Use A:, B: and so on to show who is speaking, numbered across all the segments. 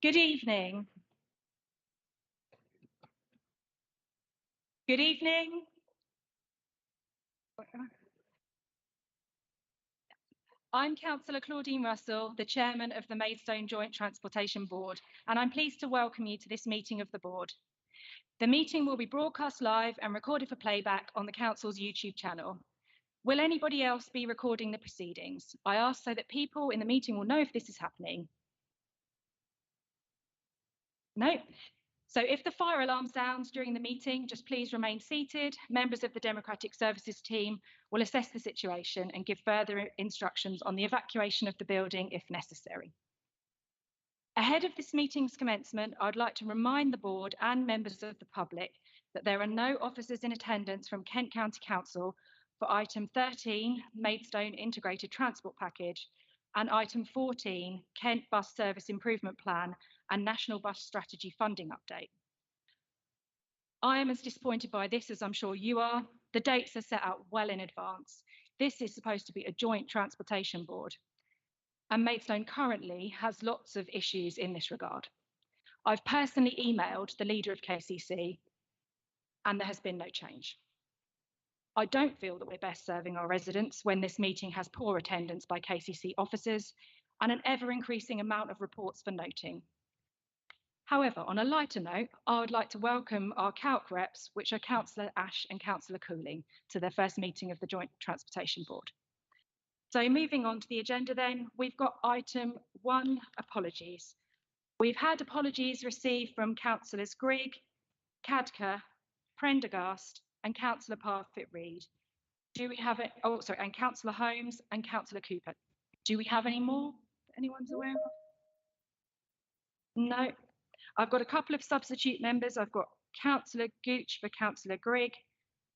A: Good evening. Good evening. I'm Councillor Claudine Russell, the Chairman of the Maidstone Joint Transportation Board, and I'm pleased to welcome you to this meeting of the Board. The meeting will be broadcast live and recorded for playback on the Council's YouTube channel. Will anybody else be recording the proceedings? I ask so that people in the meeting will know if this is happening. No? So if the fire alarm sounds during the meeting, just please remain seated. Members of the Democratic Services team will assess the situation and give further instructions on the evacuation of the building if necessary. Ahead of this meeting's commencement, I'd like to remind the board and members of the public that there are no officers in attendance from Kent County Council for item 13, Maidstone Integrated Transport Package, and item 14, Kent Bus Service Improvement Plan and National Bus Strategy Funding Update. I am as disappointed by this as I'm sure you are. The dates are set out well in advance. This is supposed to be a joint transportation board, and Maidstone currently has lots of issues in this regard. I've personally emailed the leader of KCC and there has been no change. I don't feel that we're best serving our residents when this meeting has poor attendance by KCC officers and an ever-increasing amount of reports for noting. However, on a lighter note, I would like to welcome our CALC reps, which are Councillor Ash and Councillor Cooling, to their first meeting of the Joint Transportation Board. So moving on to the agenda then, we've got item 1, apologies. We've had apologies received from Councillors Grigg, Cadker, Prendergast and Councillor Parfitt-Reid. Do we have it? Oh, sorry, and Councillor Holmes and Councillor Cooper. Do we have any more that anyone's aware of? No. I've got a couple of substitute members. I've got Councillor Gooch for Councillor Grigg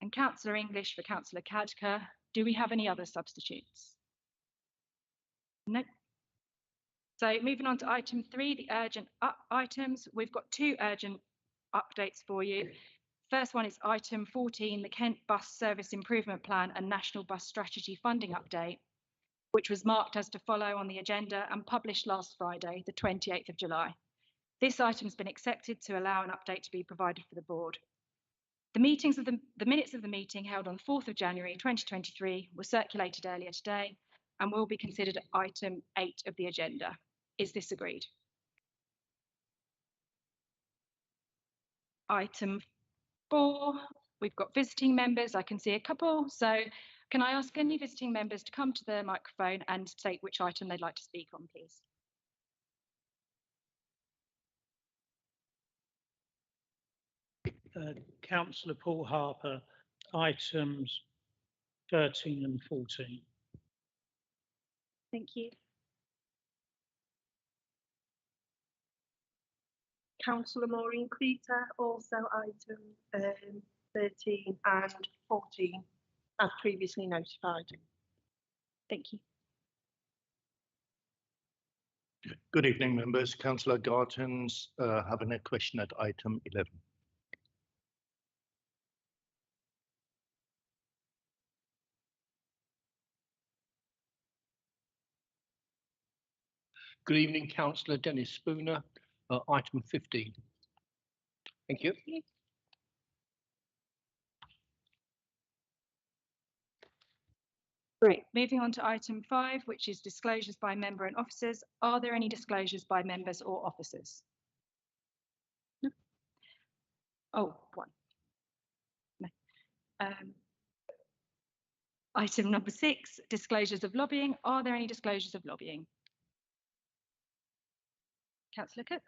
A: and Councillor English for Councillor Cadker. Do we have any other substitutes? No. So moving on to item 3, the urgent items. We've got 2 urgent updates for you. First one is item 14, the Kent Bus Service Improvement Plan and National Bus Strategy Funding Update, which was marked as to follow on the agenda and published last Friday, the 28th of July. This item has been accepted to allow an update to be provided for the board. The minutes of the meeting held on 4th of January 2023 were circulated earlier today and will be considered item 8 of the agenda. Is this agreed? Item 4, we've got visiting members. I can see a couple. So can I ask any visiting members to come to the microphone and state which item they'd like to speak on, please?
B: Councillor Paul Harper, items 13 and 14.
A: Thank you.
C: Councillor Maureen Cleater, also item 13 and 14, as previously notified.
A: Thank you.
D: Good evening, members. Councillor Gartons having a question at item 11.
E: Good evening, Councillor Dennis Spooner, item 15. Thank you.
A: Great. Moving on to item 5, which is disclosures by member and officers. Are there any disclosures by members or officers? No. Oh, 1. No. Item number 6, disclosures of lobbying. Are there any disclosures of lobbying? Councillor Cook.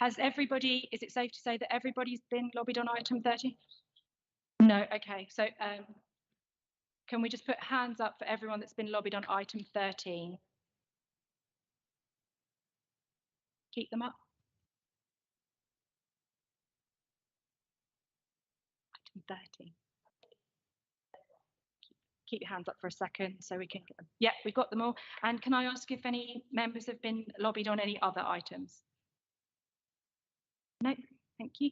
A: Has everybody, is it safe to say that everybody's been lobbied on item 30? No, okay. So can we just put hands up for everyone that's been lobbied on item 13? Keep them up. Item 13. Keep your hands up for a second so we can, yeah, we've got them all. And can I ask if any members have been lobbied on any other items? No, thank you.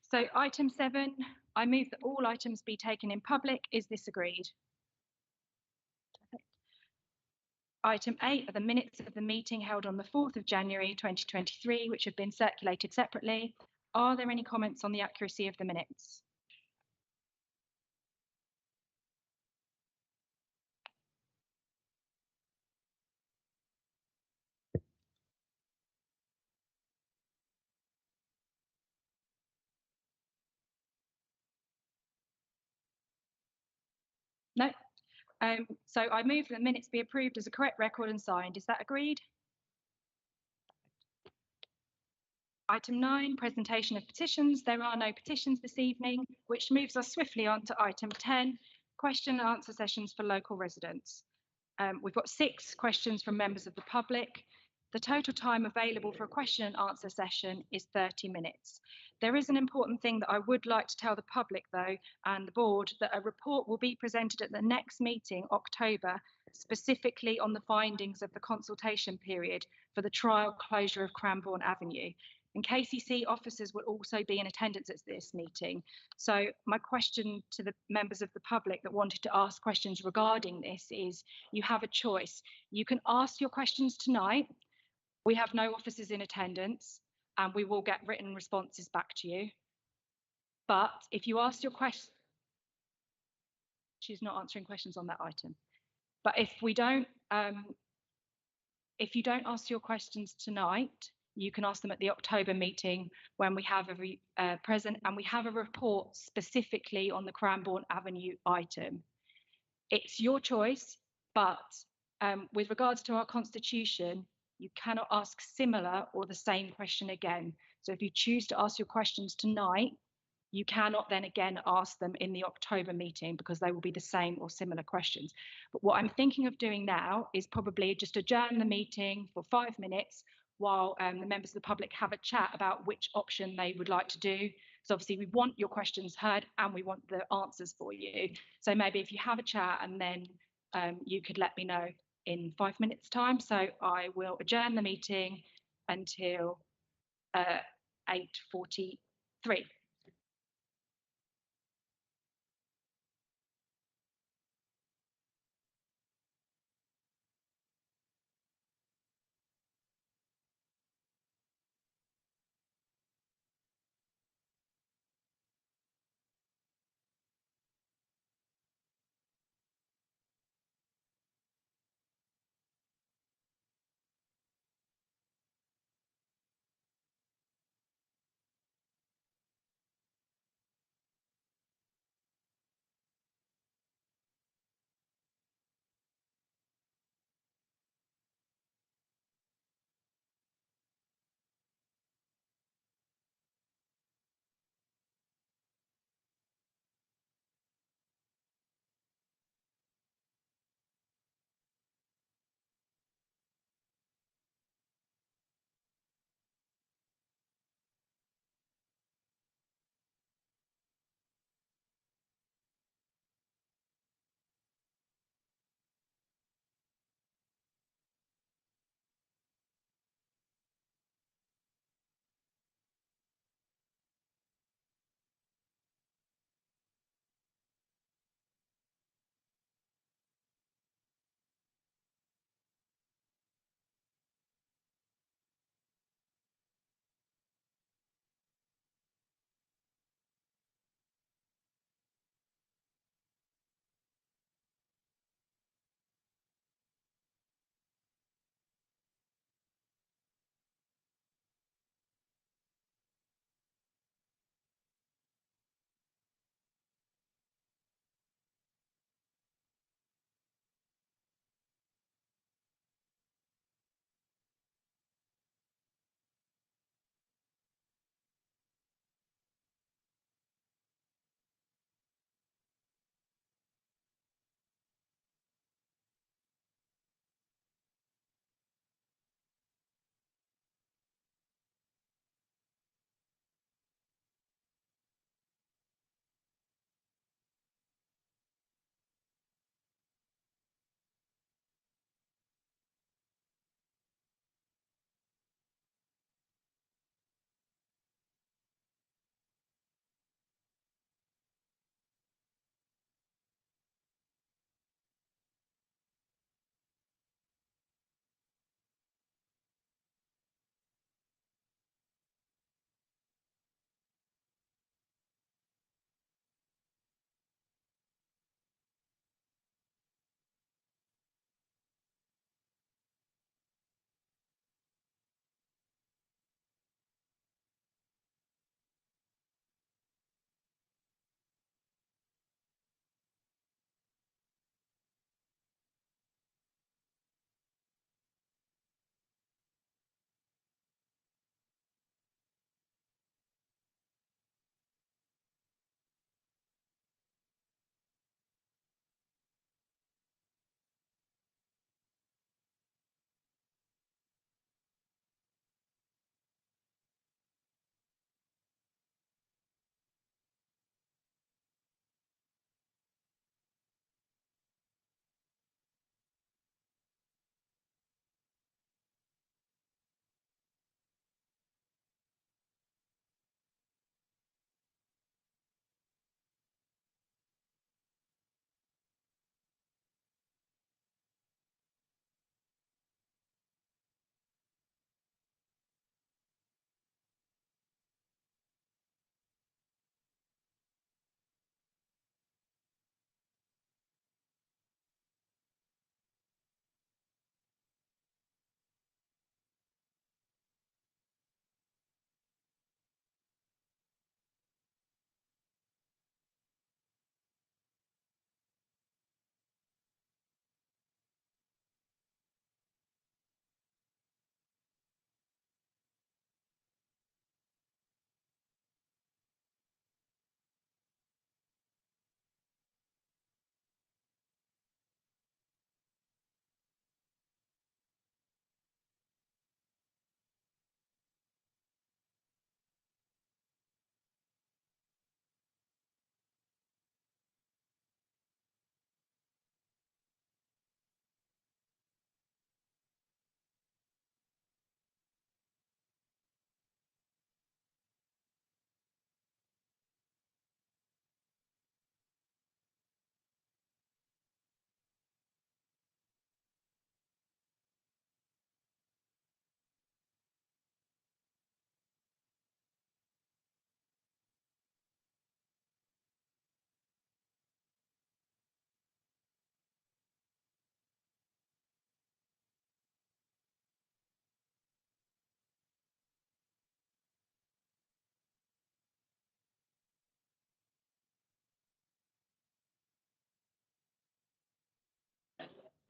A: So item 7, I move that all items be taken in public. Is this agreed? Item 8 are the minutes of the meeting held on the 4th of January 2023, which have been circulated separately. Are there any comments on the accuracy of the minutes? No. So I move that the minutes be approved as a correct record and signed. Is that agreed? Item 9, presentation of petitions. There are no petitions this evening, which moves us swiftly on to item 10, question and answer sessions for local residents. We've got 6 questions from members of the public. The total time available for a question and answer session is 30 minutes. There is an important thing that I would like to tell the public, though, and the board, that a report will be presented at the next meeting, October, specifically on the findings of the consultation period for the trial closure of Cranbourne Avenue. And KCC officers will also be in attendance at this meeting. So my question to the members of the public that wanted to ask questions regarding this is, you have a choice. You can ask your questions tonight. We have no officers in attendance and we will get written responses back to you. But if you ask your question, she's not answering questions on that item. But if you don't ask your questions tonight, you can ask them at the October meeting when we have a present and we have a report specifically on the Cranbourne Avenue item. It's your choice, but with regards to our constitution, you cannot ask similar or the same question again. So if you choose to ask your questions tonight, you cannot then again ask them in the October meeting because they will be the same or similar questions. But what I'm thinking of doing now is probably just adjourn the meeting for 5 minutes while the members of the public have a chat about which option they would like to do. So obviously we want your questions heard and we want the answers for you. So maybe if you have a chat and then you could let me know in 5 minutes time. So I will adjourn the meeting until 8:43.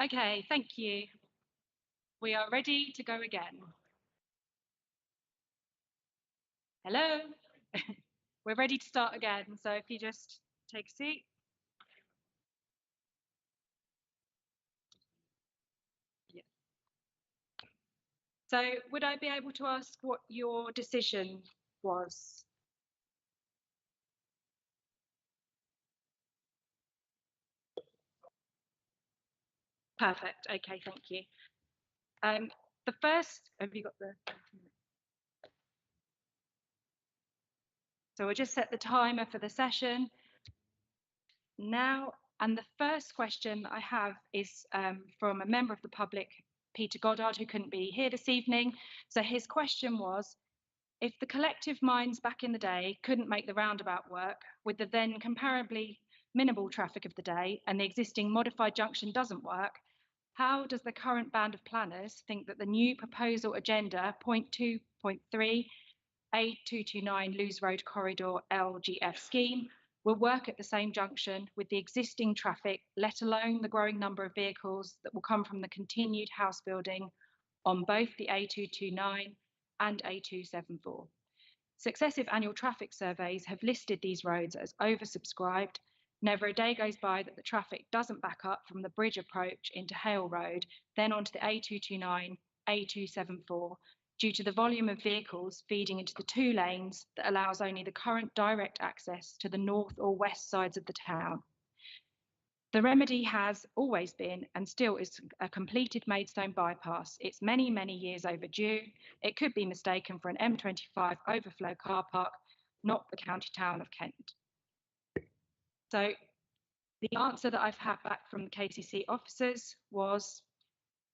A: Okay, thank you. We are ready to go again. Hello. We're ready to start again. So if you just take a seat. Yeah. So would I be able to ask what your decision was? Perfect. Okay, thank you. The first, have you got the? So we'll just set the timer for the session now. And the first question I have is from a member of the public, Peter Goddard, who couldn't be here this evening. So his question was, if the collective minds back in the day couldn't make the roundabout work with the then comparably minimal traffic of the day and the existing modified junction doesn't work, how does the current band of planners think that the new proposal agenda 0.2.3 A229 Lewes Road Corridor LGF scheme will work at the same junction with the existing traffic, let alone the growing number of vehicles that will come from the continued house building on both the A229 and A274. Successive annual traffic surveys have listed these roads as oversubscribed. Never a day goes by that the traffic doesn't back up from the bridge approach into Hale Road, then onto the A229, A274, due to the volume of vehicles feeding into the two lanes that allows only the current direct access to the north or west sides of the town. The remedy has always been and still is a completed Maidstone bypass. It's many, many years overdue. It could be mistaken for an M25 overflow car park, not the county town of Kent. So the answer that I've had back from the KCC officers was,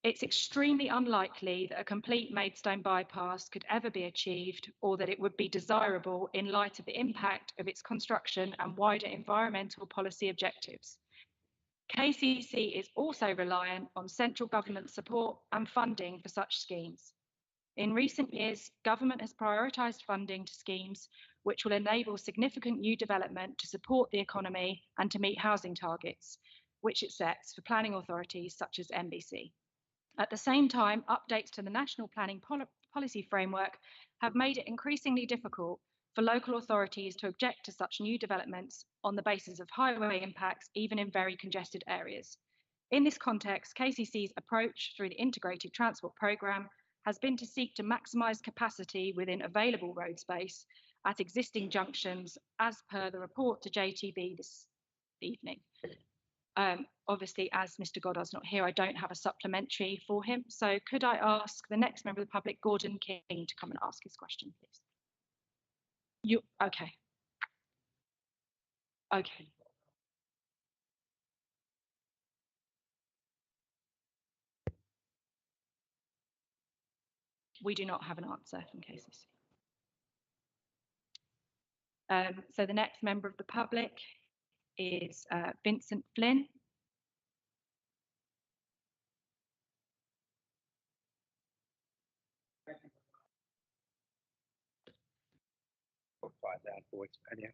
A: it's extremely unlikely that a complete Maidstone bypass could ever be achieved or that it would be desirable in light of the impact of its construction and wider environmental policy objectives. KCC is also reliant on central government support and funding for such schemes. In recent years, government has prioritised funding to schemes which will enable significant new development to support the economy and to meet housing targets, which it sets for planning authorities such as NBC. At the same time, updates to the National Planning Policy Framework have made it increasingly difficult for local authorities to object to such new developments on the basis of highway impacts, even in very congested areas. In this context, KCC's approach through the Integrated Transport Programme has been to seek to maximise capacity within available road space at existing junctions, as per the report to JTB this evening. Obviously, as Mr. Goddard's not here, I don't have a supplementary for him. So could I ask the next member of the public, Gordon King, to come and ask his question, please? Okay. Okay. We do not have an answer from KCC. So the next member of the public is Vincent Flynn.
F: Quite loud voice, anyhow.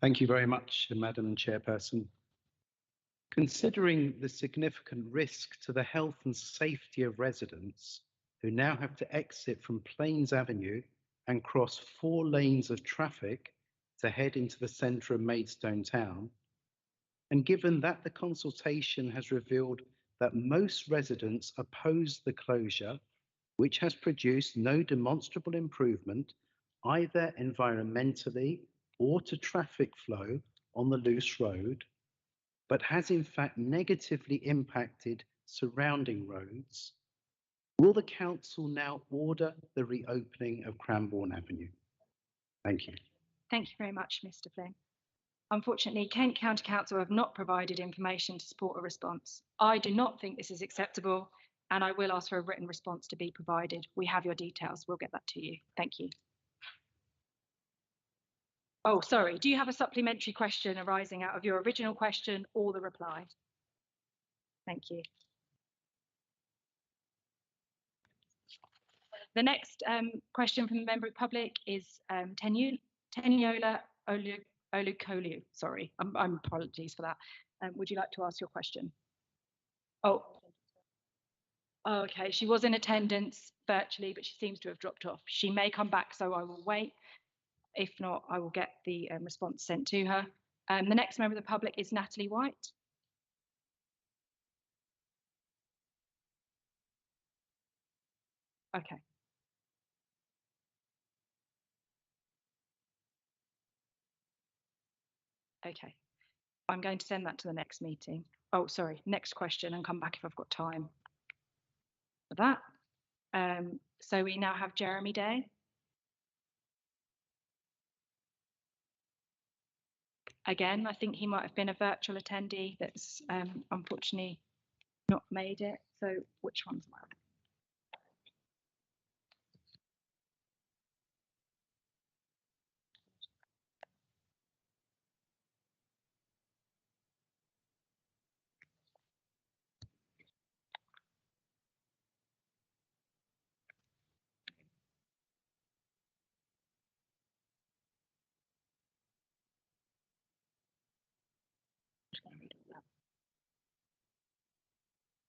F: Thank you very much, Madam Chairperson. Considering the significant risk to the health and safety of residents who now have to exit from Plains Avenue and cross 4 lanes of traffic to head into the centre of Maidstone town, and given that the consultation has revealed that most residents oppose the closure, which has produced no demonstrable improvement either environmentally or to traffic flow on the Lewes Road, but has in fact negatively impacted surrounding roads, will the council now order the reopening of Cranbourne Avenue? Thank you.
A: Thank you very much, Mr. Flynn. Unfortunately, Kent County Council have not provided information to support a response. I do not think this is acceptable, and I will ask for a written response to be provided. We have your details. We'll get that to you. Thank you. Oh, sorry. Do you have a supplementary question arising out of your original question or the reply? Thank you. The next question from the member of the public is Teniola Olukolu, sorry, I'm apologies for that. Would you like to ask your question? Oh, okay. She was in attendance virtually, but she seems to have dropped off. She may come back, so I will wait. If not, I will get the response sent to her. The next member of the public is Natalie White. Okay. Okay. I'm going to send that to the next meeting. Oh, sorry, next question and come back if I've got time for that. So we now have Jeremy Day. Again, I think he might have been a virtual attendee that's unfortunately not made it. So which one's mine?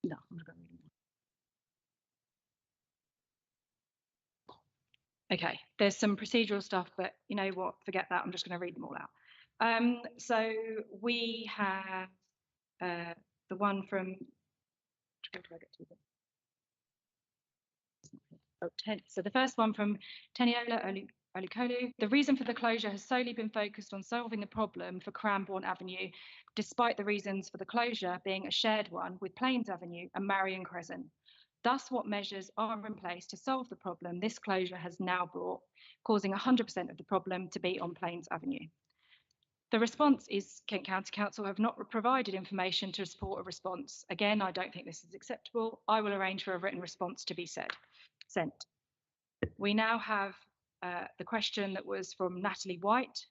A: No, I'm not going to read them. Okay, there's some procedural stuff, but you know what? Forget that. I'm just going to read them all out. So we have the one from. Where do I get to? Oh, so the first one from Teniola Olukolu. The reason for the closure has solely been focused on solving the problem for Cranbourne Avenue, despite the reasons for the closure being a shared one with Plains Avenue and Marion Crescent. Thus, what measures are in place to solve the problem this closure has now brought, causing 100% of the problem to be on Plains Avenue? The response is Kent County Council have not provided information to support a response. Again, I don't think this is acceptable. I will arrange for a written response to be sent. We now have the question that was from Natalie White,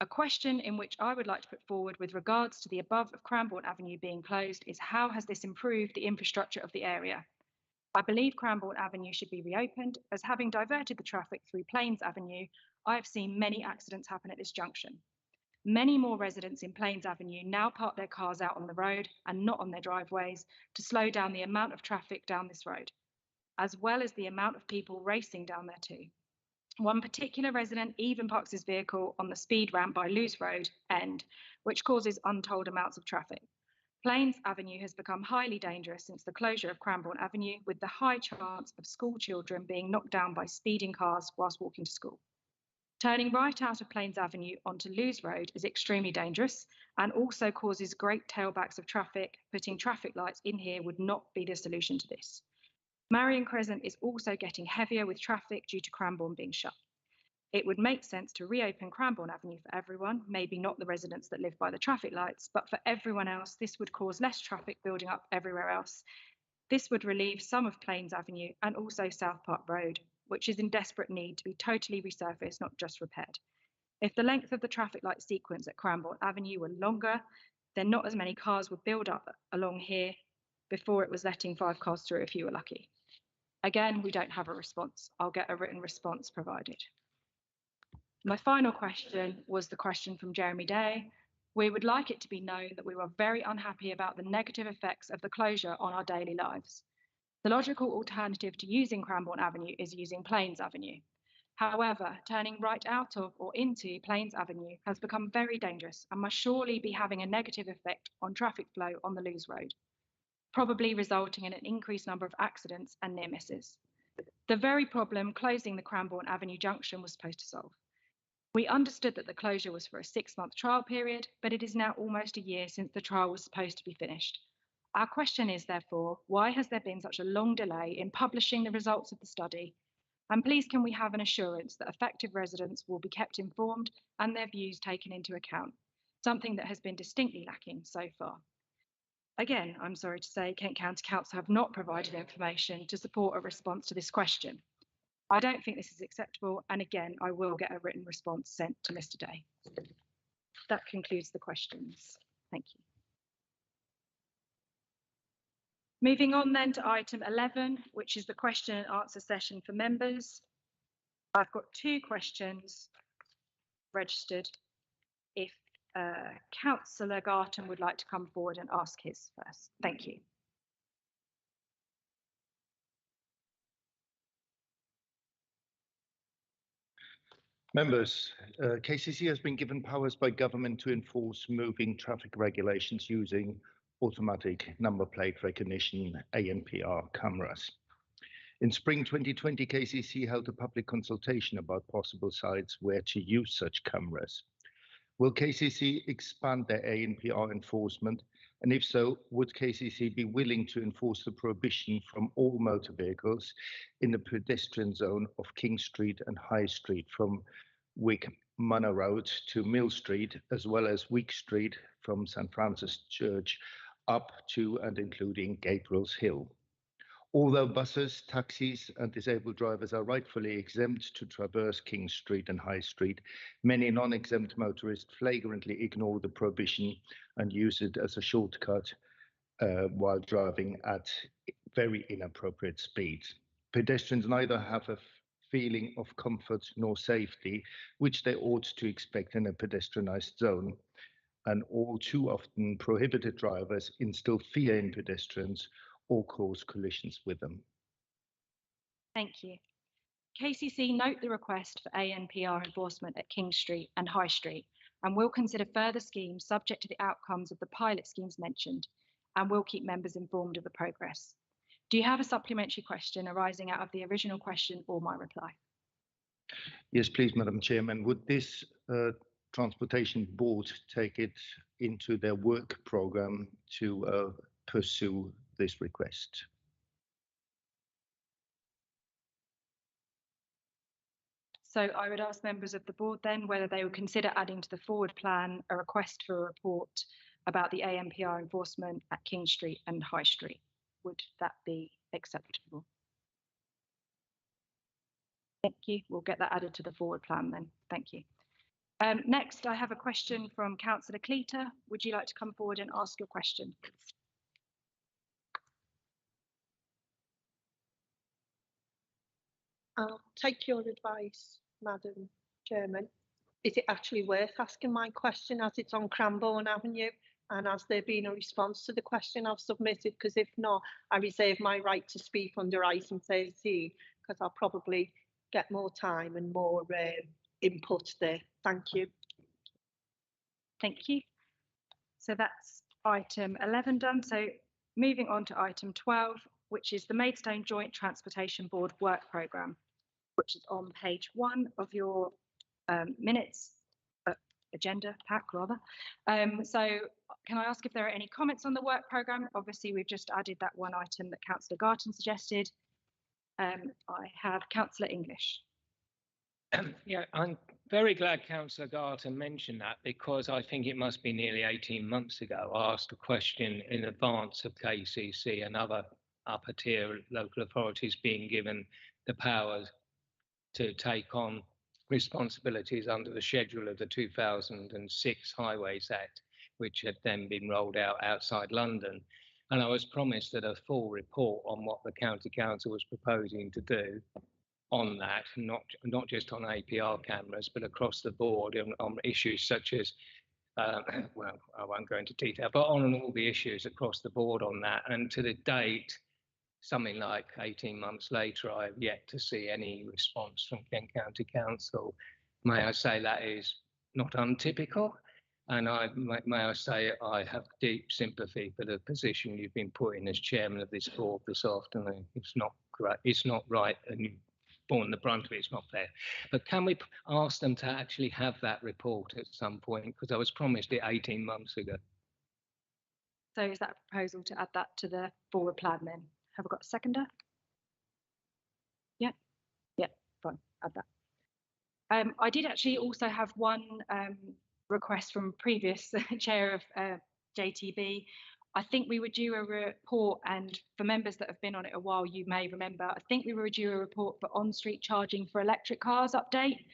A: a question in which I would like to put forward with regards to the above of Cranbourne Avenue being closed is how has this improved the infrastructure of the area? I believe Cranbourne Avenue should be reopened, as having diverted the traffic through Plains Avenue, I have seen many accidents happen at this junction. Many more residents in Plains Avenue now park their cars out on the road and not on their driveways to slow down the amount of traffic down this road, as well as the amount of people racing down there too. One particular resident even parks his vehicle on the speed ramp by Lewes Road End, which causes untold amounts of traffic. Plains Avenue has become highly dangerous since the closure of Cranbourne Avenue, with the high chance of school children being knocked down by speeding cars whilst walking to school. Turning right out of Plains Avenue onto Lewes Road is extremely dangerous and also causes great tailbacks of traffic. Putting traffic lights in here would not be the solution to this. Marion Crescent is also getting heavier with traffic due to Cranbourne being shut. It would make sense to reopen Cranbourne Avenue for everyone, maybe not the residents that live by the traffic lights, but for everyone else, this would cause less traffic building up everywhere else. This would relieve some of Plains Avenue and also South Park Road, which is in desperate need to be totally resurfaced, not just repaired. If the length of the traffic light sequence at Cranbourne Avenue were longer, then not as many cars would build up along here before it was letting 5 cars through if you were lucky. Again, we don't have a response. I'll get a written response provided. My final question was the question from Jeremy Day. We would like it to be known that we were very unhappy about the negative effects of the closure on our daily lives. The logical alternative to using Cranbourne Avenue is using Plains Avenue. However, turning right out of or into Plains Avenue has become very dangerous and must surely be having a negative effect on traffic flow on the Lewes Road, probably resulting in an increased number of accidents and near misses. The very problem closing the Cranbourne Avenue junction was supposed to solve. We understood that the closure was for a 6-month trial period, but it is now almost a year since the trial was supposed to be finished. Our question is, therefore, why has there been such a long delay in publishing the results of the study? And please, can we have an assurance that affected residents will be kept informed and their views taken into account, something that has been distinctly lacking so far. Again, I'm sorry to say, Kent County Council have not provided information to support a response to this question. I don't think this is acceptable, and again, I will get a written response sent to Mr. Day. That concludes the questions. Thank you. Moving on then to item 11, which is the question and answer session for members. I've got 2 questions registered. If Councillor Garton would like to come forward and ask his first. Thank you.
D: Members, KCC has been given powers by government to enforce moving traffic regulations using automatic number plate recognition ANPR cameras. In spring 2020, KCC held a public consultation about possible sites where to use such cameras. Will KCC expand their ANPR enforcement? And if so, would KCC be willing to enforce the prohibition from all motor vehicles in the pedestrian zone of King Street and High Street from Wick Manor Road to Mill Street, as well as Wick Street from St. Francis Church up to and including Gabriel's Hill? Although buses, taxis and disabled drivers are rightfully exempt to traverse King Street and High Street, many non-exempt motorists flagrantly ignore the prohibition and use it as a shortcut while driving at very inappropriate speeds. Pedestrians neither have a feeling of comfort nor safety, which they ought to expect in a pedestrianised zone, and all too often prohibited drivers instill fear in pedestrians or cause collisions with them.
A: Thank you. KCC note the request for ANPR enforcement at King Street and High Street and will consider further schemes subject to the outcomes of the pilot schemes mentioned and will keep members informed of the progress. Do you have a supplementary question arising out of the original question or my reply?
D: Yes, please, Madam Chairman. Would this Transportation Board take it into their work programme to pursue this request?
A: So I would ask members of the board then whether they would consider adding to the forward plan a request for a report about the ANPR enforcement at King Street and High Street. Would that be acceptable? Thank you. We'll get that added to the forward plan then. Thank you. Next, I have a question from Councillor Cleater. Would you like to come forward and ask your question?
C: I'll take your advice, Madam Chairman. Is it actually worth asking my question as it's on Cranbourne Avenue? And has there been a response to the question I've submitted? Because if not, I reserve my right to speak under item 13, because I'll probably get more time and more input there. Thank you.
A: Thank you. So that's item 11 done. So moving on to item 12, which is the Maidstone Joint Transportation Board work programme, which is on page 1 of your minutes, agenda pack rather. So can I ask if there are any comments on the work programme? Obviously, we've just added that one item that Councillor Garton suggested. I have Councillor English.
G: Yeah, I'm very glad Councillor Garton mentioned that, because I think it must be nearly 18 months ago I asked a question in advance of KCC and other upper tier local authorities being given the powers to take on responsibilities under the schedule of the 2006 Highways Act, which had then been rolled out outside London. And I was promised that a full report on what the County Council was proposing to do on that, not just on APR cameras, but across the board on issues such as, well, I won't go into detail, but on all the issues across the board on that. And to the date, something like 18 months later, I have yet to see any response from Kent County Council. May I say that is not untypical? And may I say I have deep sympathy for the position you've been put in as chairman of this board this afternoon. It's not great. It's not right, and you've borne the brunt of it. It's not fair. But can we ask them to actually have that report at some point? Because I was promised it 18 months ago.
A: So is that a proposal to add that to the forward plan then? Have I got a seconder? Yeah, fine, add that. I did actually also have one request from previous chair of JTB. I think we were due a report, and for members that have been on it a while, you may remember, I think we were due a report for on-street charging for electric cars update,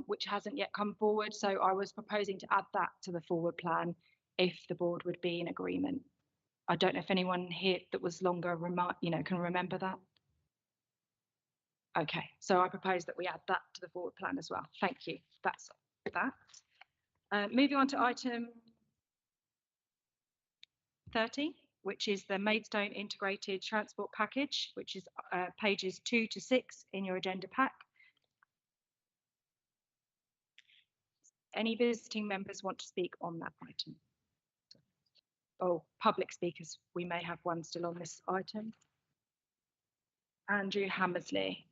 A: which hasn't yet come forward. So I was proposing to add that to the forward plan if the board would be in agreement. I don't know if anyone here that was longer, can remember that. Okay, so I propose that we add that to the forward plan as well. Thank you. That's that. Moving on to item 30, which is the Maidstone Integrated Transport Package, which is pages 2 to 6 in your agenda pack. Any visiting members want to speak on that item? Oh, public speakers, we may have one still on this item. Andrew Hammersley.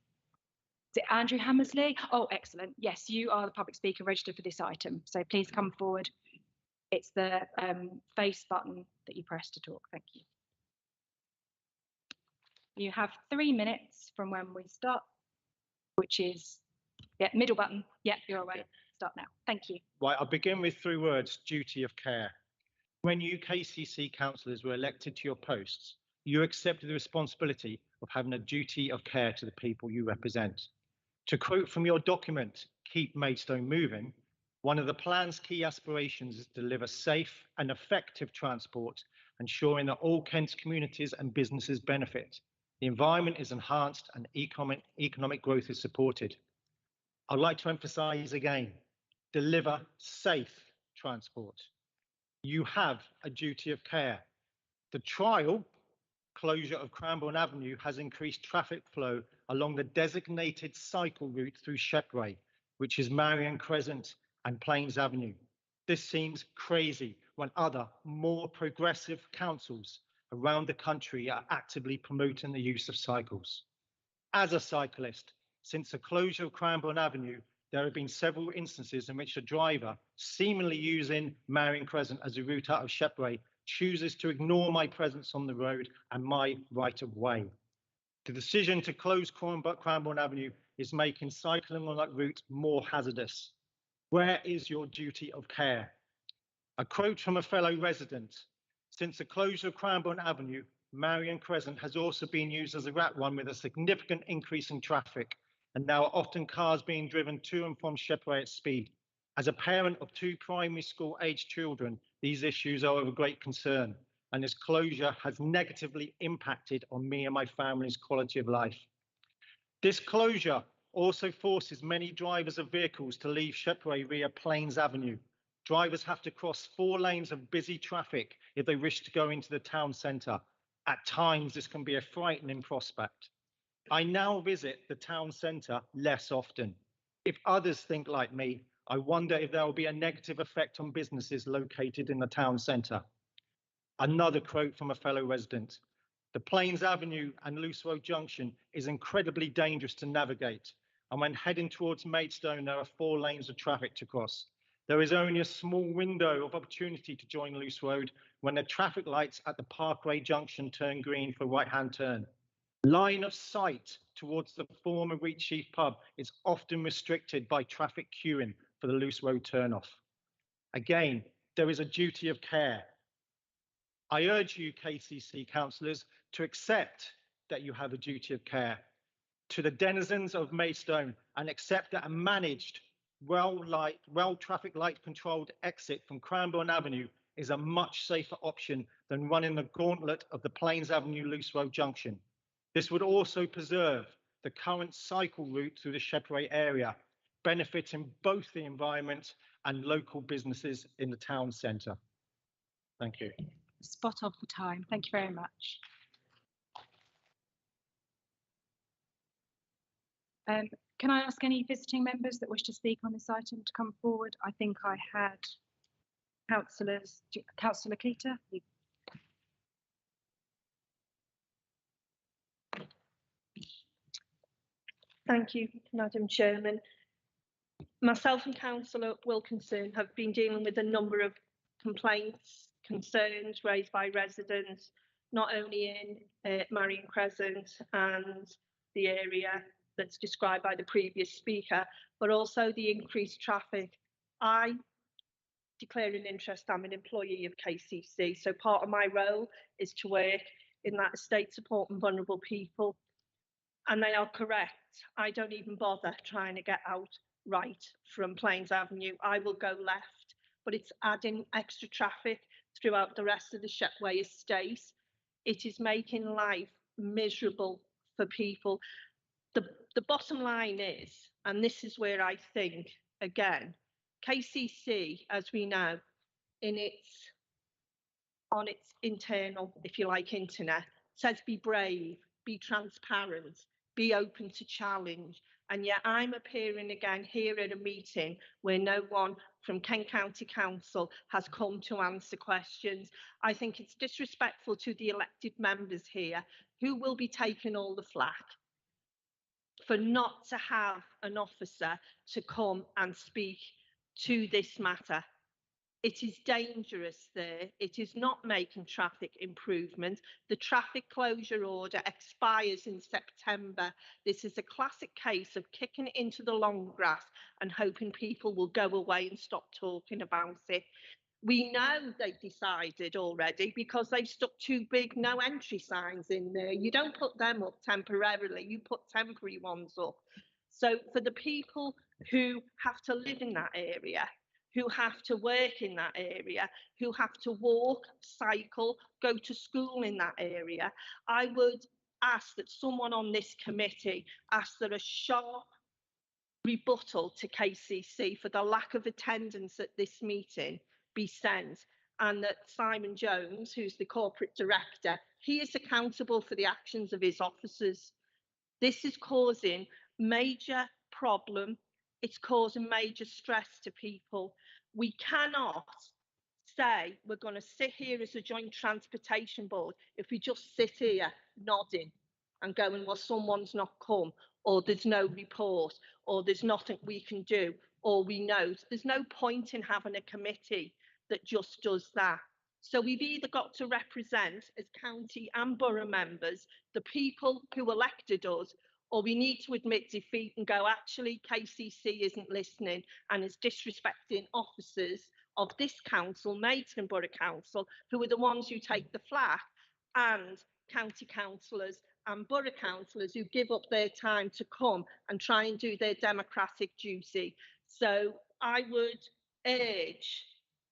A: Is it Andrew Hammersley? Oh, excellent. Yes, you are the public speaker registered for this item. So please come forward. It's the face button that you press to talk. Thank you. You have 3 minutes from when we start, which is, yeah, middle button. Yeah, you're away. Okay. Start now. Thank you.
H: Right, I'll begin with 3 words: duty of care. When you KCC councillors were elected to your posts, you accepted the responsibility of having a duty of care to the people you represent. To quote from your document, Keep Maidstone Moving, one of the plan's key aspirations is to deliver safe and effective transport, ensuring that all Kent's communities and businesses benefit. The environment is enhanced and economic growth is supported. I'd like to emphasise again, deliver safe transport. You have a duty of care. The trial closure of Cranbourne Avenue has increased traffic flow along the designated cycle route through Shepway, which is Marion Crescent and Plains Avenue. This seems crazy when other, more progressive councils around the country are actively promoting the use of cycles. As a cyclist, since the closure of Cranbourne Avenue, there have been several instances in which a driver, seemingly using Marion Crescent as a route out of Shepway, chooses to ignore my presence on the road and my right of way. The decision to close Cranbourne Avenue is making cycling on that route more hazardous. Where is your duty of care? A quote from a fellow resident: since the closure of Cranbourne Avenue, Marion Crescent has also been used as a rat run with a significant increase in traffic, and now often cars being driven to and from Shepway at speed. As a parent of 2 primary school aged children, these issues are of a great concern, and this closure has negatively impacted on me and my family's quality of life. This closure also forces many drivers of vehicles to leave Shepway via Plains Avenue. Drivers have to cross 4 lanes of busy traffic if they wish to go into the town centre. At times, this can be a frightening prospect. I now visit the town centre less often. If others think like me, I wonder if there will be a negative effect on businesses located in the town centre. Another quote from a fellow resident: the Plains Avenue and Loose Road Junction is incredibly dangerous to navigate, and when heading towards Maidstone, there are 4 lanes of traffic to cross. There is only a small window of opportunity to join Loose Road when the traffic lights at the Parkway Junction turn green for right-hand turn. Line of sight towards the former Wheatsheaf pub is often restricted by traffic queuing for the Loose Road turnoff. Again, there is a duty of care. I urge you, KCC councillors, to accept that you have a duty of care to the denizens of Maidstone and accept that a managed, well traffic light controlled exit from Cranbourne Avenue is a much safer option than running the gauntlet of the Plains Avenue Loose Road Junction. This would also preserve the current cycle route through the Shepway area, benefiting both the environment and local businesses in the town centre. Thank you.
A: Spot on for time. Thank you very much. Can I ask any visiting members that wish to speak on this item to come forward? I think I had Councillor Keita.
C: Thank you, Madam Chairman. Myself and Councillor Wilkinson have been dealing with a number of complaints, concerns raised by residents, not only in Marion Crescent and the area that's described by the previous speaker, but also the increased traffic. I declare an interest. I'm an employee of KCC, so part of my role is to work in that estate support and vulnerable people. And they are correct. I don't even bother trying to get out right from Plains Avenue. I will go left, but it's adding extra traffic throughout the rest of the Shepway estate. It is making life miserable for people. The bottom line is, and this is where I think, again, KCC, as we know, on its internal, if you like, internet, says be brave, be transparent, be open to challenge. And yet I'm appearing again here at a meeting where no one from Kent County Council has come to answer questions. I think it's disrespectful to the elected members here who will be taking all the flack for not to have an officer to come and speak to this matter. It is dangerous there. It is not making traffic improvement. The traffic closure order expires in September. This is a classic case of kicking it into the long grass and hoping people will go away and stop talking about it. We know they've decided already because they've stuck two big no entry signs in there. You don't put them up temporarily, you put temporary ones up. So for the people who have to live in that area, who have to work in that area, who have to walk, cycle, go to school in that area, I would ask that someone on this committee ask that a sharp rebuttal to KCC for the lack of attendance at this meeting be sent, and that Simon Jones, who's the corporate director, he is accountable for the actions of his officers. This is causing major problem. It's causing major stress to people. We cannot say we're going to sit here as a joint transportation board if we just sit here nodding and going, well, someone's not come, or there's no report, or there's nothing we can do, or we know. There's no point in having a committee that just does that. So we've either got to represent, as county and borough members, the people who elected us, or we need to admit defeat and go, actually, KCC isn't listening and is disrespecting officers of this council, Maidstone Borough Council, who are the ones who take the flak, and county councillors and borough councillors who give up their time to come and try and do their democratic duty. So I would urge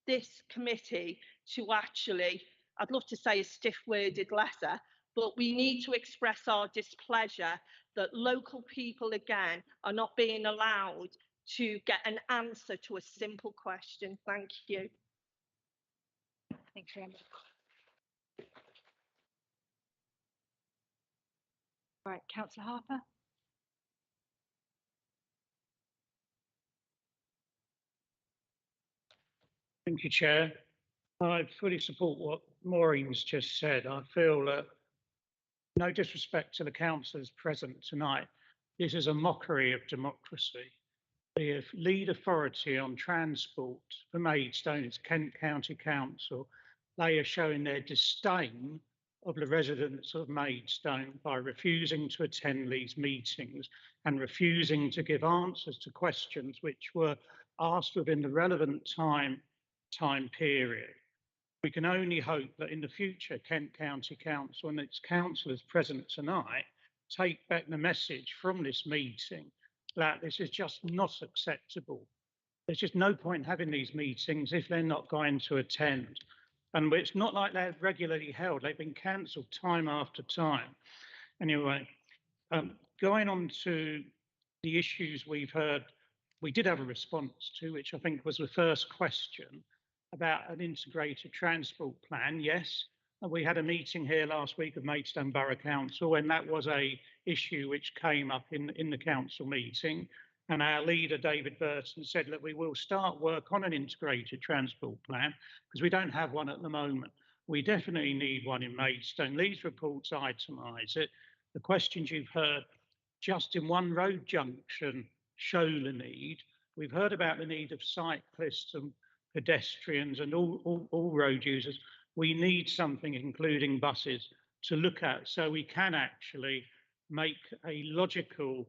C: this committee to actually, I'd love to say a stiff-worded letter, but we need to express our displeasure that local people, again, are not being allowed to get an answer to a simple question. Thank you.
A: Thank you, Emma. Right, Councillor Harper.
B: Thank you, Chair. I fully support what Maureen's just said. I feel that, no disrespect to the councillors present tonight, this is a mockery of democracy. The lead authority on transport for Maidstone is Kent County Council. They are showing their disdain of the residents of Maidstone by refusing to attend these meetings and refusing to give answers to questions which were asked within the relevant time period. We can only hope that in the future, Kent County Council and its councillors present tonight take back the message from this meeting that this is just not acceptable. There's just no point having these meetings if they're not going to attend. And it's not like they're regularly held, they've been cancelled time after time. Anyway, going on to the issues we've heard, we did have a response to, which I think was the first question, about an integrated transport plan. Yes, we had a meeting here last week of Maidstone Borough Council, and that was a issue which came up in the council meeting. And our leader, David Burton, said that we will start work on an integrated transport plan because we don't have one at the moment. We definitely need one in Maidstone. These reports itemise it. The questions you've heard just in one road junction show the need. We've heard about the need of cyclists and pedestrians and all road users. We need something, including buses, to look at so we can actually make a logical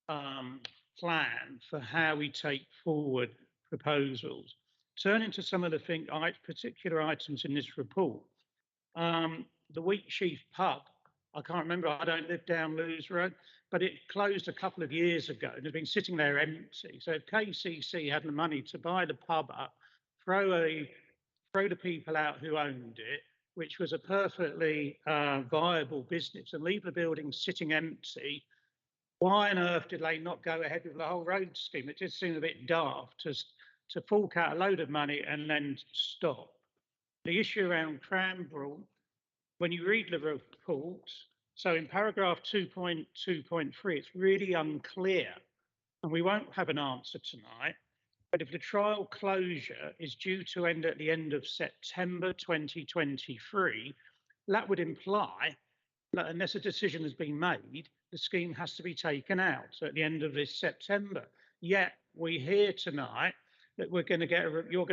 B: plan for how we take forward proposals. Turning to some of the particular items in this report, the Wheatsheaf pub, I can't remember, I don't live down Lewes Road, but it closed a couple of years ago and had been sitting there empty. So if KCC had the money to buy the pub up, throw the people out who owned it, which was a perfectly viable business, and leave the building sitting empty, why on earth did they not go ahead with the whole road scheme? It just seemed a bit daft to fork out a load of money and then stop. The issue around Cranbrook, when you read the report, so in paragraph 2.2.3, it's really unclear, and we won't have an answer tonight. But if the trial closure is due to end at the end of September 2023, that would imply that unless a decision has been made, the scheme has to be taken out at the end of this September. Yet we hear tonight that you're going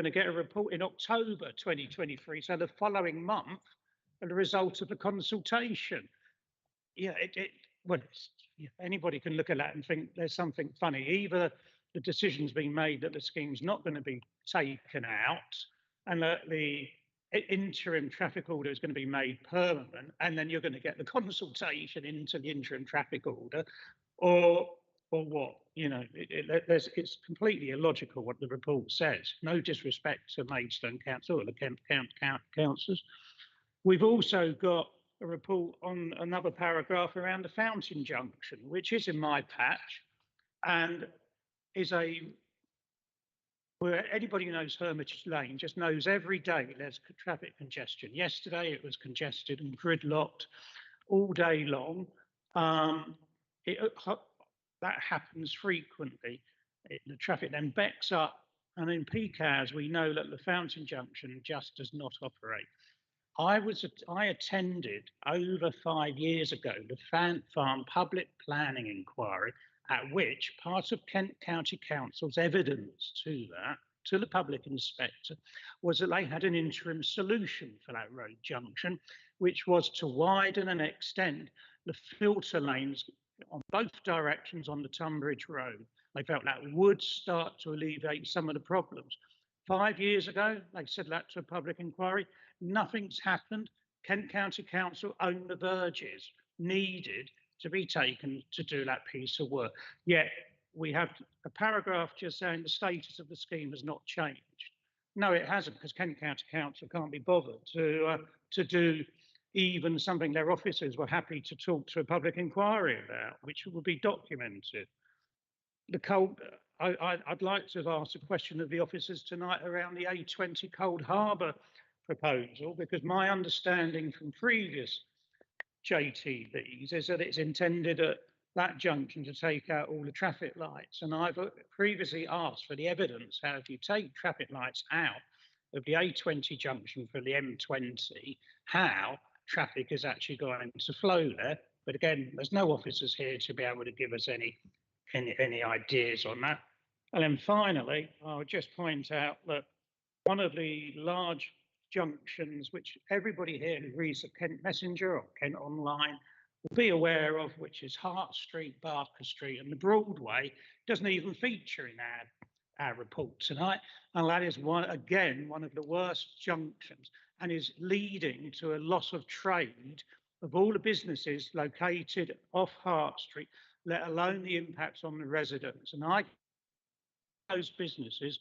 B: to get a report in October 2023, so the following month, as a result of the consultation. Yeah, anybody can look at that and think there's something funny. Either the decision's been made that the scheme's not going to be taken out, and that the interim traffic order is going to be made permanent, and then you're going to get the consultation into the interim traffic order, or what? You know, it's completely illogical what the report says. No disrespect to Maidstone Council or the Kent councillors. We've also got a report on another paragraph around the Fountain Junction, which is in my patch, and is where anybody who knows Hermitage Lane just knows every day there's traffic congestion. Yesterday it was congested and gridlocked all day long. That happens frequently. The traffic then backs up, and in peak hours we know that the Fountain Junction just does not operate. I attended over 5 years ago the Fant Farm public planning inquiry, at which part of Kent County Council's evidence to the public inspector, was that they had an interim solution for that road junction, which was to widen and extend the filter lanes on both directions on the Tunbridge Road. They felt that would start to alleviate some of the problems. 5 years ago, they said that to a public inquiry. Nothing's happened. Kent County Council own the verges needed to be taken to do that piece of work. Yet we have a paragraph just saying the status of the scheme has not changed. No, it hasn't, because Kent County Council can't be bothered to do even something their officers were happy to talk to a public inquiry about, which will be documented. I'd like to have asked a question of the officers tonight around the A20 Cold Harbour proposal, because my understanding from previous JTVs is that it's intended at that junction to take out all the traffic lights. And I've previously asked for the evidence how, if you take traffic lights out of the A20 junction for the M20, how traffic is actually going to flow there. But again, there's no officers here to be able to give us any ideas on that. And then finally, I would just point out that one of the large junctions which everybody here who reads the Kent Messenger or Kent Online will be aware of, which is Hart Street, Barker Street, and the Broadway, doesn't even feature in our report tonight. And that is one of the worst junctions, and is leading to a loss of trade of all the businesses located off Hart Street, let alone the impacts on the residents. And those businesses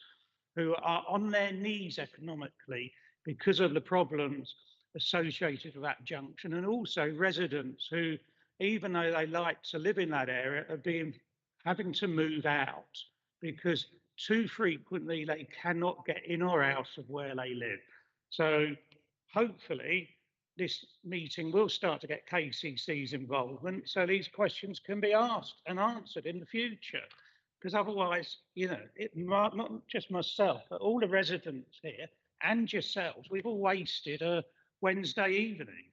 B: who are on their knees economically because of the problems associated with that junction, and also residents who, even though they like to live in that area, are having to move out because too frequently they cannot get in or out of where they live. So hopefully this meeting will start to get KCC's involvement, so these questions can be asked and answered in the future. Because otherwise, you know, not just myself, but all the residents here and yourselves, we've all wasted a Wednesday evening.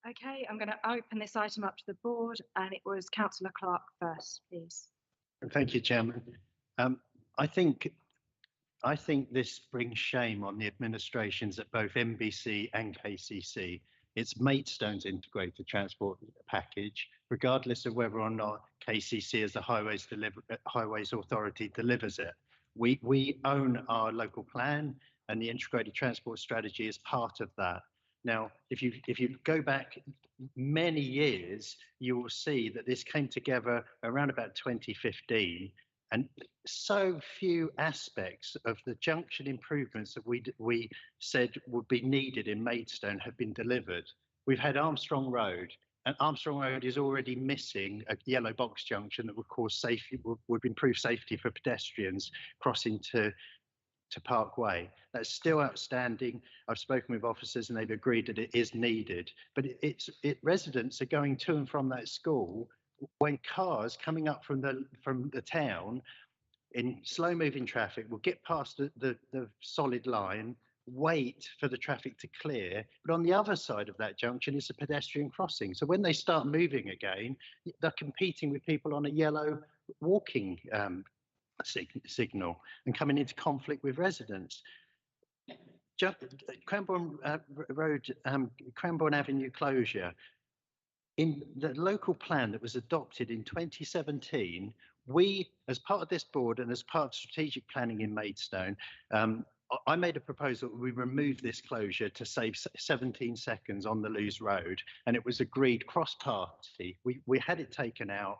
A: Okay, I'm going to open this item up to the board, and it was Councillor Clark first, please.
F: Thank you, Chairman. I think this brings shame on the administrations at both MBC and KCC. It's Maidstone's integrated transport package, regardless of whether or not KCC as the highways authority delivers it. We own our local plan, and the integrated transport strategy is part of that. Now, if you go back many years, you will see that this came together around about 2015, and so few aspects of the junction improvements that we said would be needed in Maidstone have been delivered. We've had Armstrong Road, and Armstrong Road is already missing a yellow box junction that would cause safety, would improve safety for pedestrians crossing to Parkway. That's still outstanding. I've spoken with officers and they've agreed that it is needed, but residents are going to and from that school when cars coming up from the town in slow moving traffic will get past the solid line, wait for the traffic to clear, but on the other side of that junction is a pedestrian crossing. So when they start moving again, they're competing with people on a yellow walking signal and coming into conflict with residents. Cranbourne Road, Cranbourne Avenue closure. In the local plan that was adopted in 2017, we, as part of this board and as part of strategic planning in Maidstone, I made a proposal that we remove this closure to save 17 seconds on the Lewes Road, and it was agreed cross-party. We had it taken out.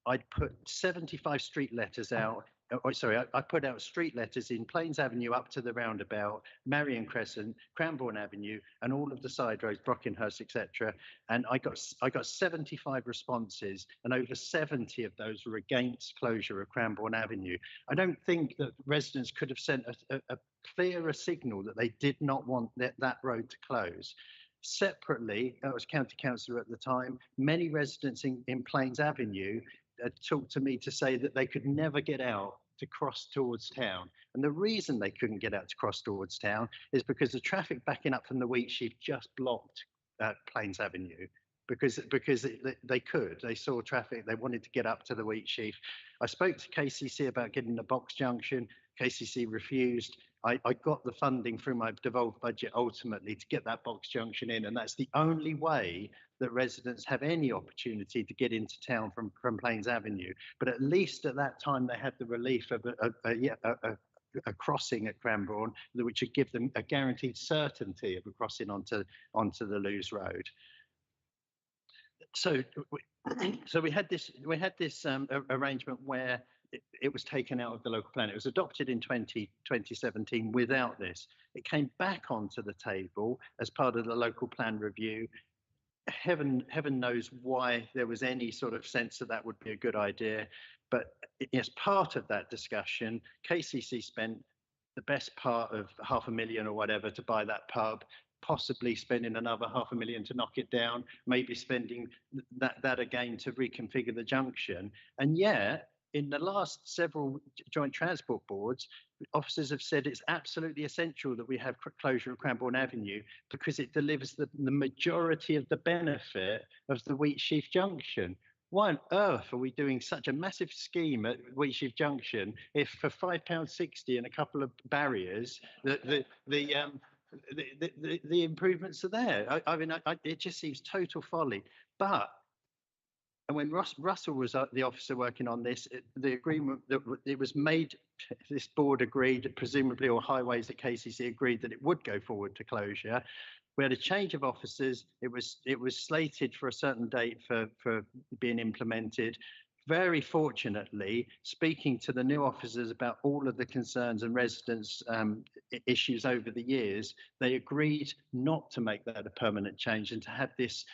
F: I'd put 75 street letters out. I put out street letters in Plains Avenue up to the roundabout, Marion Crescent, Cranbourne Avenue, and all of the side roads, Brockenhurst, etc. And I got 75 responses, and over 70 of those were against closure of Cranbourne Avenue. I don't think that residents could have sent a clearer signal that they did not want that road to close. Separately, I was county councillor at the time, many residents in Plains Avenue talked to me to say that they could never get out to cross towards town. And the reason they couldn't get out to cross towards town is because the traffic backing up from the Wheatsheaf just blocked Plains Avenue because they saw traffic, they wanted to get up to the Wheatsheaf. I spoke to KCC about getting the box junction. KCC refused. I got the funding through my devolved budget ultimately to get that box junction in, and that's the only way that residents have any opportunity to get into town from Plains Avenue. But at least at that time they had the relief of a crossing at Cranbourne, which would give them a guaranteed certainty of a crossing onto the Lewes Road. So we had this arrangement where it was taken out of the local plan. It was adopted in 2017 without this. It came back onto the table as part of the local plan review. Heaven knows why there was any sort of sense that would be a good idea. But as part of that discussion, KCC spent the best part of $500,000 or whatever to buy that pub, possibly spending another $500,000 to knock it down, maybe spending that again to reconfigure the junction. And yet, in the last several joint transport boards, officers have said it's absolutely essential that we have closure of Cranbourne Avenue because it delivers the majority of the benefit of the Wheatsheaf Junction. Why on earth are we doing such a massive scheme at Wheatsheaf Junction if for £5.60 and a couple of barriers, the improvements are there? It just seems total folly. But and when Russell was the officer working on this, the agreement that it was made, this board agreed, presumably, or Highways at KCC agreed that it would go forward to closure. We had a change of officers. It was slated for a certain date for being implemented. Very fortunately, speaking to the new officers about all of the concerns and residents' issues over the years, they agreed not to make that a permanent change and to have this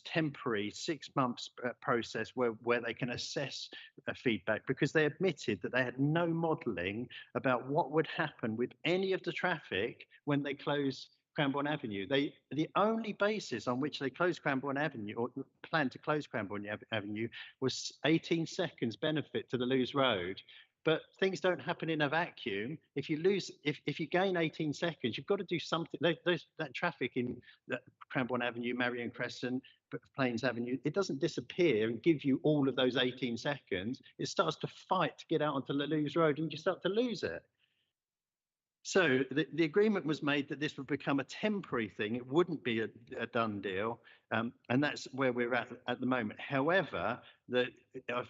F: temporary 6 months process where they can assess feedback, because they admitted that they had no modelling about what would happen with any of the traffic when they closed Cranbourne Avenue. The only basis on which they closed Cranbourne Avenue or planned to close Cranbourne Avenue was 18 seconds benefit to the Lewes Road. But things don't happen in a vacuum. If you gain 18 seconds, you've got to do something. That traffic in Cranbourne Avenue, Marion Crescent, Plains Avenue, it doesn't disappear and give you all of those 18 seconds. It starts to fight to get out onto the Lewes Road and you start to lose it. So the agreement was made that this would become a temporary thing. It wouldn't be a done deal. And that's where we're at the moment. However,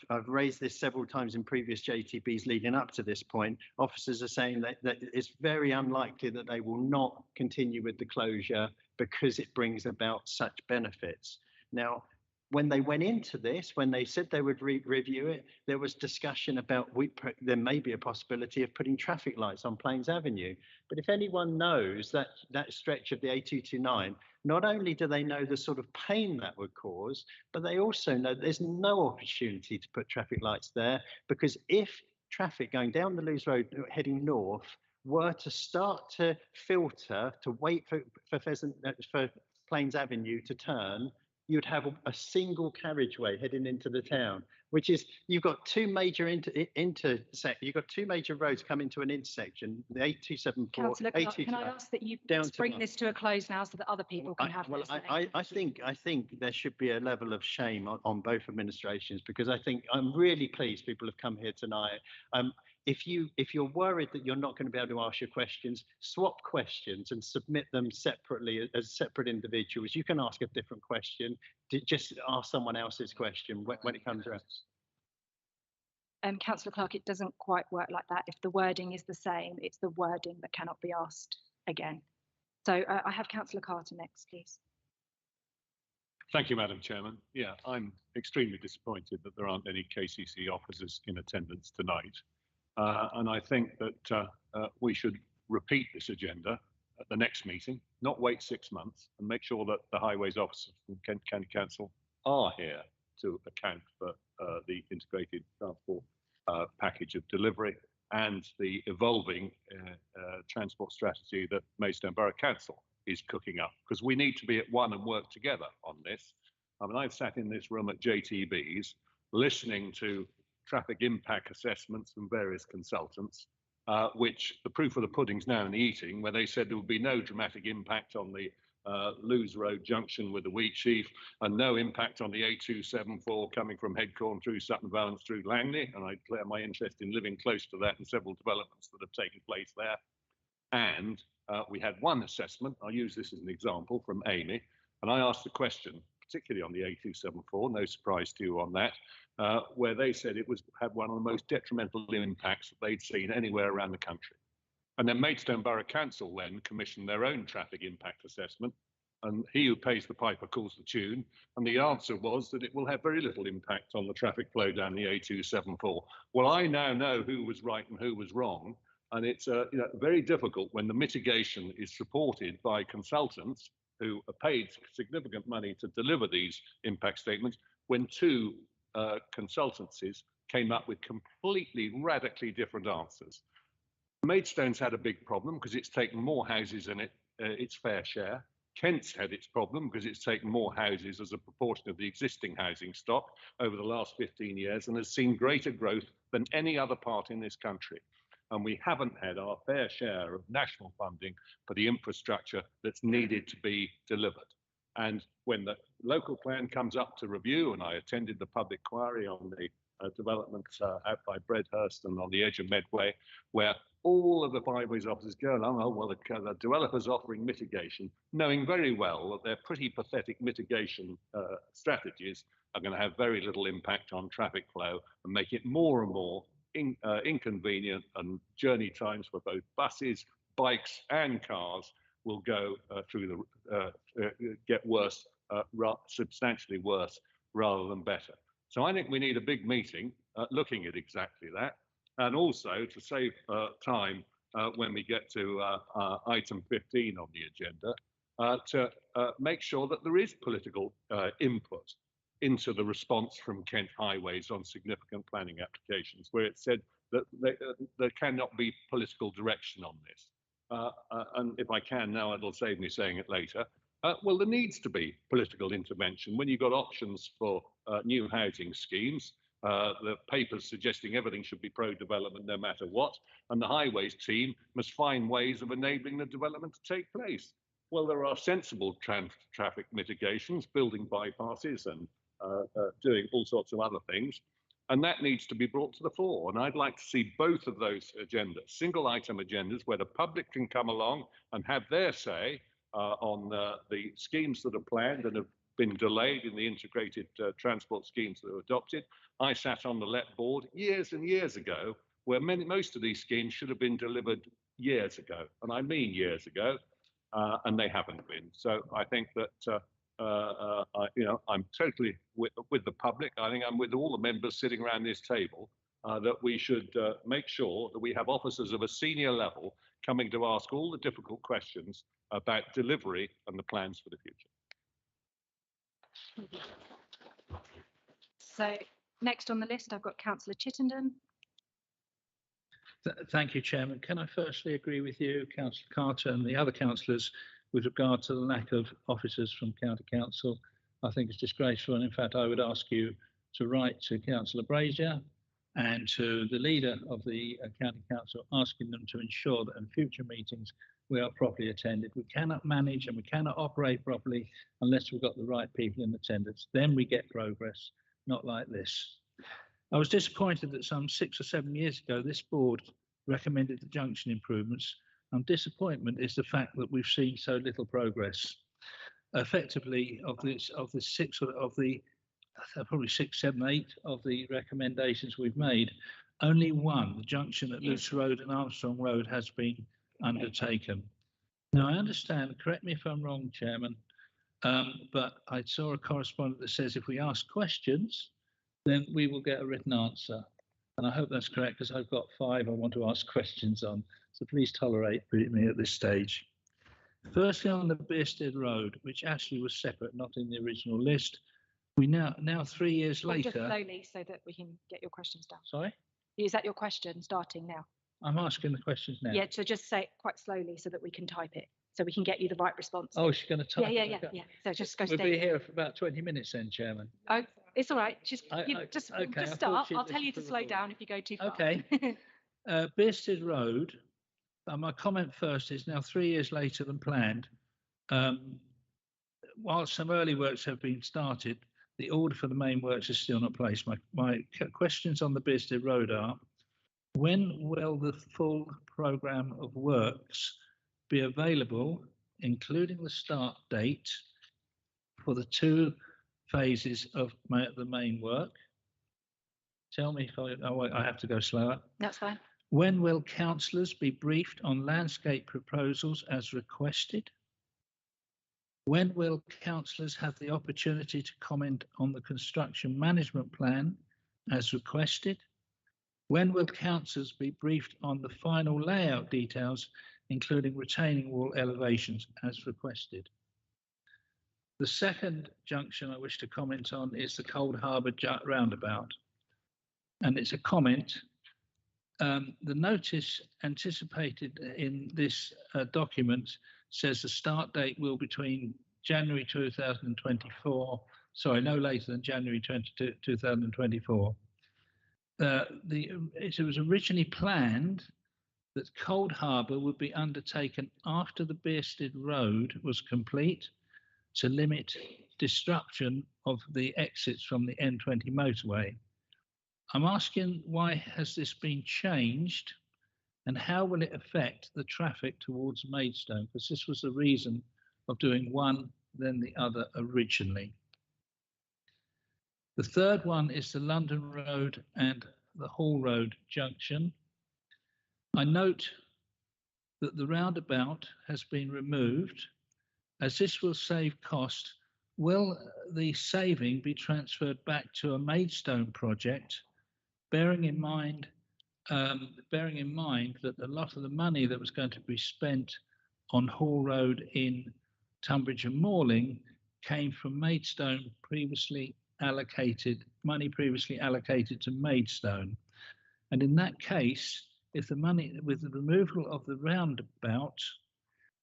F: I've raised this several times in previous JTBs leading up to this point. Officers are saying that it's very unlikely that they will not continue with the closure because it brings about such benefits. Now,
H: when they went into this, when they said they would review it, there was discussion about there may be a possibility of putting traffic lights on Plains Avenue. But if anyone knows that stretch of the A229, not only do they know the sort of pain that would cause, but they also know there's no opportunity to put traffic lights there, because if traffic going down the Lewes Road heading north were to start to filter, to wait for Plains Avenue to turn, you'd have a single carriageway heading into the town, which is, you've got two major you've got two major roads coming to an intersection, the 8274,
A: Councillor Clark, can I ask that you bring this to a close now so that other people can have
H: well,
A: this?
H: I think there should be a level of shame on both administrations, because I think I'm really pleased people have come here tonight. If you're worried that you're not going to be able to ask your questions, swap questions and submit them separately as separate individuals. You can ask a different question. Just ask someone else's question when it comes around.
A: Councillor Clark, it doesn't quite work like that. If the wording is the same, it's the wording that cannot be asked again. So I have Councillor Carter next, please.
I: Thank you, Madam Chairman. Yeah, I'm extremely disappointed that there aren't any KCC officers in attendance tonight. And I think that we should repeat this agenda at the next meeting, not wait 6 months, and make sure that the highways officers from Kent County Council are here to account for the integrated transport package of delivery and the evolving transport strategy that Maidstone Borough Council is cooking up, because we need to be at one and work together on this. I mean, I've sat in this room at JTB's listening to traffic impact assessments from various consultants, which the proof of the pudding's now in the eating, where they said there would be no dramatic impact on the Lewes Road junction with the Wheatsheaf, and no impact on the A274 coming from Headcorn through Sutton Valence through Langley. And I declare my interest in living close to that and several developments that have taken place there. And we had one assessment, I'll use this as an example, from Amy, and I asked a question, particularly on the A274, no surprise to you on that, where they said it had one of the most detrimental impacts that they'd seen anywhere around the country. And then Maidstone Borough Council then commissioned their own traffic impact assessment, and he who pays the piper calls the tune, and the answer was that it will have very little impact on the traffic flow down the A274. Well, I now know who was right and who was wrong, and it's very difficult when the mitigation is supported by consultants who are paid significant money to deliver these impact statements, when two consultancies came up with completely radically different answers. Maidstone's had a big problem because it's taken more houses than its fair share. Kent's had its problem because it's taken more houses as a proportion of the existing housing stock over the last 15 years and has seen greater growth than any other part in this country. And we haven't had our fair share of national funding for the infrastructure that's needed to be delivered. And when the local plan comes up to review, and I attended the public inquiry on the developments out by Bredhurst and on the edge of Medway, where all of the highways officers go along, oh, well, the developers offering mitigation, knowing very well that their pretty pathetic mitigation strategies are going to have very little impact on traffic flow and make it more and more inconvenient, and journey times for both buses, bikes and cars will go through get worse, substantially worse rather than better. So I think we need a big meeting looking at exactly that, and also to save time when we get to item 15 on the agenda, to make sure that there is political input into the response from Kent Highways on significant planning applications, where it said that there cannot be political direction on this. And if I can now, it'll save me saying it later. Well, there needs to be political intervention when you've got options for new housing schemes. The papers suggesting everything should be pro-development no matter what, and the highways team must find ways of enabling the development to take place. Well, there are sensible traffic mitigations, building bypasses and doing all sorts of other things, and that needs to be brought to the fore. And I'd like to see both of those agendas, single item agendas, where the public can come along and have their say on the schemes that are planned and have been delayed in the integrated transport schemes that were adopted. I sat on the LEP board years and years ago, where most of these schemes should have been delivered years ago, and I mean years ago, and they haven't been. So I think that I'm totally with the public. I think I'm with all the members sitting around this table that we should make sure that we have officers of a senior level coming to ask all the difficult questions about delivery and the plans for the future.
A: So next on the list, I've got Councillor Chittenden.
J: Thank you, Chairman. Can I firstly agree with you, Councillor Carter, and the other councillors with regard to the lack of officers from County Council? I think it's disgraceful, and in fact, I would ask you to write to Councillor Brazier and to the leader of the County Council, asking them to ensure that in future meetings we are properly attended. We cannot manage and we cannot operate properly unless we've got the right people in attendance. Then we get progress, not like this. I was disappointed that some 6 or 7 years ago, this board recommended the junction improvements. Disappointment is the fact that we've seen so little progress. Effectively, probably 6, 7, 8 of the recommendations we've made, only one, the junction at Luce Road and Armstrong Road, has been undertaken. Now, I understand, correct me if I'm wrong, Chairman, but I saw a correspondent that says if we ask questions, then we will get a written answer. And I hope that's correct, because I've got 5 I want to ask questions on. So please tolerate me at this stage. Firstly, on the Bearsted Road, which actually was separate, not in the original list. We now 3 years later.
A: Just slowly so that we can get your questions down.
J: Sorry?
A: Is that your question starting now?
J: I'm asking the questions now.
A: Yeah, so just say it quite slowly so that we can type it, so we can get you the right response.
J: Oh, she's going to type
A: yeah,
J: it?
A: Yeah. So just go.
J: We'll be here for about 20 minutes then, Chairman.
A: Oh, it's all right. Just
J: okay,
A: start. I'll tell you to slow down if you go too far.
J: Okay. Bearsted Road. My comment first is now 3 years later than planned. While some early works have been started, the order for the main works is still not placed. My questions on the Bearsted Road are: when will the full programme of works be available, including the start date for the 2 phases of the main work? Tell me if I have to go slower.
A: That's fine.
J: When will councillors be briefed on landscape proposals as requested? When will councillors have the opportunity to comment on the construction management plan as requested? When will councillors be briefed on the final layout details, including retaining wall elevations as requested? The second junction I wish to comment on is the Cold Harbour roundabout. And it's a comment. The notice anticipated in this document says the start date will be between January 2024, sorry, no later than January 2024. It was originally planned that Cold Harbour would be undertaken after the Bearsted Road was complete to limit disruption of the exits from the N20 motorway. I'm asking, why has this been changed, and how will it affect the traffic towards Maidstone? Because this was the reason of doing one, then the other originally. The third one is the London Road and the Hall Road junction. I note that the roundabout has been removed. As this will save cost, will the saving be transferred back to a Maidstone project, bearing in mind that a lot of the money that was going to be spent on Hall Road in Tunbridge and Morling came from Maidstone money previously allocated to Maidstone. And in that case, if the money, with the removal of the roundabout,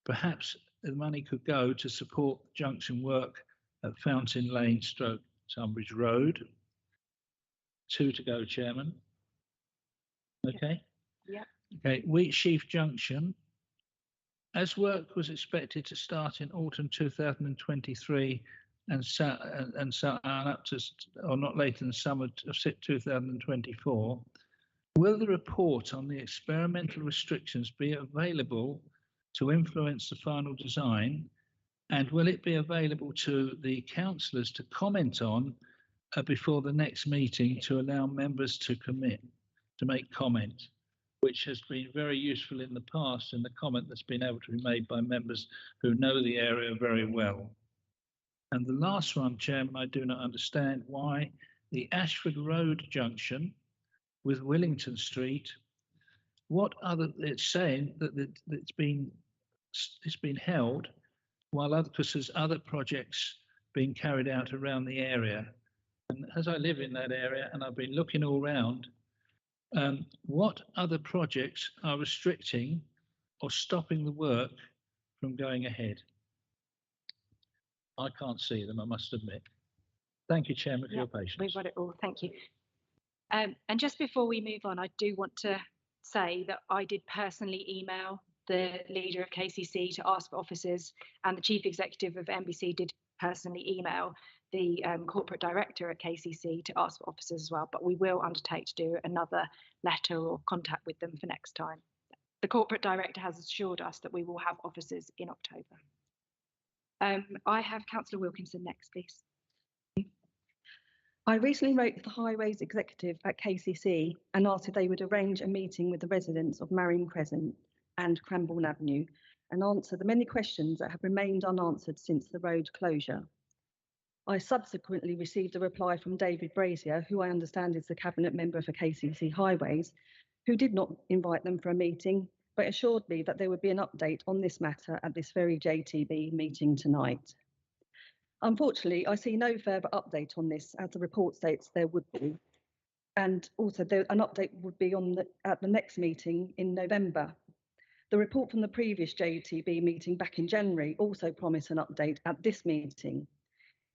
J: perhaps the money could go to support junction work at Fountain Lane / Tunbridge Road. 2 to go, Chairman. Okay.
A: Yeah.
J: Okay. Wheatsheaf Junction. As work was expected to start in autumn 2023 and so on up to, or not later than summer of 2024, will the report on the experimental restrictions be available to influence the final design, and will it be available to the councillors to comment on before the next meeting, to allow members to make comment, which has been very useful in the past, and the comment that's been able to be made by members who know the area very well. And the last one, Chairman, I do not understand why the Ashford Road junction with Willington Street, it's saying that it's been held while because there's other projects being carried out around the area. And as I live in that area and I've been looking all around, what other projects are restricting or stopping the work from going ahead? I can't see them, I must admit. Thank you, Chairman, for your patience.
A: We've got it all. Thank you. And just before we move on, I do want to say that I did personally email the leader of KCC to ask for officers, and the chief executive of NBC did personally email the corporate director at KCC to ask for officers as well, but we will undertake to do another letter or contact with them for next time. The corporate director has assured us that we will have officers in October. I have Councillor Wilkinson next, please.
K: I recently wrote to the Highways Executive at KCC and asked if they would arrange a meeting with the residents of Marion Crescent and Cranbourne Avenue and answer the many questions that have remained unanswered since the road closure. I subsequently received a reply from David Brazier, who I understand is the Cabinet member for KCC Highways, who did not invite them for a meeting, but assured me that there would be an update on this matter at this very JTB meeting tonight. Unfortunately, I see no further update on this, as the report states there would be. And also an update would be at the next meeting in November. The report from the previous JTB meeting back in January also promised an update at this meeting.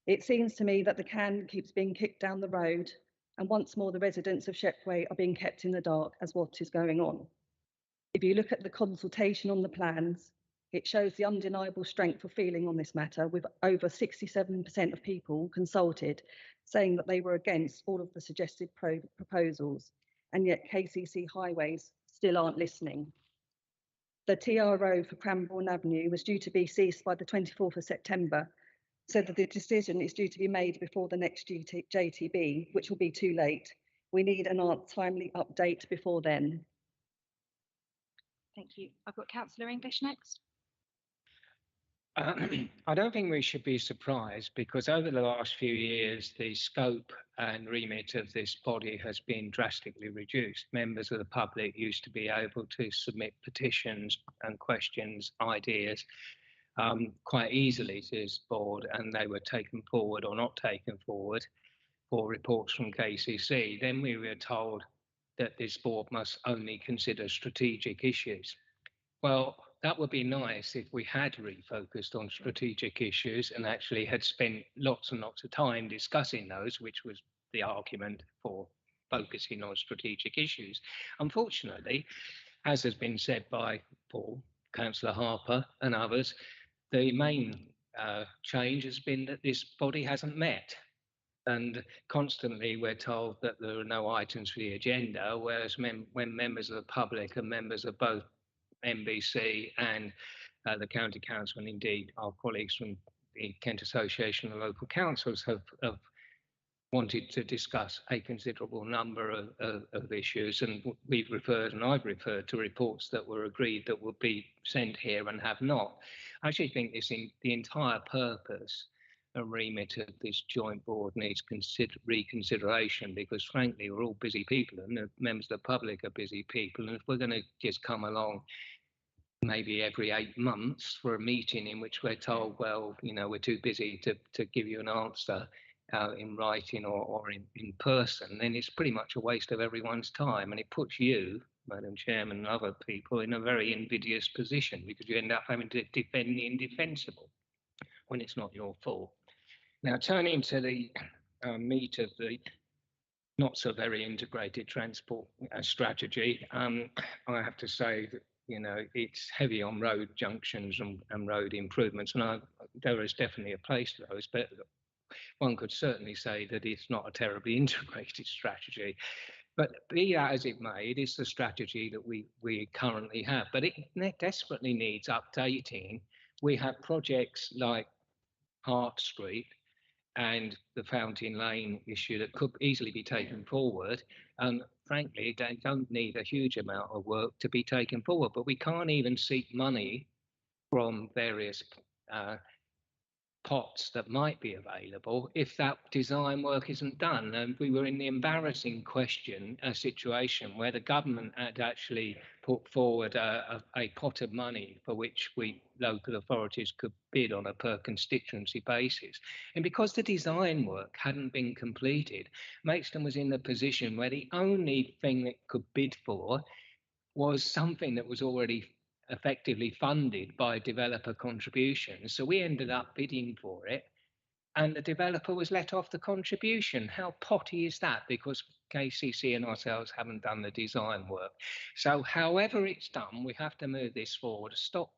K: It seems to me that the can keeps being kicked down the road, and once more the residents of Shepway are being kept in the dark as what is going on. If you look at the consultation on the plans, it shows the undeniable strength of feeling on this matter, with over 67% of people consulted saying that they were against all of the suggested proposals, and yet KCC Highways still aren't listening. The TRO for Cranbourne Avenue was due to be ceased by the 24th of September, so that the decision is due to be made before the next JTB, which will be too late. We need a timely update before then.
A: Thank you. I've got Councillor English next.
G: I don't think we should be surprised, because over the last few years, the scope and remit of this body has been drastically reduced. Members of the public used to be able to submit petitions and questions, ideas quite easily to this board, and they were taken forward or not taken forward for reports from KCC. Then we were told that this board must only consider strategic issues. Well, that would be nice if we had refocused on strategic issues and actually had spent lots and lots of time discussing those, which was the argument for focusing on strategic issues. Unfortunately, as has been said by Paul, Councillor Harper and others, the main change has been that this body hasn't met. And constantly we're told that there are no items for the agenda, whereas when members of the public and members of both NBC and the County Council, and indeed our colleagues from the Kent Association of Local Councils have wanted to discuss a considerable number of issues, and we've referred, and I've referred to reports that were agreed that would be sent here and have not. I actually think the entire purpose and remit of this joint board needs reconsideration, because frankly we're all busy people and the members of the public are busy people, and if we're going to just come along maybe every 8 months for a meeting in which we're told, well, you know, we're too busy to give you an answer in writing or in person, then it's pretty much a waste of everyone's time, and it puts you, Madam Chairman, and other people in a very invidious position, because you end up having to defend the indefensible when it's not your fault. Now, turning to the meat of the not so very integrated transport strategy, I have to say that, you know, it's heavy on road junctions and road improvements, and there is definitely a place for those, but one could certainly say that it's not a terribly integrated strategy. But be that as it may, it is the strategy that we currently have, but it desperately needs updating. We have projects like Hart Street and the Fountain Lane issue that could easily be taken forward. Frankly, they don't need a huge amount of work to be taken forward, but we can't even seek money from various pots that might be available if that design work isn't done. And we were in the embarrassing situation where the government had actually put forward a pot of money for which we local authorities could bid on a per constituency basis. And because the design work hadn't been completed, Maidstone was in the position where the only thing it could bid for was something that was already effectively funded by developer contributions. So we ended up bidding for it, and the developer was let off the contribution. How potty is that? Because KCC and ourselves haven't done the design work. So however it's done, we have to move this forward. Stop,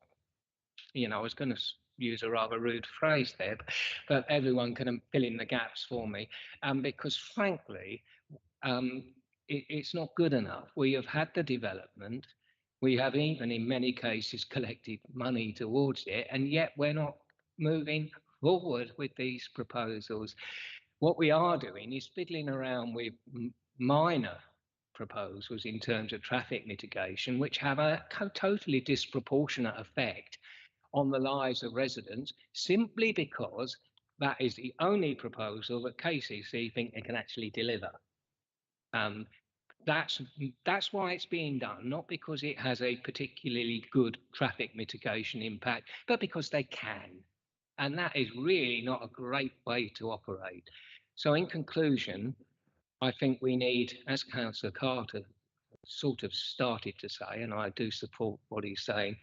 G: I was going to use a rather rude phrase there, but everyone can fill in the gaps for me. Because frankly, it's not good enough. We have had the development. We have even in many cases collected money towards it, and yet we're not moving forward with these proposals. What we are doing is fiddling around with minor proposals in terms of traffic mitigation, which have a totally disproportionate effect on the lives of residents, simply because that is the only proposal that KCC think they can actually deliver. That's why it's being done, not because it has a particularly good traffic mitigation impact, but because they can. And that is really not a great way to operate. So in conclusion, I think we need, as Councillor Carter sort of started to say, and I do support what he's saying,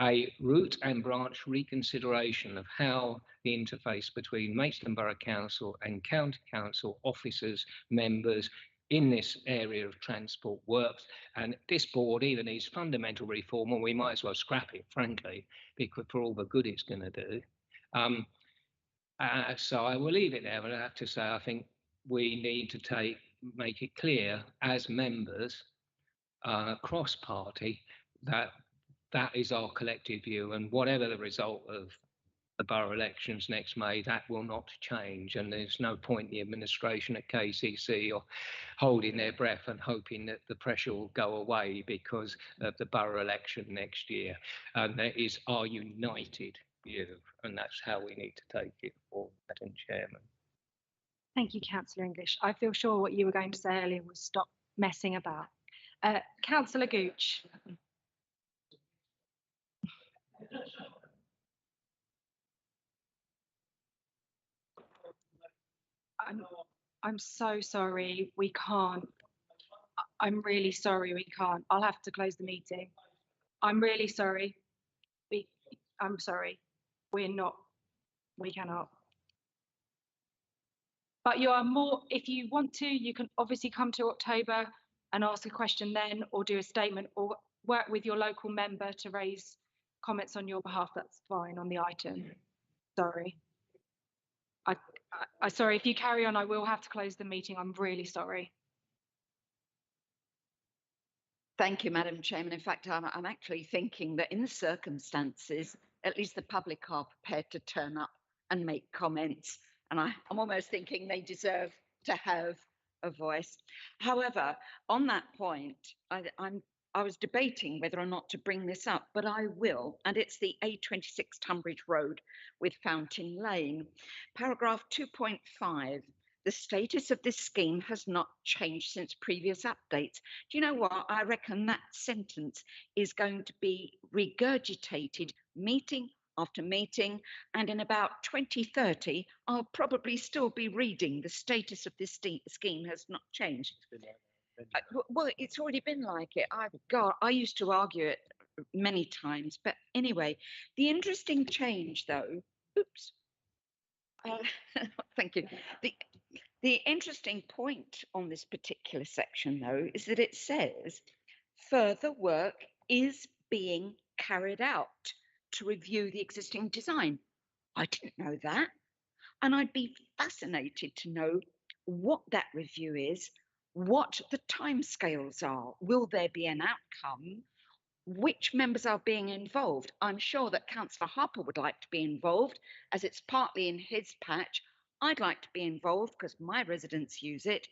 G: a root and branch reconsideration of how the interface between Maidstone Borough Council and County Council officers, members, in this area of transport works. And this board either needs fundamental reform, or we might as well scrap it, frankly, because for all the good it's going to do. So I will leave it there, but I have to say I think we need to make it clear as members, cross-party, that is our collective view, and whatever the result of the borough elections next May, that will not change, and there's no point in the administration at KCC or holding their breath and hoping that the pressure will go away because of the borough election next year. And that is our united view, and that's how we need to take it forward, Madam Chairman.
A: Thank you, Councillor English. I feel sure what you were going to say earlier was stop messing about. Councillor Gooch. I'm so sorry, we can't. I'm really sorry, we can't. I'll have to close the meeting. I'm really sorry. I'm sorry. We cannot. But you are more, if you want to, you can obviously come to October and ask a question then, or do a statement, or work with your local member to raise comments on your behalf. That's fine on the item. Sorry. I sorry, if you carry on, I will have to close the meeting. I'm really sorry.
L: Thank you, Madam Chairman. In fact, I'm actually thinking that in the circumstances, at least the public are prepared to turn up and make comments. And I'm almost thinking they deserve to have a voice. However, on that point, I was debating whether or not to bring this up, but I will, and it's the A26 Tunbridge Road with Fountain Lane. Paragraph 2.5, the status of this scheme has not changed since previous updates. Do you know what? I reckon that sentence is going to be regurgitated meeting after meeting, and in about 2030, I'll probably still be reading the status of this scheme has not changed. Well, it's already been like it. I used to argue it many times, but anyway, the interesting change though, thank you. The interesting point on this particular section though, is that it says further work is being carried out to review the existing design. I didn't know that. And I'd be fascinated to know what that review is, what the timescales are. Will there be an outcome? Which members are being involved? I'm sure that Councillor Harper would like to be involved, as it's partly in his patch. I'd like to be involved because my residents use it.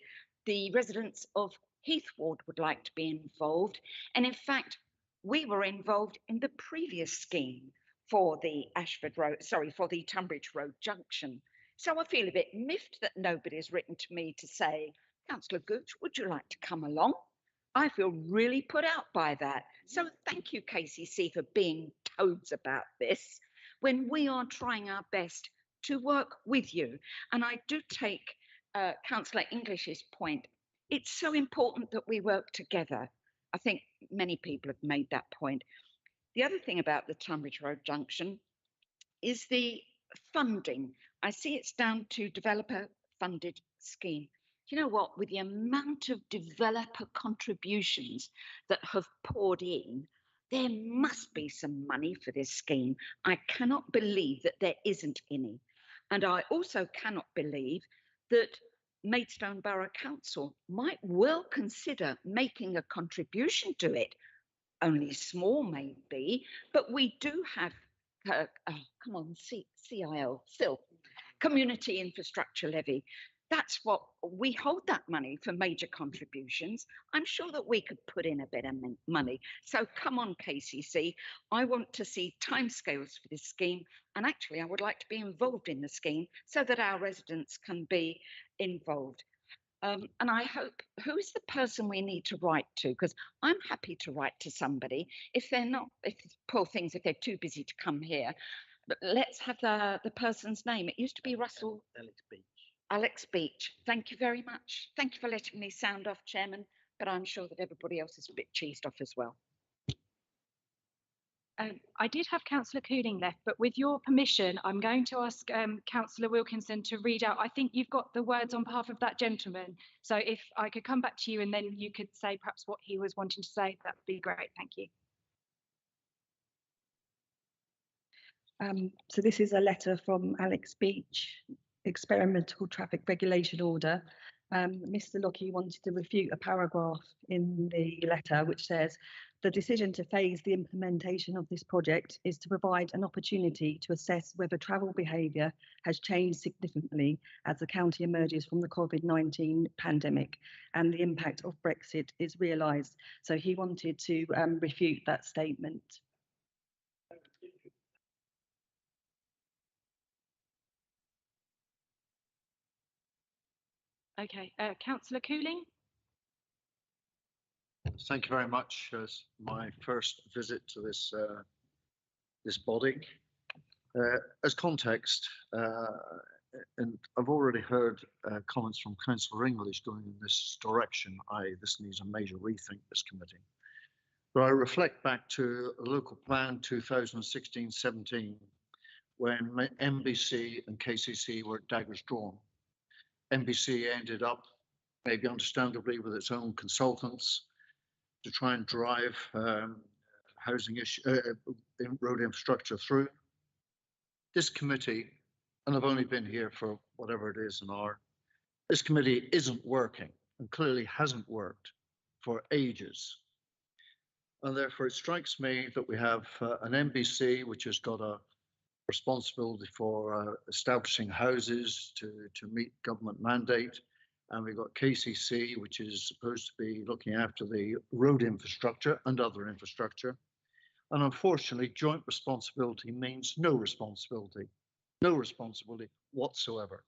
L: The residents of Heath Ward would like to be involved. And in fact, we were involved in the previous scheme for the for the Tunbridge Road junction. So I feel a bit miffed that nobody's written to me to say, Councillor Gooch, would you like to come along? I feel really put out by that. So thank you, KCC, for being toads about this when we are trying our best to work with you. And I do take Councillor English's point. It's so important that we work together. I think many people have made that point. The other thing about the Tunbridge Road junction is the funding. I see it's down to developer funded scheme. You know what, with the amount of developer contributions that have poured in, there must be some money for this scheme. I cannot believe that there isn't any. And I also cannot believe that Maidstone Borough Council might well consider making a contribution to it. Only small maybe, but we do have, CIL, still, Community Infrastructure Levy. That's what we hold, that money for major contributions. I'm sure that we could put in a bit of money. So come on, KCC. I want to see timescales for this scheme. And actually, I would like to be involved in the scheme so that our residents can be involved. And I hope, who is the person we need to write to? Because I'm happy to write to somebody if they're not, if poor things, if they're too busy to come here. But let's have the person's name. It used to be Russell.
F: Alex Beach.
L: Alex Beach. Thank you very much. Thank you for letting me sound off, Chairman, but I'm sure that everybody else is a bit cheesed off as well.
A: I did have Councillor Cooling left, but with your permission, I'm going to ask Councillor Wilkinson to read out. I think you've got the words on behalf of that gentleman. So if I could come back to you and then you could say perhaps what he was wanting to say, that would be great. Thank you.
K: So this is a letter from Alex Beach, Experimental Traffic Regulation Order. Mr. Lockie wanted to refute a paragraph in the letter which says, the decision to phase the implementation of this project is to provide an opportunity to assess whether travel behaviour has changed significantly as the county emerges from the COVID-19 pandemic and the impact of Brexit is realised. So he wanted to refute that statement.
A: Okay, Councillor Cooling.
M: Thank you very much. As my first visit to this this body, as context, and I've already heard comments from Councillor English going in this direction. This needs a major rethink, this committee. But I reflect back to a local plan 2016-17, when MBC and KCC were daggers drawn. MBC ended up, maybe understandably, with its own consultants to try and drive housing issue, road infrastructure through. This committee, and I've only been here for whatever it is an hour, this committee isn't working and clearly hasn't worked for ages. And therefore it strikes me that we have an MBC which has got a responsibility for establishing houses to meet government mandate. And we've got KCC, which is supposed to be looking after the road infrastructure and other infrastructure. And unfortunately, joint responsibility means no responsibility whatsoever.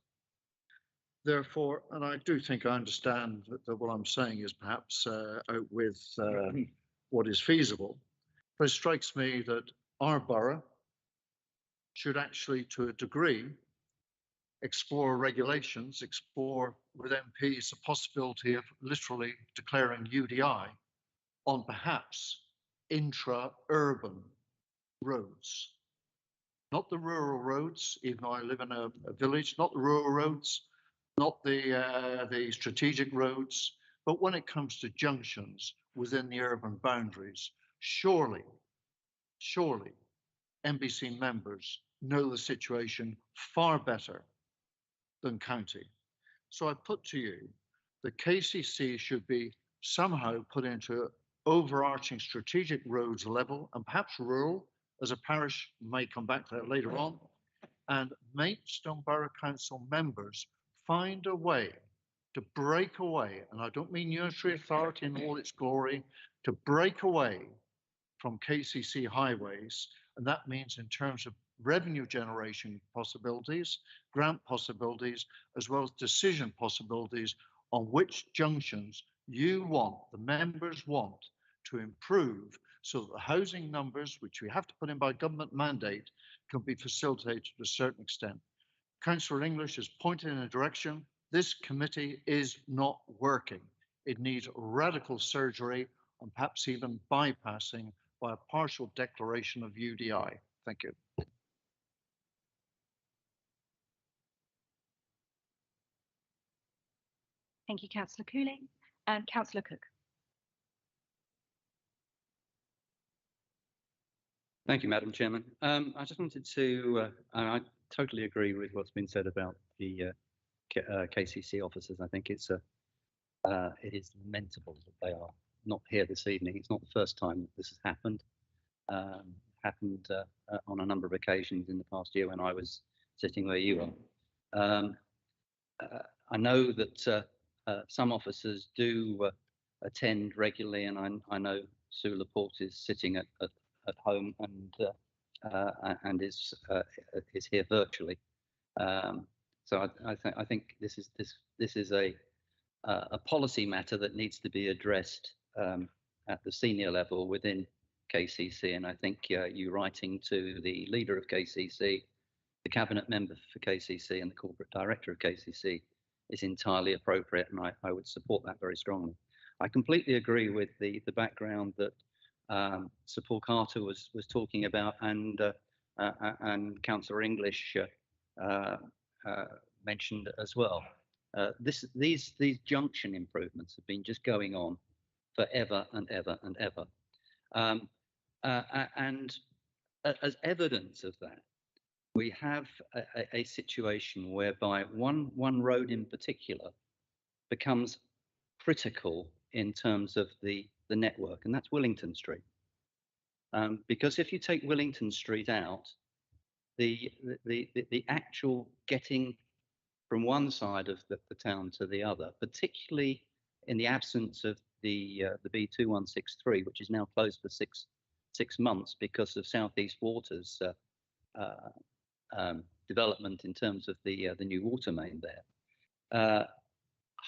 M: Therefore, and I do think I understand that what I'm saying is perhaps out with what is feasible, but it strikes me that our borough should actually, to a degree, explore regulations, explore with MPs the possibility of literally declaring UDI on perhaps intra-urban roads. Not the rural roads, even though I live in a village, not the rural roads, not the strategic roads, but when it comes to junctions within the urban boundaries, surely MBC members know the situation far better than county. So I put to you, the KCC should be somehow put into overarching strategic roads level and perhaps rural, as a parish may come back to that later on, and Maidstone Borough Council members find a way to break away, and I don't mean unitary authority in all its glory, to break away from KCC highways And that means in terms of revenue generation possibilities, grant possibilities, as well as decision possibilities on which junctions you want, the members want to improve so that the housing numbers, which we have to put in by government mandate, can be facilitated to a certain extent. Councillor English is pointing in a direction. This committee is not working. It needs radical surgery and perhaps even bypassing by a partial declaration of UDI. Thank you.
A: Thank you, Councillor Cooling. And Councillor Cook.
N: Thank you, Madam Chairman. I just wanted to, I totally agree with what's been said about the KCC officers. I think it is lamentable that they are not here this evening. It's not the first time that this has happened. Happened on a number of occasions in the past year when I was sitting where you are. I know that some officers do attend regularly, and I know Sue Laporte is sitting at home and is here virtually. So I think this is a policy matter that needs to be addressed at the senior level within KCC, and I think you writing to the leader of KCC, the cabinet member for KCC, and the corporate director of KCC is entirely appropriate, and I would support that very strongly. I completely agree with the background that Sir Paul Carter was talking about, and Councillor English mentioned as well. These junction improvements have been just going on forever and ever and ever. And as evidence of that, we have a situation whereby one road in particular becomes critical in terms of the network, and that's Willington Street. Because if you take Willington Street out, the actual getting from one side of the town to the other, particularly in the absence of the B2163, which is now closed for six months because of South East Water's development in terms of the new water main there.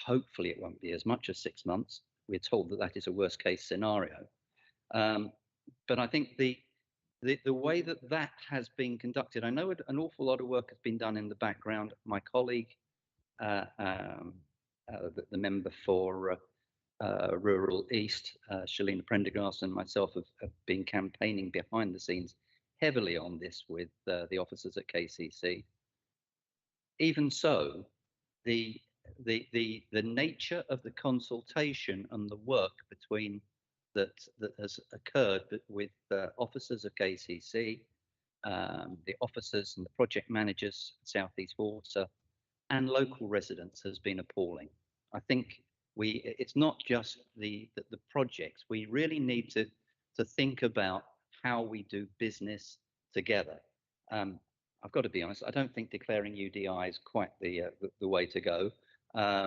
N: Hopefully it won't be as much as 6 months. We're told that that is a worst case scenario. But I think the way that has been conducted, I know an awful lot of work has been done in the background. My colleague, the member for Rural East, Shalina Prendergast, and myself have been campaigning behind the scenes heavily on this with the officers at KCC. Even so, the nature of the consultation and the work between that has occurred with officers of KCC, the officers and the project managers at South East Water, and local residents has been appalling. I think it's not just the projects. We really need to think about how we do business together. I've got to be honest, I don't think declaring UDI is quite the way to go. But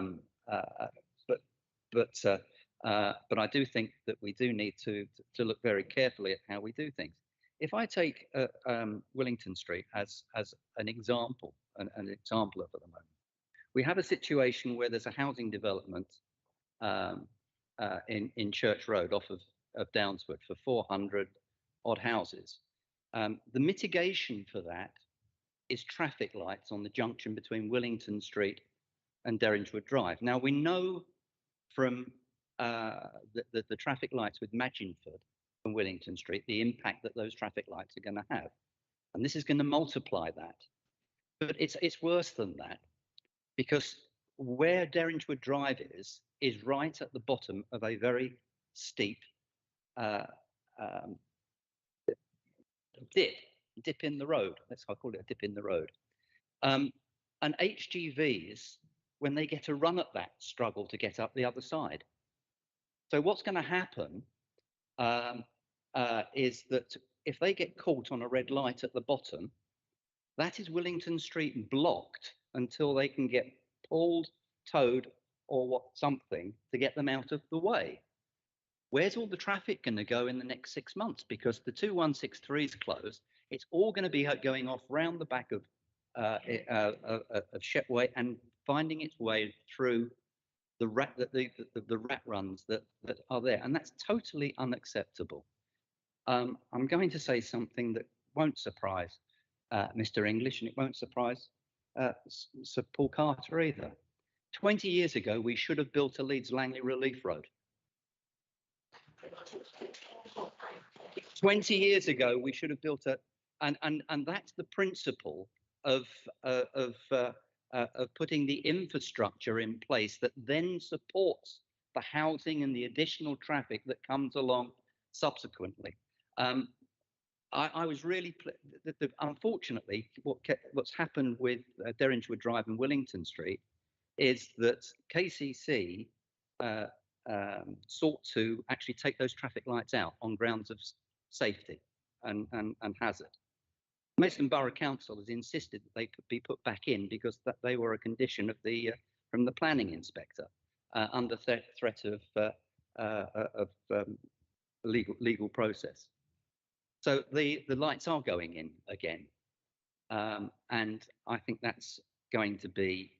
N: I do think that we do need to look very carefully at how we do things. If I take Willington Street as an example, an example of at the moment, we have a situation where there's a housing development in Church Road off of Downswood for 400 odd houses. The mitigation for that is traffic lights on the junction between Willington Street and Derringewood Drive. Now we know from the traffic lights with Magingford and Willington Street, the impact that those traffic lights are going to have, and this is going to multiply that. But it's worse than that, because where Derringewood Drive is right at the bottom of a very steep dip in the road. I'll call it a dip in the road. And HGVs, when they get a run at that, struggle to get up the other side. So what's going to happen is that if they get caught on a red light at the bottom, that is Willington Street blocked until they can get pulled, towed, or something to get them out of the way. Where's all the traffic going to go in the next 6 months? Because the 2163 is closed. It's all going to be going off round the back of Shepway and finding its way through the rat runs that are there, and that's totally unacceptable. I'm going to say something that won't surprise Mr. English, and it won't surprise Sir Paul Carter either. 20 years ago, we should have built a Leeds Langley Relief Road. 20 years ago, we should have built and that's the principle of putting the infrastructure in place that then supports the housing and the additional traffic that comes along subsequently. I was really, unfortunately, what's happened with Derringewood Drive and Willington Street is that KCC sought to actually take those traffic lights out on grounds of safety and hazard. Maidstone Borough Council has insisted that they could be put back in because that they were a condition of the from the planning inspector under threat of legal process. So the lights are going in again, and I think that's going to be,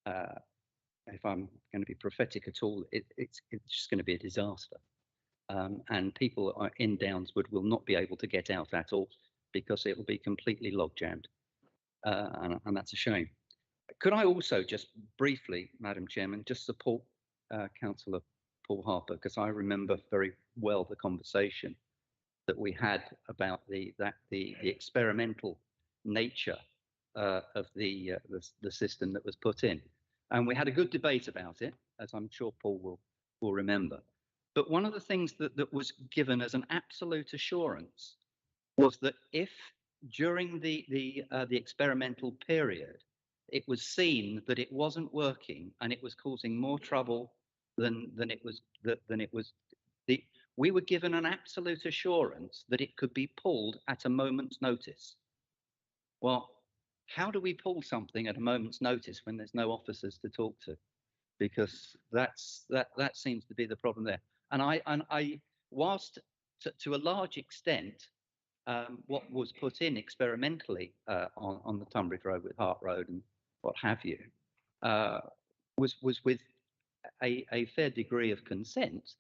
N: if I'm going to be prophetic at all, it's just going to be a disaster, and people in Downswood will not be able to get out at all because it will be completely log jammed, and that's a shame. Could I also just briefly, Madam Chairman, just support Councillor Paul Harper, because I remember very well the conversation that we had about the experimental nature of the system that was put in, and we had a good debate about it, as I'm sure Paul will remember. But one of the things that was given as an absolute assurance was that if during the experimental period it was seen that it wasn't working and it was causing more trouble than it was we were given an absolute assurance that it could be pulled at a moment's notice. Well, how do we pull something at a moment's notice when there's no officers to talk to? Because that seems to be the problem there. And I whilst to a large extent, what was put in experimentally on the Tunbridge Road with Hart Road and what have you, was with a fair degree of consent.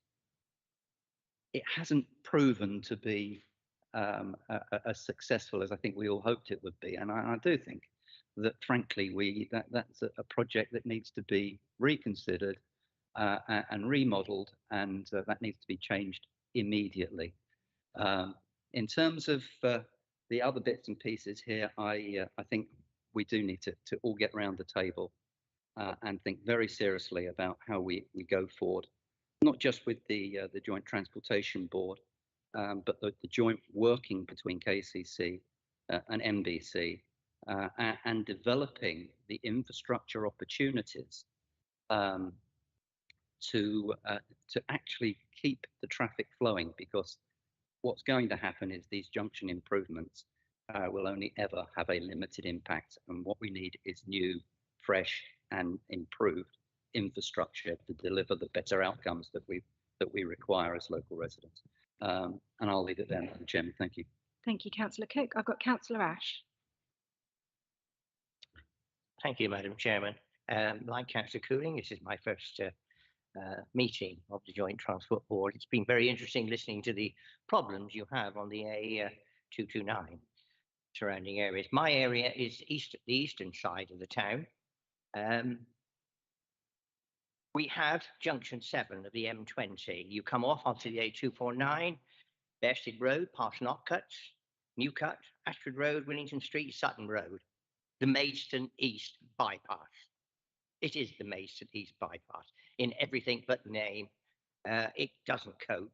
N: It hasn't proven to be as successful as I think we all hoped it would be, and I do think that, frankly, that's a project that needs to be reconsidered and remodeled, and that needs to be changed immediately. In terms of the other bits and pieces here, I think we do need to all get around the table and think very seriously about how we go forward, not just with the Joint Transportation Board, but the joint working between KCC and MBC, and developing the infrastructure opportunities to actually keep the traffic flowing, because what's going to happen is these junction improvements will only ever have a limited impact, and what we need is new, fresh and improved infrastructure to deliver the better outcomes that we require as local residents. And I'll leave it there, Madam Chairman. Thank you.
A: Thank you, Councillor Cook. I've got Councillor Ash.
O: Thank you, Madam Chairman. Like Councillor Cooling, this is my first meeting of the Joint Transport Board. It's been very interesting listening to the problems you have on the A229 surrounding areas. My area is the eastern side of the town. We have junction 7 of the M20. You come off onto the A249, Bearsted Road, past Knockcuts, Newcut, Ashford Road, Willington Street, Sutton Road, the Maidstone East bypass. It is the Maidstone East bypass in everything but name. It doesn't cope.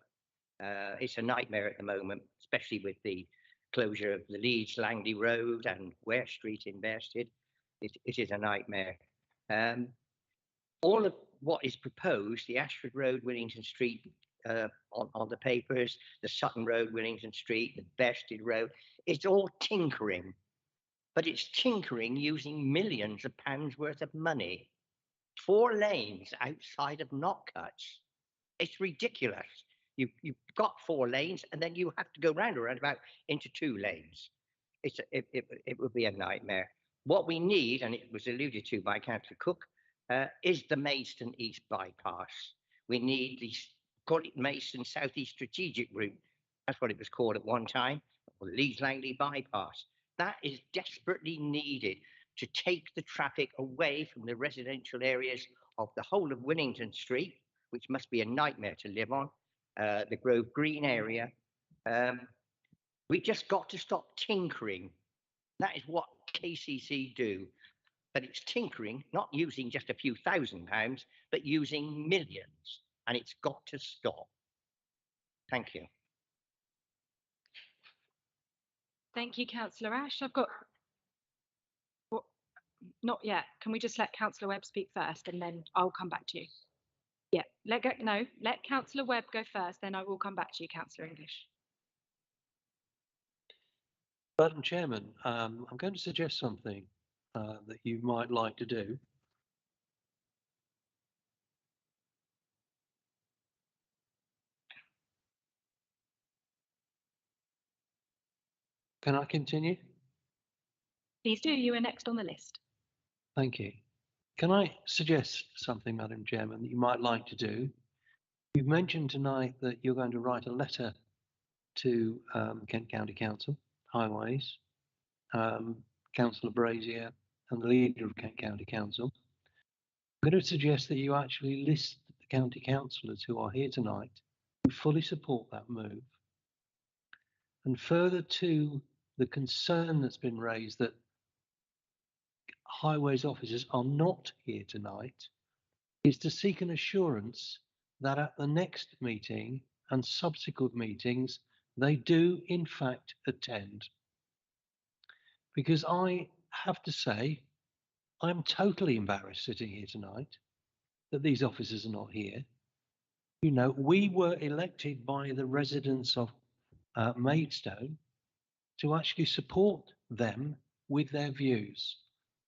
O: It's a nightmare at the moment, especially with the closure of the Leeds Langley Road and Ware Street in Bearsted. It is a nightmare. All of what is proposed, the Ashford Road, Willington Street on the papers, the Sutton Road, Willington Street, the Bearsted Road, it's all tinkering. But it's tinkering using millions of pounds worth of money. 4 lanes outside of Knockcuts. It's ridiculous. You've got 4 lanes, and then you have to go round a roundabout into 2 lanes. It would be a nightmare. What we need, and it was alluded to by Councillor Cook, is the Maidstone East bypass. We need the, call it Maidstone South East Strategic Route. That's what it was called at one time, or Leeds Langley bypass. That is desperately needed to take the traffic away from the residential areas of the whole of Willington Street, which must be a nightmare to live on, the Grove Green area. We just got to stop tinkering. That is what KCC do. But it's tinkering, not using just a few £1,000s, but using millions. And it's got to stop. Thank you.
A: Thank you, Councillor Ash. I've got, well, not yet. Can we just let Councillor Webb speak first, and then I'll come back to you? Yeah, let Councillor Webb go first, then I will come back to you, Councillor English.
P: Madam Chairman, I'm going to suggest something that you might like to do. Can I continue?
A: Please do. You are next on the list.
P: Thank you. Can I suggest something, Madam Chairman, that you might like to do? You've mentioned tonight that you're going to write a letter to Kent County Council, Highways, Councillor Brazier and the leader of Kent County Council. I'm going to suggest that you actually list the county councillors who are here tonight who fully support that move. And further to the concern that's been raised that Highways officers are not here tonight, is to seek an assurance that at the next meeting and subsequent meetings, they do in fact attend. Because I have to say, I'm totally embarrassed sitting here tonight that these officers are not here. You know, we were elected by the residents of Maidstone to actually support them with their views.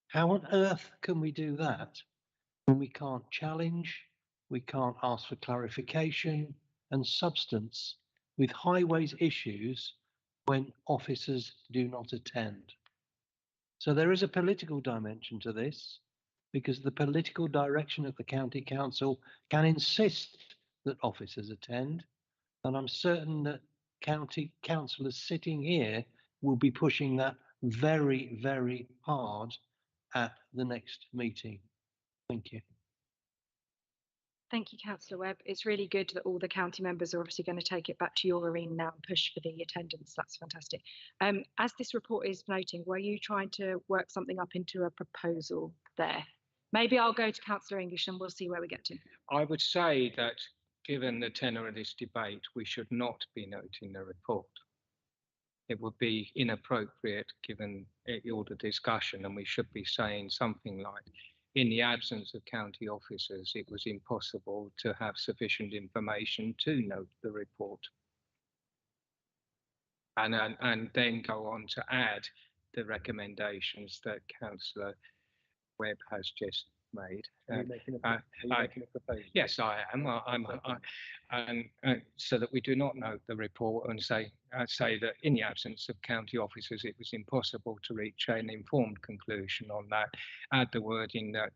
P: How on earth can we do that when we can't challenge, we can't ask for clarification and substance with highways issues when officers do not attend? So there is a political dimension to this, because the political direction of the county council can insist that officers attend, and I'm certain that county councillors sitting here will be pushing that very, very hard at the next meeting. Thank you.
A: Thank you, Councillor Webb. It's really good that all the county members are obviously going to take it back to your arena now and push for the attendance. That's fantastic. As this report is noting, were you trying to work something up into a proposal there? Maybe I'll go to Councillor English and we'll see where we get to.
G: I would say that given the tenor of this debate, we should not be noting the report. It would be inappropriate given all the discussion, and we should be saying something like, in the absence of county officers, it was impossible to have sufficient information to note the report. And then go on to add the recommendations that Councillor Webb has just made.
P: Are you making a proposal?
G: Yes, I am. So that we do not note the report and say that in the absence of county officers, it was impossible to reach an informed conclusion on that. Add the wording that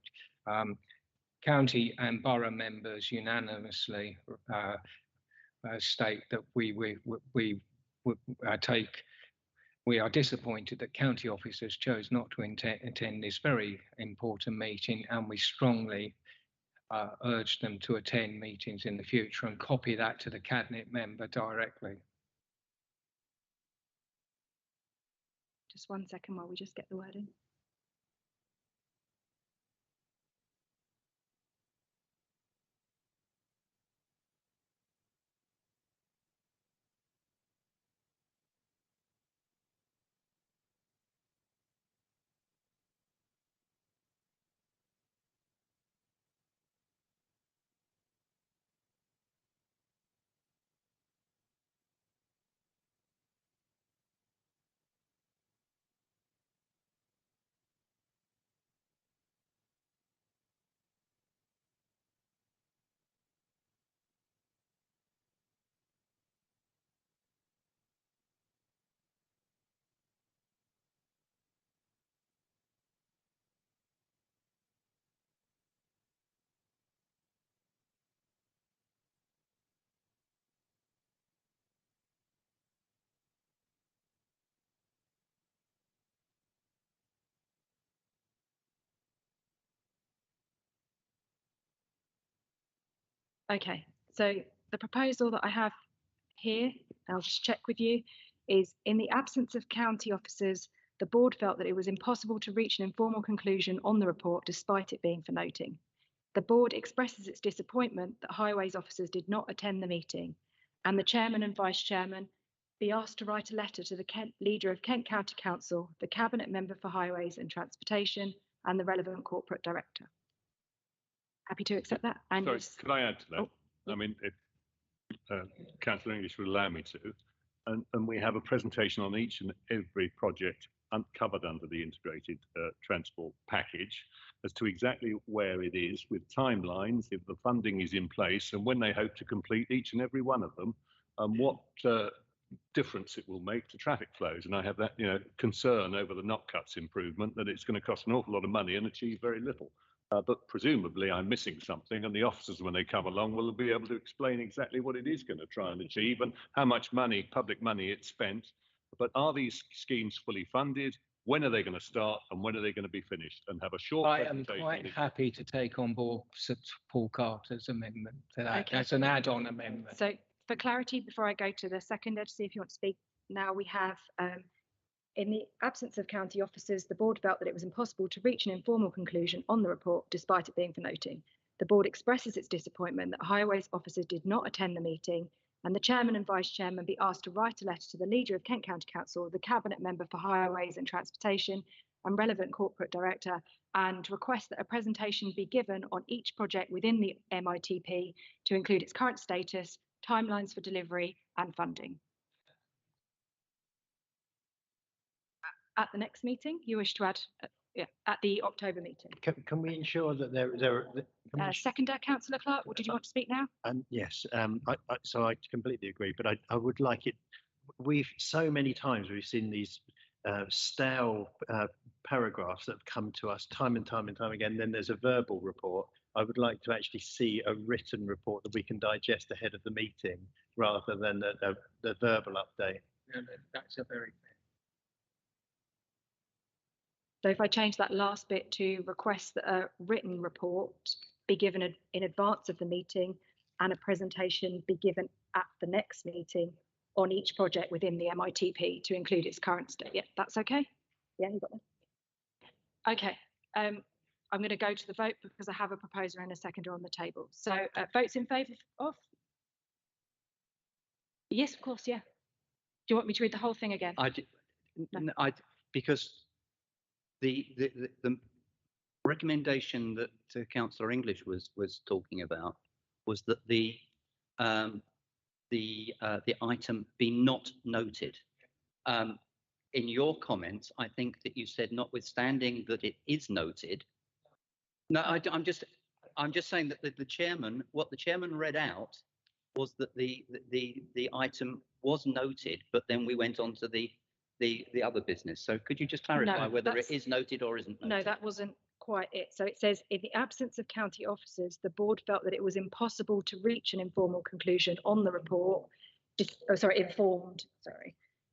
G: county and borough members unanimously state that we are disappointed that county officers chose not to attend this very important meeting, and we strongly urge them to attend meetings in the future, and copy that to the cabinet member directly.
A: Just 1 second while we just get the wording. Okay, so the proposal that I have here, I'll just check with you, is in the absence of county officers, the board felt that it was impossible to reach an informal conclusion on the report despite it being for noting. The board expresses its disappointment that highways officers did not attend the meeting, and the chairman and vice chairman be asked to write a letter to the leader of Kent County Council, the cabinet member for highways and transportation, and the relevant corporate director. Happy to accept that. And
I: sorry, could I add to that? I mean, if Councillor English would allow me to, and we have a presentation on each and every project covered under the integrated transport package as to exactly where it is with timelines, if the funding is in place, and when they hope to complete each and every one of them, and what difference it will make to traffic flows. And I have that, concern over the knock cuts improvement, that it's going to cost an awful lot of money and achieve very little. But presumably I'm missing something, and the officers, when they come along, will be able to explain exactly what it is going to try and achieve and how much money, public money, it's spent. But are these schemes fully funded? When are they going to start, and when are they going to be finished? And have a short presentation.
G: I am quite happy to take on board Paul Carter's amendment to that.
A: Okay.
G: That's an add-on amendment.
A: So for clarity, before I go to the seconder to see if you want to speak, now we have in the absence of county officers, the board felt that it was impossible to reach an informal conclusion on the report despite it being for noting. The board expresses its disappointment that highways officers did not attend the meeting, and the chairman and vice chairman be asked to write a letter to the leader of Kent County Council, the cabinet member for highways and transportation, and relevant corporate director, and request that a presentation be given on each project within the MITP to include its current status, timelines for delivery, and funding. At the next meeting, you wish to add, at the October meeting.
H: Can we ensure that
A: Seconder, Councillor Clark, did you want to speak now?
H: Yes, so I completely agree, but I would like it. So many times we've seen these stale paragraphs that have come to us time and time again. Then there's a verbal report. I would like to actually see a written report that we can digest ahead of the meeting, rather than the verbal update.
G: No, that's a very fair.
A: So if I change that last bit to request that a written report be given in advance of the meeting, and a presentation be given at the next meeting on each project within the MITP to include its current state. Yeah, that's okay? Yeah, you got that? Okay, I'm going to go to the vote because I have a proposer and a seconder on the table. So votes in favour of? Yes, of course, yeah. Do you want me to read the whole thing again?
N: Because the recommendation that Councillor English was talking about was that the item be not noted. In your comments, I think that you said, notwithstanding that it is noted. No, I'm just saying that the chairman, what the chairman read out was that the item was noted, but then we went on to the other business. So could you just clarify whether it is noted or isn't noted?
A: No, that wasn't quite it. So it says, in the absence of county officers, the board felt that it was impossible to reach an informal conclusion on the report.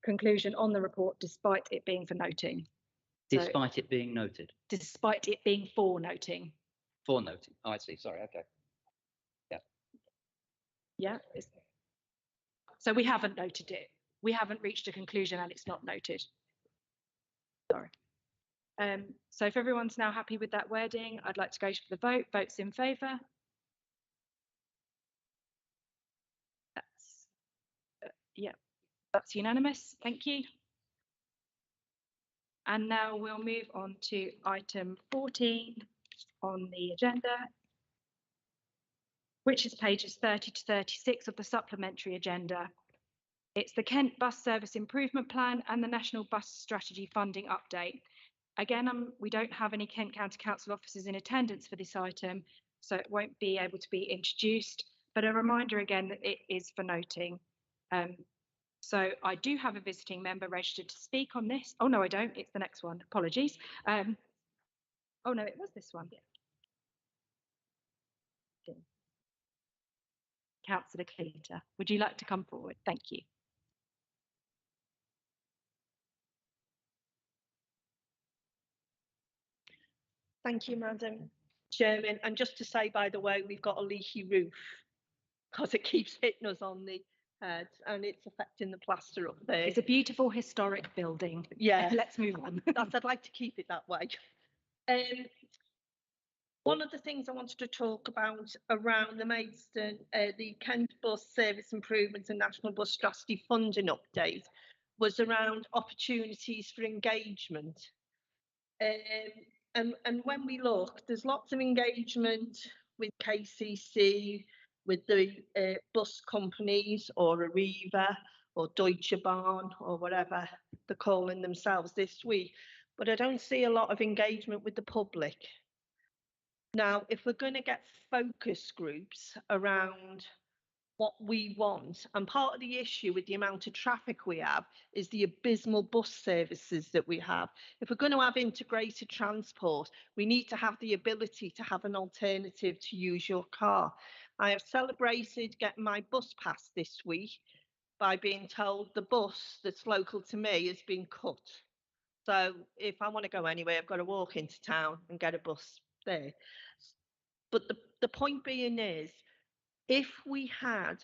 A: Conclusion on the report despite it being for noting.
N: Despite it being noted?
A: Despite it being for noting.
N: For noting. Oh, I see. Sorry. Okay. Yeah.
A: Yeah. So we haven't noted it. We haven't reached a conclusion and it's not noted. Sorry. So if everyone's now happy with that wording, I'd like to go to the vote. Votes in favour. That's, that's unanimous. Thank you. And now we'll move on to item 14 on the agenda, which is pages 30 to 36 of the supplementary agenda. It's the Kent Bus Service Improvement Plan and the National Bus Strategy Funding Update. Again, we don't have any Kent County Council officers in attendance for this item, so it won't be able to be introduced, but a reminder again that it is for noting. So I do have a visiting member registered to speak on this. Oh, no, I don't. It's the next one. Apologies. Oh, no, it was this one. Yeah. Councillor Cleater, would you like to come forward? Thank you.
C: Thank you, Madam Chairman. And just to say, by the way, we've got a leaky roof because it keeps hitting us on the head and it's affecting the plaster up there.
A: It's a beautiful historic building.
C: Yeah.
A: Let's move on.
C: I'd like to keep it that way. One of the things I wanted to talk about around the Maidstone, the Kent Bus Service Improvements and National Bus Strategy funding update was around opportunities for engagement. And when we look, there's lots of engagement with KCC, with the bus companies or Arriva or Deutsche Bahn or whatever they're calling themselves this week, but I don't see a lot of engagement with the public. Now, if we're going to get focus groups around what we want, and part of the issue with the amount of traffic we have is the abysmal bus services that we have. If we're going to have integrated transport, we need to have the ability to have an alternative to use your car. I have celebrated getting my bus pass this week by being told the bus that's local to me has been cut. So if I want to go anywhere, I've got to walk into town and get a bus there. But the point being is, if we had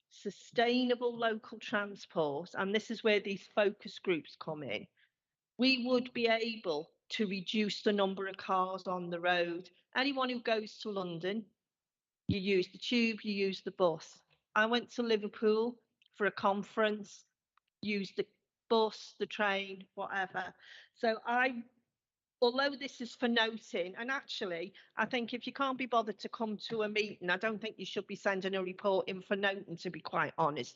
C: sustainable local transport, and this is where these focus groups come in, we would be able to reduce the number of cars on the road. Anyone who goes to London, you use the tube, you use the bus. I went to Liverpool for a conference, used the bus, the train, whatever. So although this is for noting, and actually, I think if you can't be bothered to come to a meeting, I don't think you should be sending a report in for noting, to be quite honest.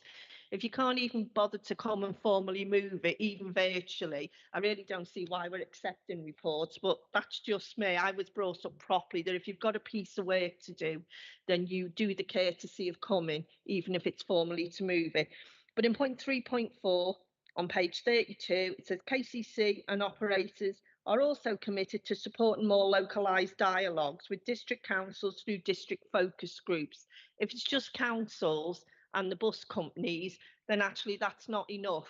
C: If you can't even bother to come and formally move it, even virtually, I really don't see why we're accepting reports, but that's just me. I was brought up properly that if you've got a piece of work to do, then you do the courtesy of coming, even if it's formally to move it. But in point 3.4, on page 32, it says KCC and operators are also committed to supporting more localised dialogues with district councils through district focus groups. If it's just councils and the bus companies, then actually that's not enough.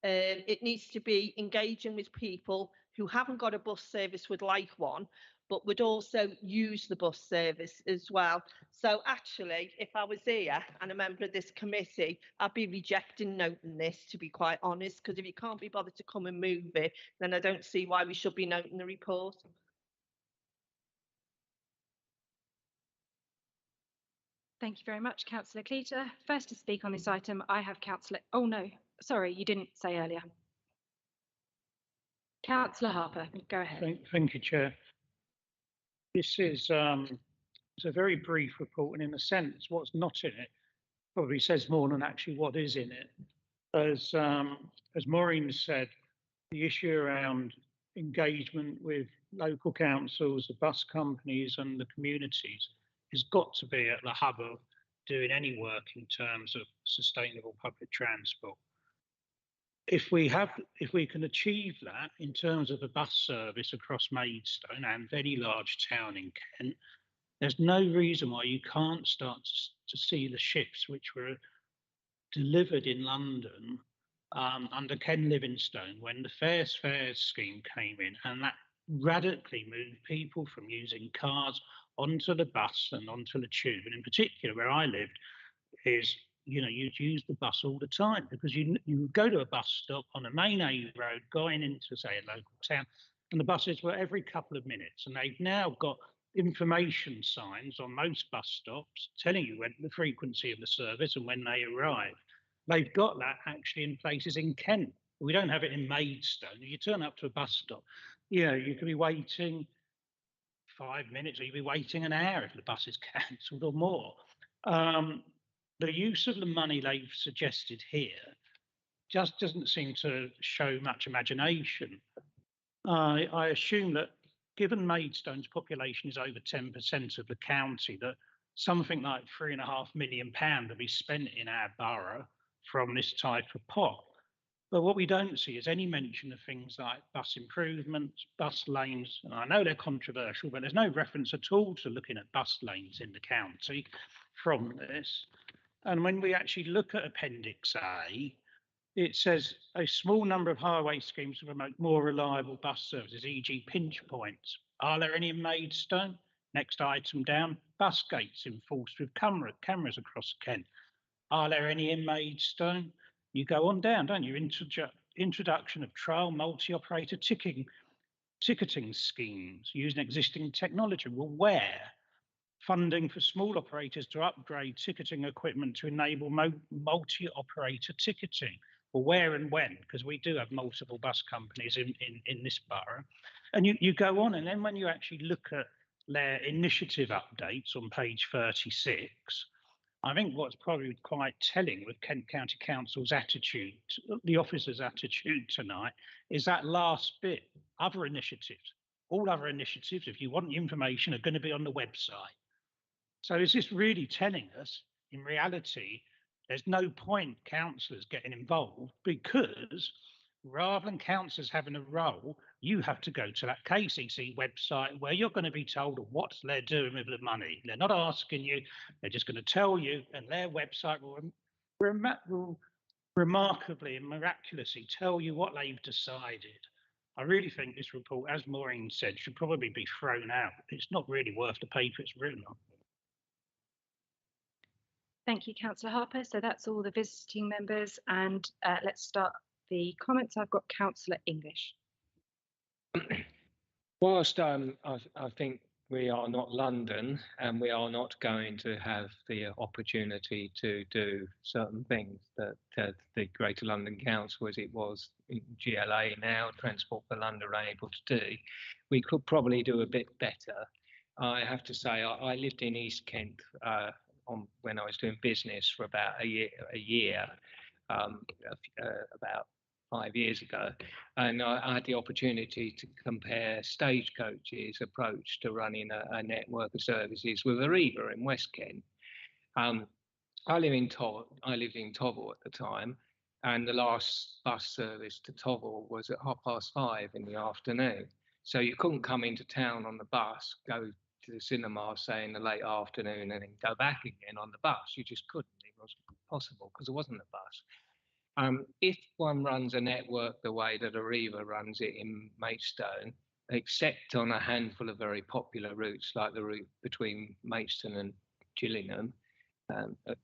C: It needs to be engaging with people who haven't got a bus service, would like one, but would also use the bus service as well. So actually, if I was here and a member of this committee, I'd be rejecting noting this, to be quite honest, because if you can't be bothered to come and move it, then I don't see why we should be noting the report.
A: Thank you very much, Councillor Cleater. First to speak on this item, I have Councillor... Oh, no, sorry, you didn't say earlier. Councillor Harper, go ahead.
B: Thank you, Chair. This is it's a very brief report, and in a sense, what's not in it probably says more than actually what is in it. As Maureen said, the issue around engagement with local councils, the bus companies and the communities has got to be at the hub of doing any work in terms of sustainable public transport. If we can achieve that in terms of a bus service across Maidstone and any large town in Kent, there's no reason why you can't start to see the shifts which were delivered in London under Ken Livingstone when the Fares scheme came in, and that radically moved people from using cars onto the bus and onto the tube. And in particular, where I lived is, you'd use the bus all the time, because you would go to a bus stop on a main A road going into, say, a local town, and the buses were every couple of minutes. And they've now got information signs on most bus stops telling you when the frequency of the service and when they arrive. They've got that actually in places in Kent. We don't have it in Maidstone. You turn up to a bus stop, you could be waiting 5 minutes, or you'd be waiting an hour if the bus is cancelled or more. The use of the money they've suggested here just doesn't seem to show much imagination. I assume that given Maidstone's population is over 10% of the county, that something like £3.5 million will be spent in our borough from this type of pot. But what we don't see is any mention of things like bus improvements, bus lanes, and I know they're controversial, but there's no reference at all to looking at bus lanes in the county from this. And when we actually look at Appendix A, it says a small number of highway schemes to promote more reliable bus services, e.g. pinch points. Are there any in Maidstone? Next item down, bus gates enforced with cameras across Kent? Are there any in Maidstone? You go on down, don't you? Introduction of trial multi-operator ticketing schemes using existing technology. Well, where? Funding for small operators to upgrade ticketing equipment to enable multi-operator ticketing. Well, where and when? Because we do have multiple bus companies in this borough. And you go on, and then when you actually look at their initiative updates on page 36, I think what's probably quite telling with Kent County Council's attitude, the officers' attitude tonight, is that last bit, other initiatives. All other initiatives, if you want the information, are going to be on the website. So is this really telling us, in reality, there's no point councillors getting involved, because rather than councillors having a role, you have to go to that KCC website where you're going to be told what they're doing with the money. They're not asking you, they're just going to tell you, and their website will remarkably and miraculously tell you what they've decided. I really think this report, as Maureen said, should probably be thrown out. It's not really worth the paper it's written on.
A: Thank you, Councillor Harper. So that's all the visiting members, and let's start the comments. I've got Councillor English.
G: Whilst I think we are not London and we are not going to have the opportunity to do certain things that the Greater London Council, as it was in GLA now, Transport for London, are able to do, we could probably do a bit better. I have to say, I lived in East Kent when I was doing business for about a year, about 5 years ago, and I had the opportunity to compare Stagecoach's approach to running a network of services with Arriva in West Kent. I lived in Tovell at the time, and the last bus service to Tovell was at 5:30 in the afternoon. So you couldn't come into town on the bus, go to the cinema, say, in the late afternoon, and then go back again on the bus. You just couldn't. It wasn't possible because there wasn't a bus. If one runs a network the way that Arriva runs it in Maidstone, except on a handful of very popular routes like the route between Maidstone and Gillingham,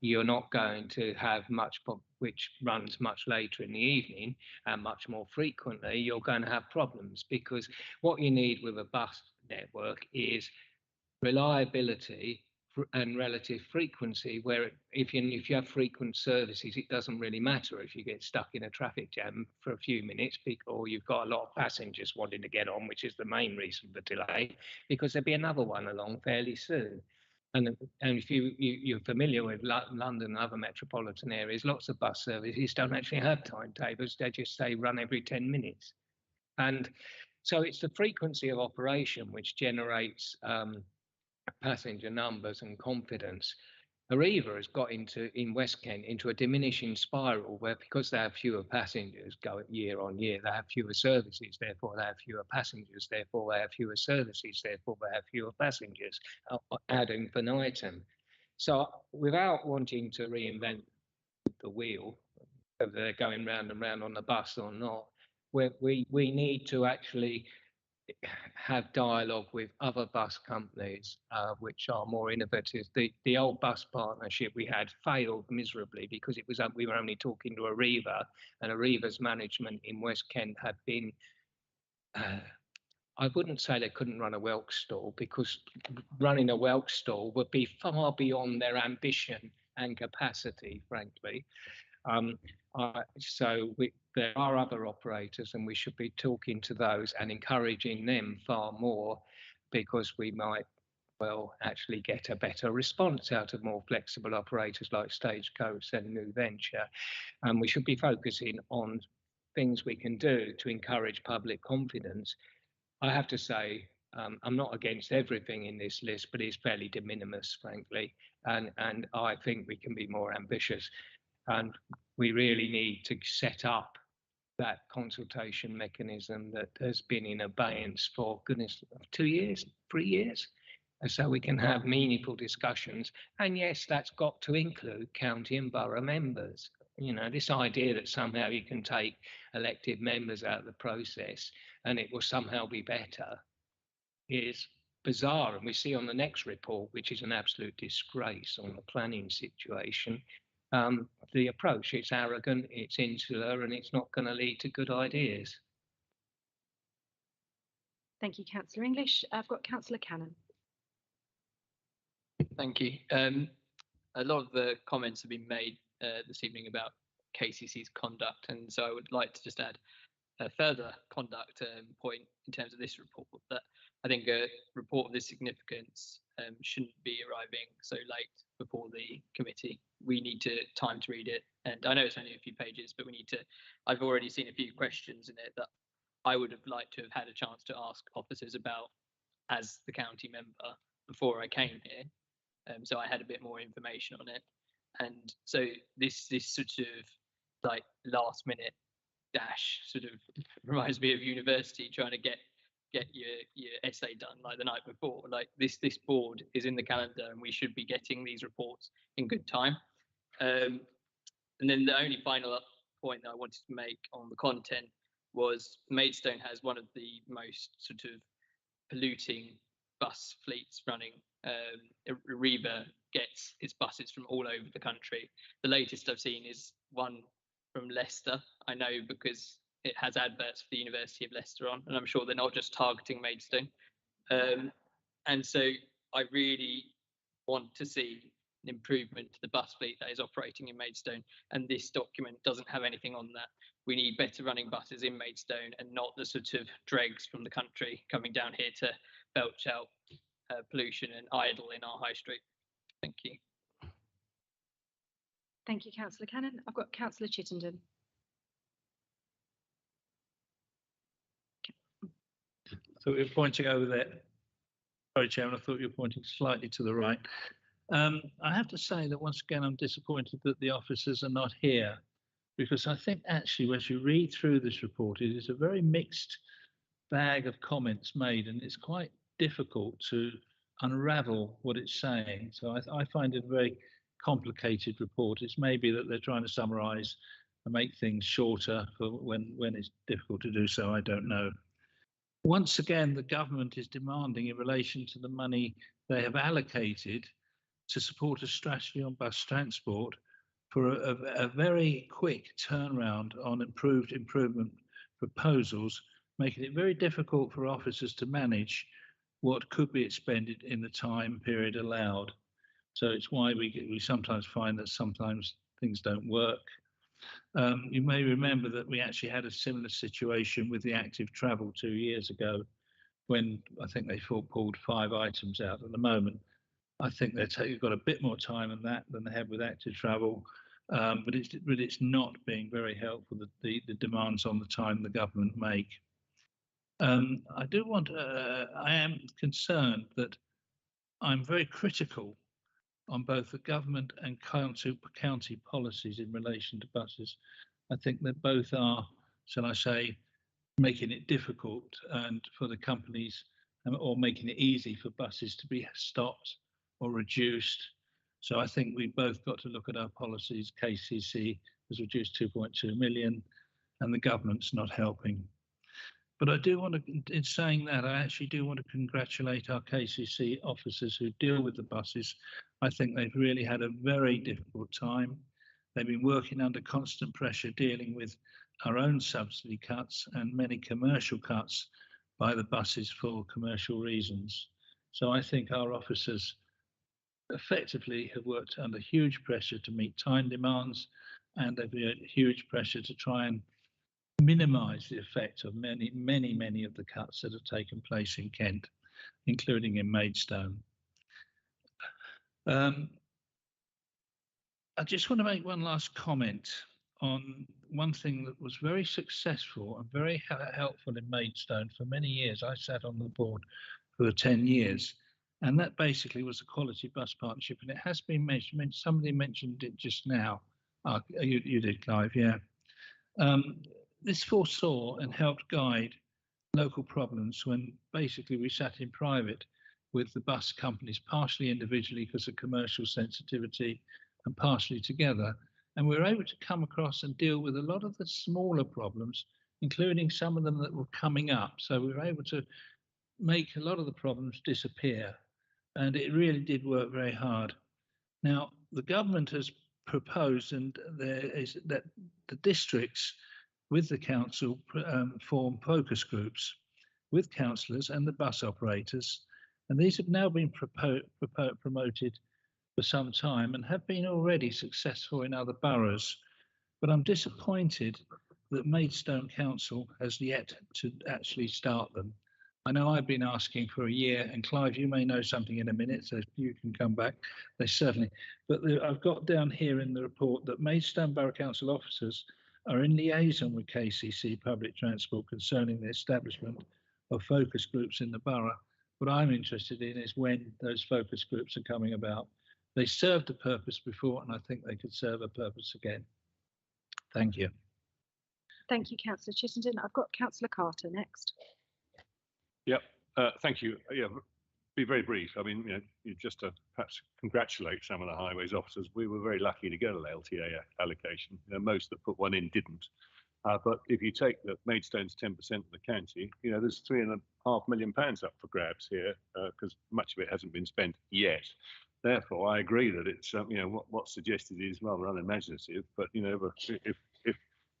G: you're not going to have much, which runs much later in the evening and much more frequently. You're going to have problems, because what you need with a bus network is reliability and relative frequency, where if you have frequent services, it doesn't really matter if you get stuck in a traffic jam for a few minutes, or you've got a lot of passengers wanting to get on, which is the main reason for delay, because there'll be another one along fairly soon. And if you're familiar with London and other metropolitan areas, lots of bus services don't actually have timetables. They just say run every 10 minutes. And so it's the frequency of operation which generates passenger numbers and confidence. Arriva has got in West Kent into a diminishing spiral, where because they have fewer passengers going year on year, they have fewer services, therefore they have fewer passengers, therefore they have fewer services, therefore they have fewer passengers, ad infinitum. So without wanting to reinvent the wheel, whether they're going round and round on the bus or not, we need to actually have dialogue with other bus companies which are more innovative. The old bus partnership we had failed miserably because we were only talking to Arriva, and Arriva's management in West Kent had been, I wouldn't say they couldn't run a whelk stall, because running a whelk stall would be far beyond their ambition and capacity, frankly. There are other operators, and we should be talking to those and encouraging them far more, because we might well actually get a better response out of more flexible operators like Stagecoach and New Venture. And we should be focusing on things we can do to encourage public confidence. I have to say, I'm not against everything in this list, but it's fairly de minimis, frankly, and I think we can be more ambitious. And we really need to set up that consultation mechanism that has been in abeyance for, goodness, 2 years, 3 years, and so we can have meaningful discussions. And yes, that's got to include county and borough members. You know, this idea that somehow you can take elected members out of the process and it will somehow be better is bizarre. And we see on the next report, which is an absolute disgrace on the planning situation, the approach. It's arrogant, it's insular, and it's not going to lead to good ideas.
A: Thank you, Councillor English. I've got Councillor Cannon.
Q: Thank you. A lot of the comments have been made this evening about KCC's conduct, and so I would like to just add a further conduct point in terms of this report, that I think a report of this significance shouldn't be arriving so late before the committee. We need time to read it, and I know it's only a few pages, but we need to. I've already seen a few questions in it that I would have liked to have had a chance to ask officers about as the county member before I came here. So I had a bit more information on it, and so this sort of like last minute dash sort of reminds me of university trying to get your essay done like the night before. Like this board is in the calendar, and we should be getting these reports in good time. And then the only final point that I wanted to make on the content was Maidstone has one of the most sort of polluting bus fleets running. Arriva gets its buses from all over the country. The latest I've seen is one from Leicester. I know because it has adverts for the University of Leicester on, and I'm sure they're not just targeting Maidstone. And so I really want to see an improvement to the bus fleet that is operating in Maidstone, and this document doesn't have anything on that. We need better running buses in Maidstone and not the sort of dregs from the country coming down here to belch out pollution and idle in our high street. Thank you.
A: Thank you, Councillor Cannon. I've got Councillor Chittenden.
J: So you're pointing over there. Sorry, Chairman, I thought you were pointing slightly to the right. I have to say that once again, I'm disappointed that the officers are not here, because I think actually, as you read through this report, it is a very mixed bag of comments made, and it's quite difficult to unravel what it's saying. So I find it a very complicated report. It's maybe that they're trying to summarize and make things shorter for when it's difficult to do so. I don't know. Once again, the government is demanding in relation to the money they have allocated to support a strategy on bus transport for a very quick turnaround on improvement proposals, making it very difficult for officers to manage what could be expended in the time period allowed. So it's why we sometimes find that sometimes things don't work. You may remember that we actually had a similar situation with the active travel 2 years ago, when I think they pulled 5 items out. At the moment, I think they've got a bit more time on that than they have with active travel, but it's not being very helpful, the demands on the time the government make. I am concerned that I'm very critical on both the government and county policies in relation to buses. I think that both are, shall I say, making it difficult and for the companies, or making it easy for buses to be stopped or reduced. So I think we've both got to look at our policies. KCC has reduced 2.2 million, and the government's not helping. But I do want to, in saying that, I actually do want to congratulate our KCC officers who deal with the buses. I think they've really had a very difficult time. They've been working under constant pressure, dealing with our own subsidy cuts and many commercial cuts by the buses for commercial reasons. So I think our officers effectively have worked under huge pressure to meet time demands, and they've had huge pressure to try and minimise the effect of many of the cuts that have taken place in Kent, including in Maidstone. I just want to make one last comment on one thing that was very successful and very helpful in Maidstone for many years. I sat on the board for 10 years, and that basically was a quality bus partnership, and it has been mentioned. Somebody mentioned it just now. You did, Clive, yeah. This foresaw and helped guide local problems when basically we sat in private with the bus companies, partially individually because of commercial sensitivity and partially together. And we were able to come across and deal with a lot of the smaller problems, including some of them that were coming up. So we were able to make a lot of the problems disappear. And it really did work very hard. Now, the government has proposed, and there is that the districts with the council form focus groups with councillors and the bus operators. And these have now been promoted for some time and have been already successful in other boroughs. But I'm disappointed that Maidstone Council has yet to actually start them. I know I've been asking for a year, and Clive, you may know something in a minute, so you can come back. They certainly, but I've got down here in the report that Maidstone Borough Council officers are in liaison with KCC Public Transport concerning the establishment of focus groups in the borough. What I'm interested in is when those focus groups are coming about. They served a purpose before, and I think they could serve a purpose again. Thank you.
A: Thank you, Councillor Chittenden. I've got Councillor Carter next.
I: Yep, thank you. Yeah, be very brief. I mean, just to perhaps congratulate some of the highways officers. We were very lucky to get an LTA allocation. Most that put one in didn't. But if you take that Maidstone's 10% of the county, there's £3.5 million up for grabs here because much of it hasn't been spent yet. Therefore, I agree that it's what's suggested is rather unimaginative. But if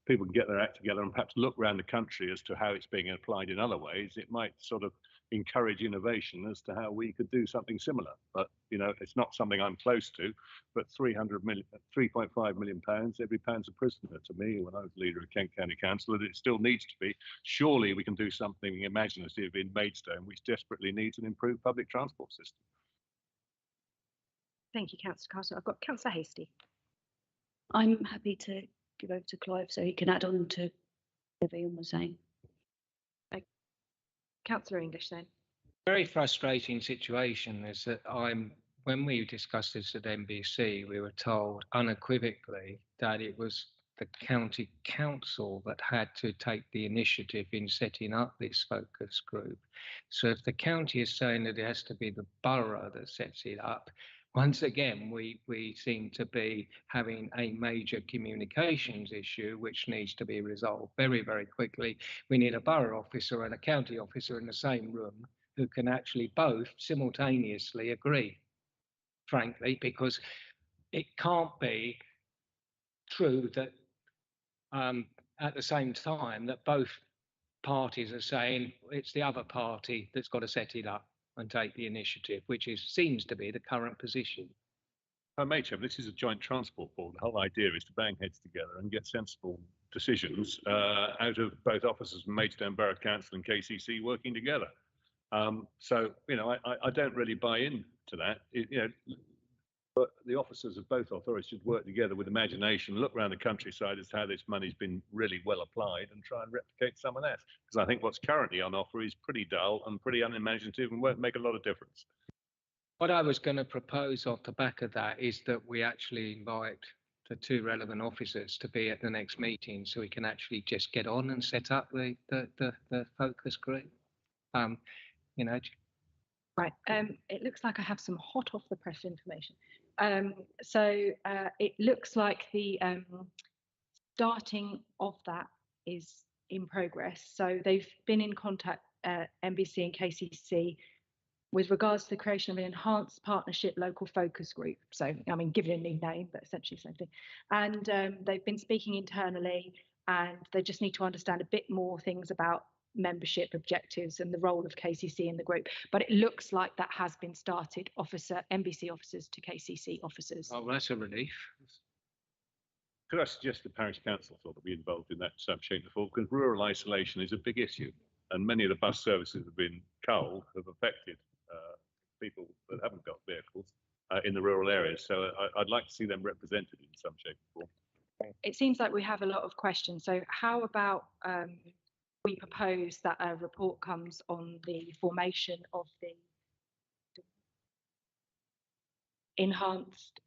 I: people can get their act together and perhaps look around the country as to how it's being applied in other ways, it might sort of encourage innovation as to how we could do something similar. But it's not something I'm close to. But 3.5 million pounds, every pound's a prisoner to me when I was leader of Kent County Council, and it still needs to be. Surely we can do something imaginative in Maidstone, which desperately needs an improved public transport system.
A: Thank you, Councillor Carter. I've got Councillor Hasty.
R: I'm happy to give over to Clive so he can add on to whatever Ian was saying.
A: Councillor English then.
G: Very frustrating situation is that when we discussed this at NBC, we were told unequivocally that it was the county council that had to take the initiative in setting up this focus group. So if the county is saying that it has to be the borough that sets it up, once again, we seem to be having a major communications issue which needs to be resolved very, very quickly. We need a borough officer and a county officer in the same room who can actually both simultaneously agree, frankly, because it can't be true that at the same time that both parties are saying it's the other party that's got to set it up and take the initiative, which seems to be the current position.
I: Chair, this is a joint transport board. The whole idea is to bang heads together and get sensible decisions out of both officers from Maidstone Borough Council and KCC working together. So, I don't really buy into that. But the officers of both authorities should work together with imagination, look around the countryside as to how this money's been really well applied and try and replicate some of that. Because I think what's currently on offer is pretty dull and pretty unimaginative and won't make a lot of difference.
G: What I was going to propose off the back of that is that we actually invite the two relevant officers to be at the next meeting so we can actually just get on and set up the focus group.
A: Right, it looks like I have some hot off the press information. So it looks like the starting of that is in progress. So they've been in contact, NBC and KCC, with regards to the creation of an enhanced partnership local focus group. So, I mean, give it a new name, but essentially the same thing. And they've been speaking internally, and they just need to understand a bit more things about membership objectives and the role of KCC in the group. But it looks like that has been started, NBC officers to KCC officers.
G: Oh, well, that's a relief.
I: Could I suggest the parish council sort of be involved in that shape and form? Because rural isolation is a big issue, and many of the bus services have been culled, have affected people that haven't got vehicles in the rural areas. So I'd like to see them represented in some shape or form.
A: It seems like we have a lot of questions. So how about we propose that a report comes on the formation of the enhanced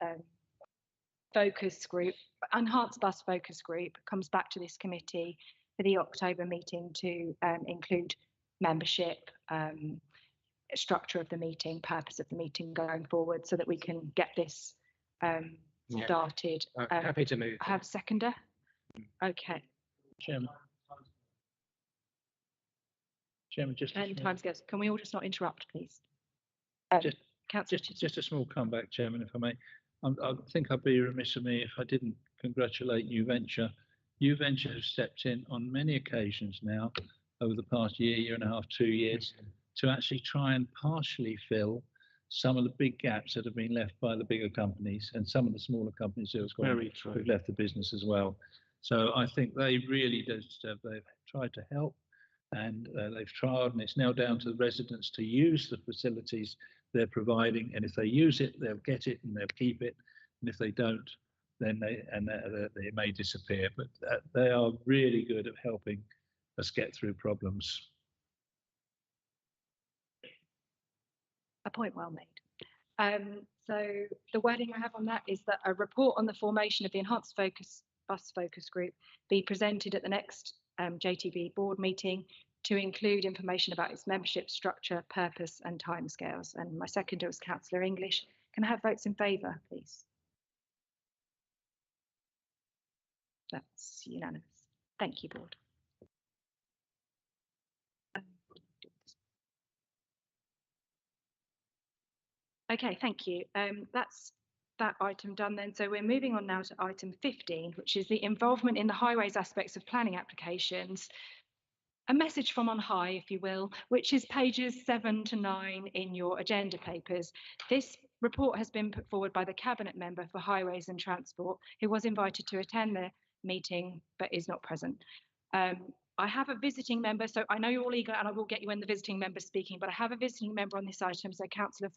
A: focus group, enhanced bus focus group, comes back to this committee for the October meeting to include membership, structure of the meeting, purpose of the meeting going forward, so that we can get this started.
G: Happy to move.
A: I have a seconder. Okay.
J: Chairman. Chairman, just a
A: And
J: small,
A: timescales. Can we all just not interrupt, please?
J: just a small comeback, Chairman, if I may. I think I'd be remiss of me if I didn't congratulate New Venture. New Venture have stepped in on many occasions now over the past year and a half, 2 years, to actually try and partially fill some of the big gaps that have been left by the bigger companies and some of the smaller companies who have left the business as well. So I think they really deserve. They've tried to help, and they've tried, and it's now down to the residents to use the facilities they're providing. And if they use it, they'll get it and they'll keep it. And if they don't, then they may disappear. But they are really good at helping us get through problems.
A: A point well made. So the wording I have on that is that a report on the formation of the Enhanced Bus Focus Group be presented at the next JTB board meeting to include information about its membership structure, purpose and timescales. And my seconder was Councillor English. Can I have votes in favour, please? That's unanimous. Thank you, board. Okay, thank you. That's that item done then. So we're moving on now to item 15, which is the involvement in the highways aspects of planning applications. A message from on high, if you will, which is pages 7 to 9 in your agenda papers. This report has been put forward by the Cabinet Member for Highways and Transport, who was invited to attend the meeting but is not present. I have a visiting member, so I know you're all eager and I will get you when the visiting member speaking, but I have a visiting member on this item, so Councillor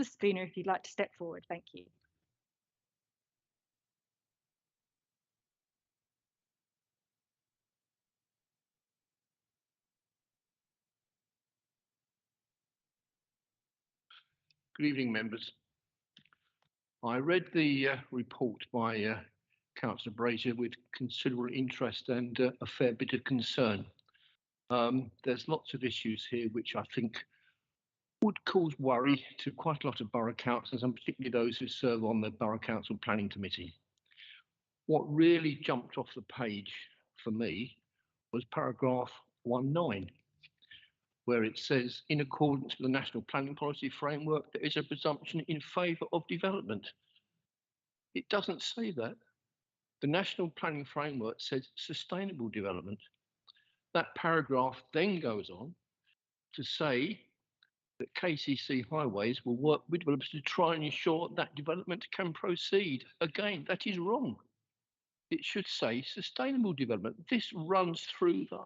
A: Spooner, if you'd like to step forward, thank you.
S: Good evening, members. I read the report by Councillor Brazier with considerable interest and a fair bit of concern. There's lots of issues here which I think would cause worry to quite a lot of borough councillors, and particularly those who serve on the Borough Council Planning Committee. What really jumped off the page for me was paragraph 19, where it says, in accordance with the National Planning Policy Framework, there is a presumption in favour of development. It doesn't say that. The National Planning Framework says sustainable development. That paragraph then goes on to say that KCC Highways will work with developers to try and ensure that development can proceed. Again, that is wrong. It should say sustainable development. This runs through the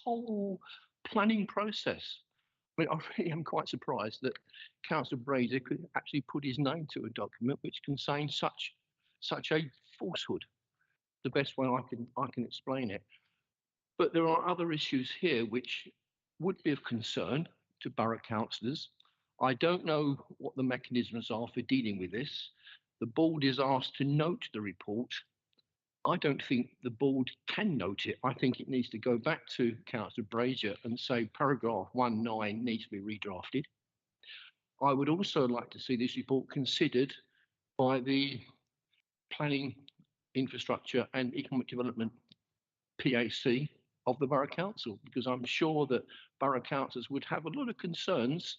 S: whole planning process. I mean, I really am quite surprised that Councillor Brazier could actually put his name to a document which contains such a falsehood. The best way I can explain it. But there are other issues here which would be of concern to borough councillors. I don't know what the mechanisms are for dealing with this. The board is asked to note the report. I don't think the board can note it. I think it needs to go back to Councillor Brazier and say paragraph 19 needs to be redrafted. I would also like to see this report considered by the Planning, Infrastructure and Economic Development PAC of the Borough Council, because I'm sure that borough councillors would have a lot of concerns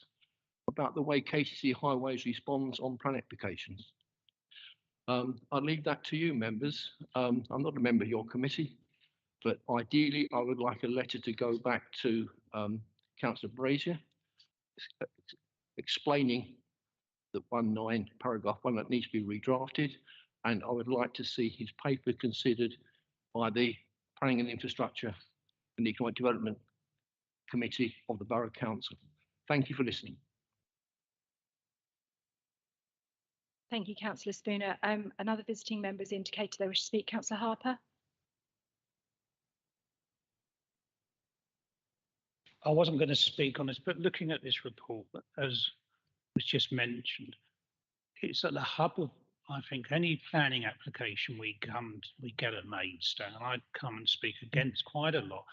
S: about the way KCC Highways responds on plan applications. I'll leave that to you, members. I'm not a member of your committee, but ideally I would like a letter to go back to Councillor Brazier explaining that paragraph 1 that needs to be redrafted, and I would like to see his paper considered by the Planning and Infrastructure and Economic Development Committee of the Borough Council. Thank you for listening.
A: Thank you, Councillor Spooner. Another visiting member has indicated they wish to speak. Councillor Harper.
B: I wasn't going to speak on this, but looking at this report, as was just mentioned, it's at the hub of, I think, any planning application we get at Maidstone. I come and speak against quite a lot,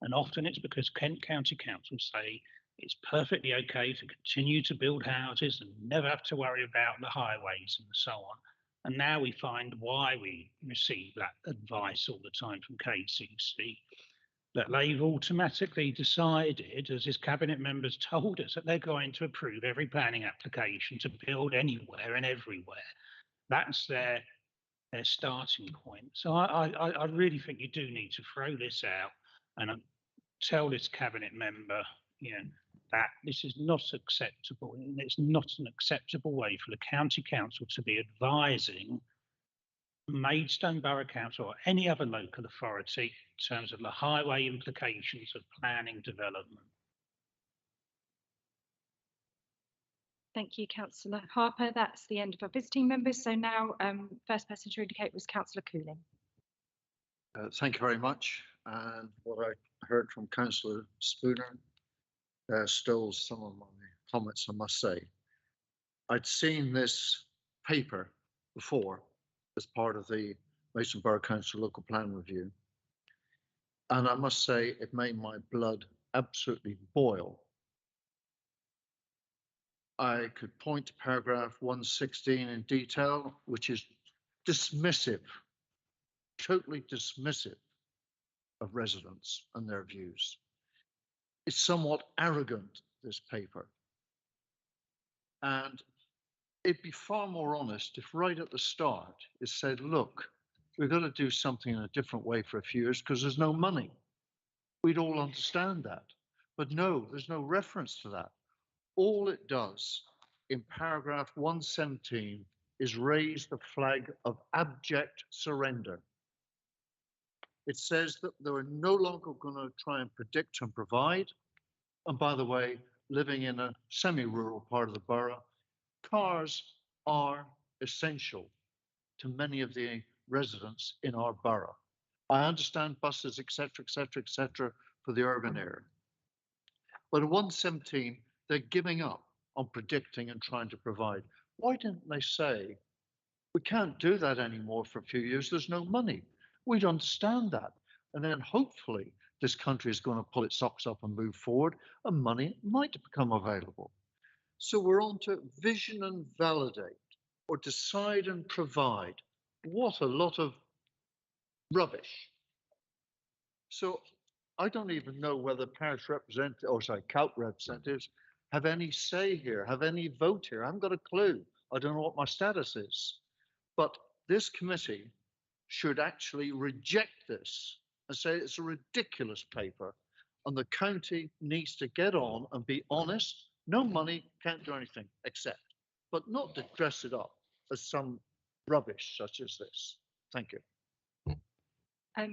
B: and often it's because Kent County Council say it's perfectly okay to continue to build houses and never have to worry about the highways and so on. And now we find why we receive that advice all the time from KCC. that they've automatically decided, as his cabinet members told us, that they're going to approve every planning application to build anywhere and everywhere. That's their starting point. So I really think you do need to throw this out and tell this cabinet member, that this is not acceptable, and it's not an acceptable way for the county council to be advising Maidstone Borough Council or any other local authority in terms of the highway implications of planning development.
A: Thank you, Councillor Harper. That's the end of our visiting members. So now, first person to indicate was Councillor Cooling.
M: Thank you very much. And what I heard from Councillor Spooner stole some of my comments, I must say. I'd seen this paper before as part of the Maidstone Borough Council Local Plan Review. And I must say it made my blood absolutely boil. I could point to paragraph 116 in detail, which is dismissive, totally dismissive of residents and their views. It's somewhat arrogant, this paper. And it'd be far more honest if right at the start it said, look, we've got to do something in a different way for a few years because there's no money. We'd all understand that. But no, there's no reference to that. All it does in paragraph 117 is raise the flag of abject surrender. It says that they're no longer going to try and predict and provide. And by the way, living in a semi-rural part of the borough, cars are essential to many of the residents in our borough. I understand buses, etc., for the urban area. But at 117, they're giving up on predicting and trying to provide. Why didn't they say, we can't do that anymore for a few years, there's no money? We'd understand that. And then hopefully this country is going to pull its socks up and move forward and money might become available. So we're on to vision and validate or decide and provide. What a lot of rubbish. So I don't even know whether parish representatives, or sorry, COUT representatives have any say here, have any vote here. I haven't got a clue. I don't know what my status is. But this committee should actually reject this and say it's a ridiculous paper and the county needs to get on and be honest. No money, can't do anything except, but not to dress it up as some rubbish such as this. Thank you.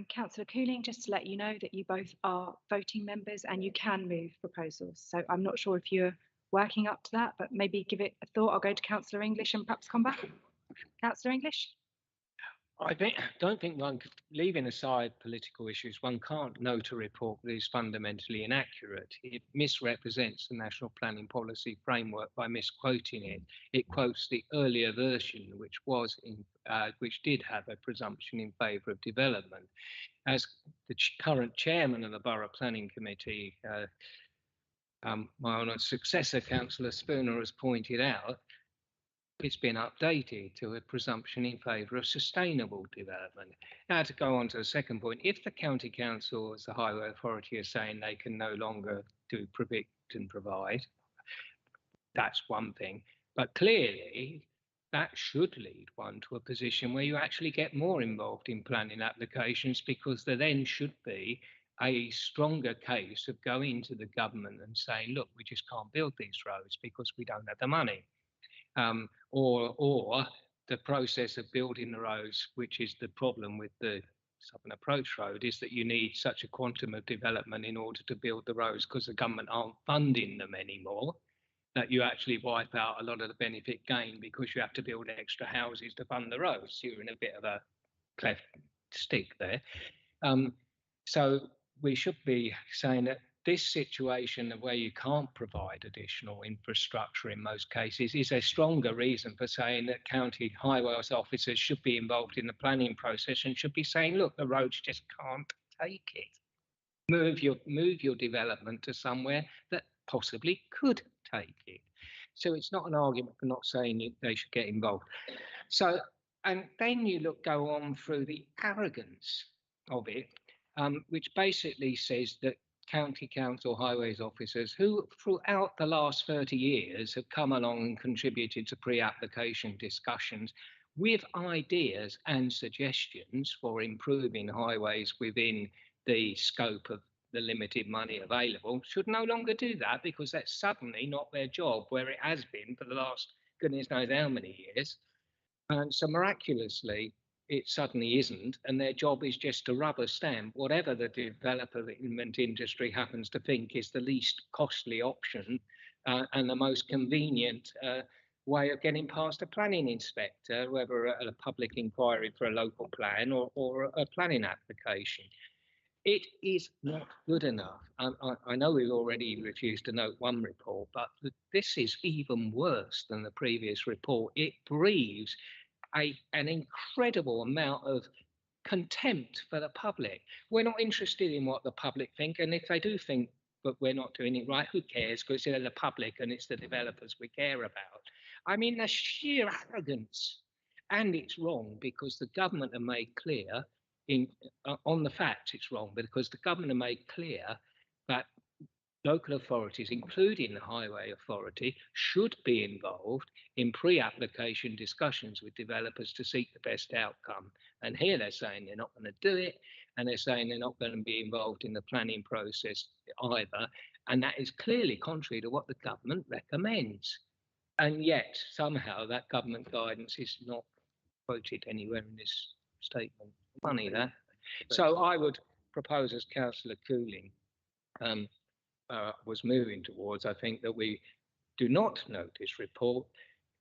A: Councillor Cooling, just to let you know that you both are voting members and you can move proposals. So I'm not sure if you're working up to that, but maybe give it a thought. I'll go to Councillor English and perhaps come back. Councillor English?
G: Don't think one, leaving aside political issues, one can't note a report that is fundamentally inaccurate. It misrepresents the National Planning Policy Framework by misquoting it. It quotes the earlier version, which did have a presumption in favour of development. As the current chairman of the Borough Planning Committee, my honoured successor, Councillor Spooner, has pointed out, it's been updated to a presumption in favour of sustainable development. Now, to go on to the second point, if the county council as the highway authority are saying they can no longer do predict and provide, that's one thing. But clearly, that should lead one to a position where you actually get more involved in planning applications, because there then should be a stronger case of going to the government and saying, look, we just can't build these roads because we don't have the money. Or the process of building the roads, which is the problem with the Southern Approach Road, is that you need such a quantum of development in order to build the roads because the government aren't funding them anymore, that you actually wipe out a lot of the benefit gain because you have to build extra houses to fund the roads. You're in a bit of a cleft stick there. So we should be saying that this situation where you can't provide additional infrastructure in most cases is a stronger reason for saying that county highways officers should be involved in the planning process and should be saying, look, the roads just can't take it. Move your development to somewhere that possibly could take it. So it's not an argument for not saying they should get involved. So, and then you go on through the arrogance of it. which basically says that county council highways officers who throughout the last 30 years have come along and contributed to pre-application discussions with ideas and suggestions for improving highways within the scope of the limited money available should no longer do that, because that's suddenly not their job, where it has been for the last goodness knows how many years. And so miraculously, it suddenly isn't, and their job is just to rubber stamp whatever the development industry happens to think is the least costly option and the most convenient way of getting past a planning inspector, whether a public inquiry for a local plan or a planning application. It is not good enough. I know we've already refused to note one report, but this is even worse than the previous report. It breathes an incredible amount of contempt for the public. We're not interested in what the public think, and if they do think that we're not doing it right, who cares? Because they're the public and it's the developers we care about. I mean, the sheer arrogance, and it's wrong because the government have made clear on the facts it's wrong, because the government have made clear that local authorities, including the Highway Authority, should be involved in pre-application discussions with developers to seek the best outcome. And here they're saying they're not going to do it, and they're saying they're not going to be involved in the planning process either. And that is clearly contrary to what the government recommends. And yet, somehow, that government guidance is not quoted anywhere in this statement. Funny that. So I would propose, as Councillor Cooling was moving towards, I think that we do not note this report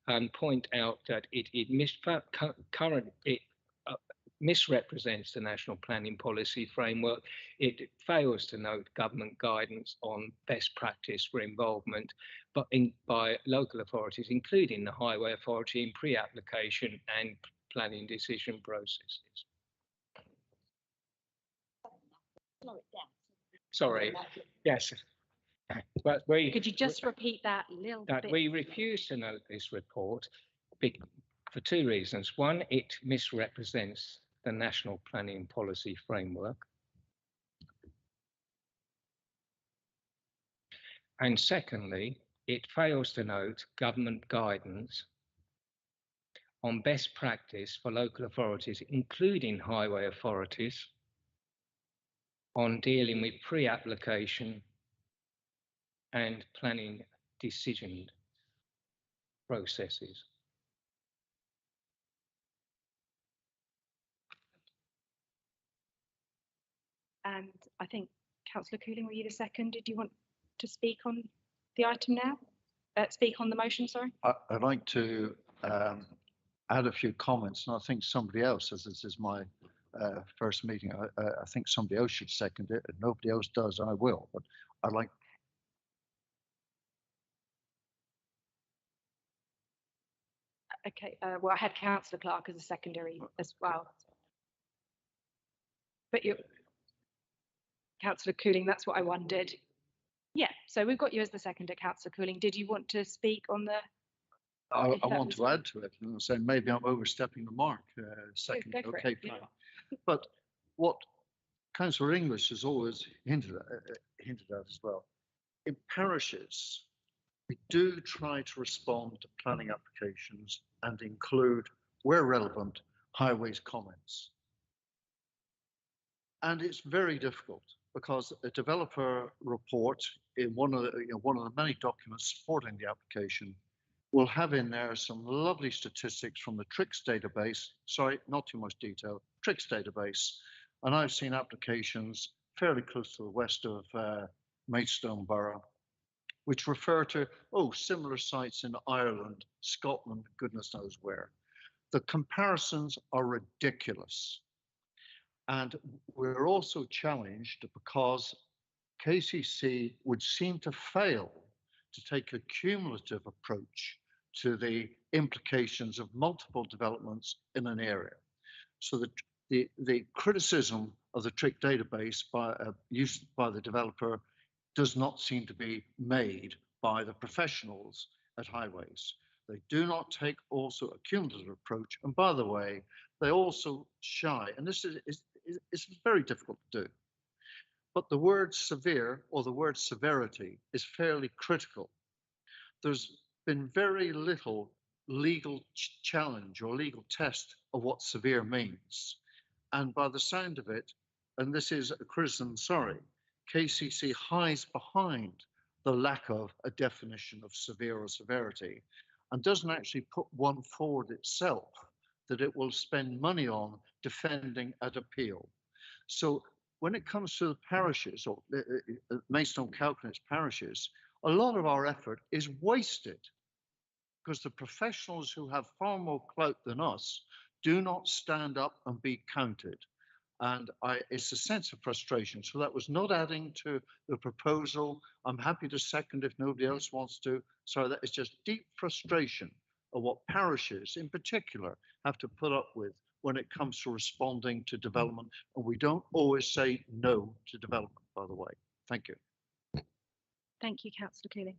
G: and point out that it misrepresents the national planning policy framework. It fails to note government guidance on best practice for involvement by local authorities, including the Highway Authority, in pre-application and planning decision processes. Sorry, yes. But
A: could you just repeat that a little bit?
G: We refuse to note this report for two reasons. One, it misrepresents the national planning policy framework. And secondly, it fails to note government guidance on best practice for local authorities, including highway authorities, on dealing with pre-application and planning decision processes.
A: And I think, Councillor Cooling, were you the second? Did you want to speak on the item now? Speak on the motion, sorry?
M: I'd like to add a few comments, and I think somebody else, as this is my first meeting, I think somebody else should second it. If nobody else does, I will. But I'd like.
A: Okay, well, I had Councillor Clark as a secondary as well. But you, Councillor Cooling, that's what I wondered. Yeah, so we've got you as the seconder, Councillor Cooling. Did you want to speak on the?
M: I want to add to it and say maybe I'm overstepping the mark. Second, okay, fine. Yeah. But what Councillor English has always hinted at as well, in parishes, we do try to respond to planning applications and include, where relevant, highways comments. And it's very difficult because a developer report in one of the many documents supporting the application will have in there some lovely statistics from the TRICS database. Sorry, not too much detail. TRICS database, and I've seen applications fairly close to the west of Maidstone Borough, which refer to similar sites in Ireland, Scotland, goodness knows where. The comparisons are ridiculous. And we're also challenged because KCC would seem to fail to take a cumulative approach to the implications of multiple developments in an area. So that the criticism of the TRIC database used by the developer does not seem to be made by the professionals at highways. They do not take also a cumulative approach. And by the way, they also shy, and this is very difficult to do. But the word severe or the word severity is fairly critical. There's been very little legal challenge or legal test of what severe means. And by the sound of it, and this is a criticism, sorry, KCC hides behind the lack of a definition of severe or severity and doesn't actually put one forward itself that it will spend money on defending at appeal. So when it comes to the parishes or Maidstone calculates parishes, a lot of our effort is wasted because the professionals who have far more clout than us do not stand up and be counted. And it's a sense of frustration. So that was not adding to the proposal. I'm happy to second if nobody else wants to. So that is just deep frustration of what parishes in particular have to put up with when it comes to responding to development. And we don't always say no to development, by the way. Thank you.
A: Thank you, Councillor Keeling.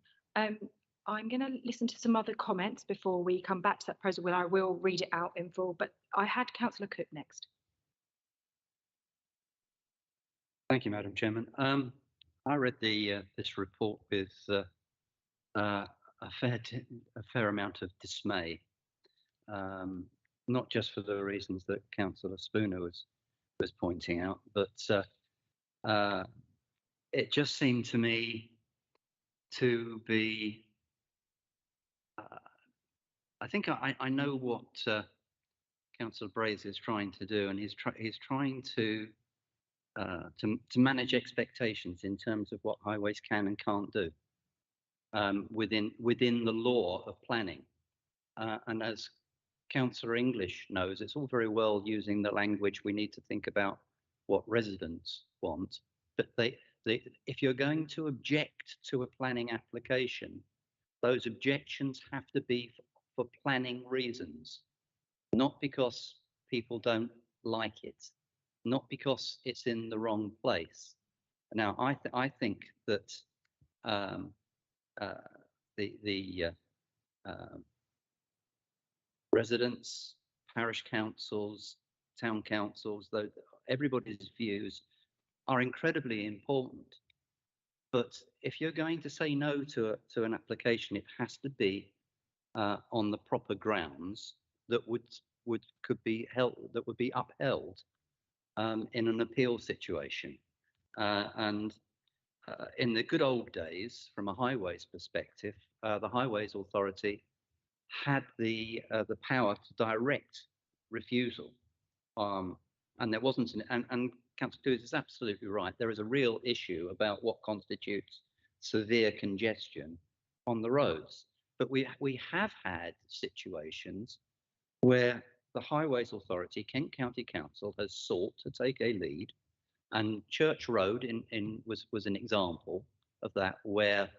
A: I'm going to listen to some other comments before we come back to that proposal, where I will read it out in full, but I had Councillor Cook next.
N: Thank you, Madam Chairman. I read this report with a fair amount of dismay, not just for the reasons that Councillor Spooner was pointing out, but it just seemed to me to be. I think I know what Councillor Braze is trying to do, and he's trying to manage expectations in terms of what highways can and can't do within the law of planning. And as Councillor English knows, it's all very well using the language, we need to think about what residents want, but if you're going to object to a planning application, those objections have to be for planning reasons, not because people don't like it, not because it's in the wrong place. Now, I think that the residents, parish councils, town councils, though everybody's views are incredibly important. But if you're going to say no to an application, it has to be on the proper grounds that could be upheld in an appeal situation. And in the good old days, from a highways perspective, the Highways Authority had the power to direct refusal, and there wasn't. And Councillor Lewis is absolutely right. There is a real issue about what constitutes severe congestion on the roads. But we have had situations where the Highways Authority, Kent County Council, has sought to take a lead, and Church Road was an example of that, where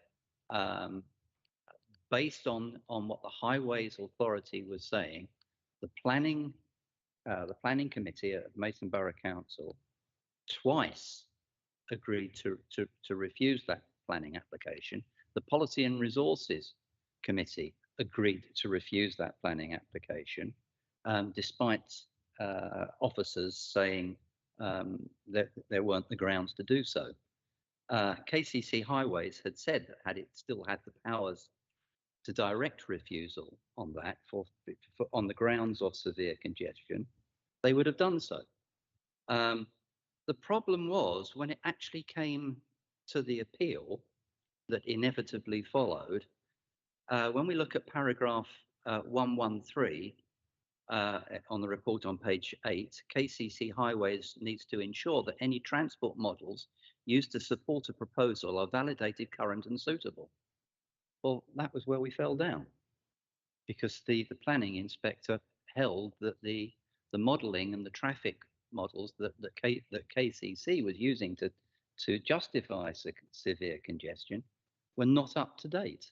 N: based on what the Highways Authority was saying, the planning committee at Maidstone Borough Council twice agreed to refuse that planning application. The Policy and Resources Committee agreed to refuse that planning application, despite officers saying that there weren't the grounds to do so. KCC Highways had said that had it still had the powers to direct refusal on that on the grounds of severe congestion, they would have done so. The problem was when it actually came to the appeal that inevitably followed. When we look at paragraph 113 on the report on page 8, KCC Highways needs to ensure that any transport models used to support a proposal are validated, current and suitable. Well, that was where we fell down, because the planning inspector held that the modelling and the traffic models that KCC was using to justify severe congestion were not up to date.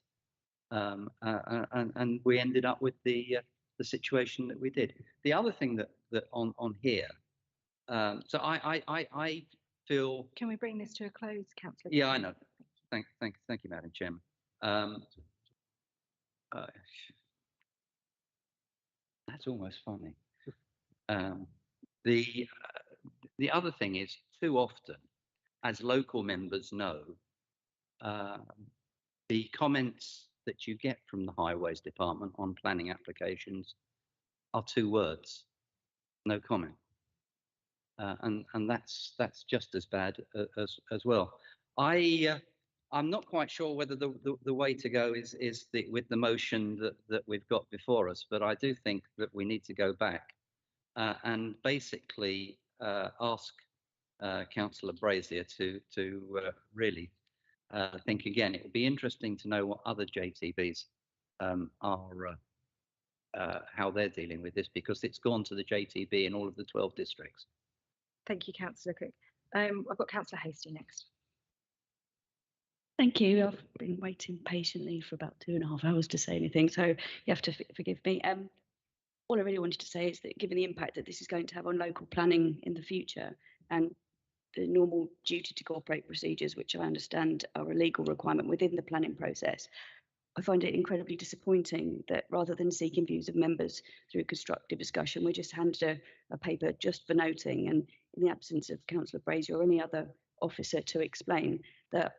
N: And we ended up with the situation that we did. The other thing that on here, so I feel.
A: Can we bring this to a close, Councillor?
N: Yeah, I know. Thank you, Madam Chairman. That's almost funny. The other thing is, too often as local members know, the comments that you get from the Highways Department on planning applications are 2 words: no comment. And that's just as bad as well. I'm not quite sure whether the way to go is with the motion that we've got before us, but I do think that we need to go back and basically ask Councillor Brazier to really think again. It would be interesting to know what other JTBs are how they're dealing with this, because it's gone to the JTB in all of the 12 districts.
K: Thank you, Councillor Cook. I've got Councillor Hasty next.
R: Thank you. I've been waiting patiently for about 2.5 hours to say anything, so you have to forgive me. All I really wanted to say is that given the impact that this is going to have on local planning in the future and the normal duty to cooperate procedures, which I understand are a legal requirement within the planning process, I find it incredibly disappointing that rather than seeking views of members through constructive discussion, we're just handed a paper just for noting, and in the absence of Councillor Brazier or any other officer to explain, that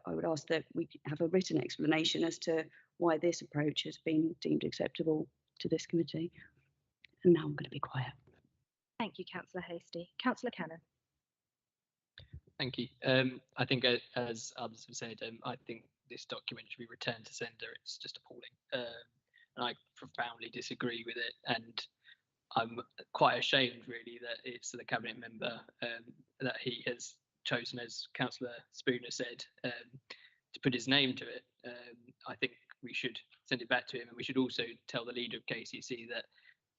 R: I would ask that we have a written explanation as to why this approach has been deemed acceptable to this committee. And now I'm going to be quiet.
K: Thank you, Councillor Hasty. Councillor Cannon.
Q: Thank you. I think, as others have said, I think this document should be returned to sender. It's just appalling, and I profoundly disagree with it. And I'm quite ashamed, really, that it's the cabinet member that he has chosen, as Councillor Spooner said, to put his name to it. I think we should send it back to him, and we should also tell the leader of KCC that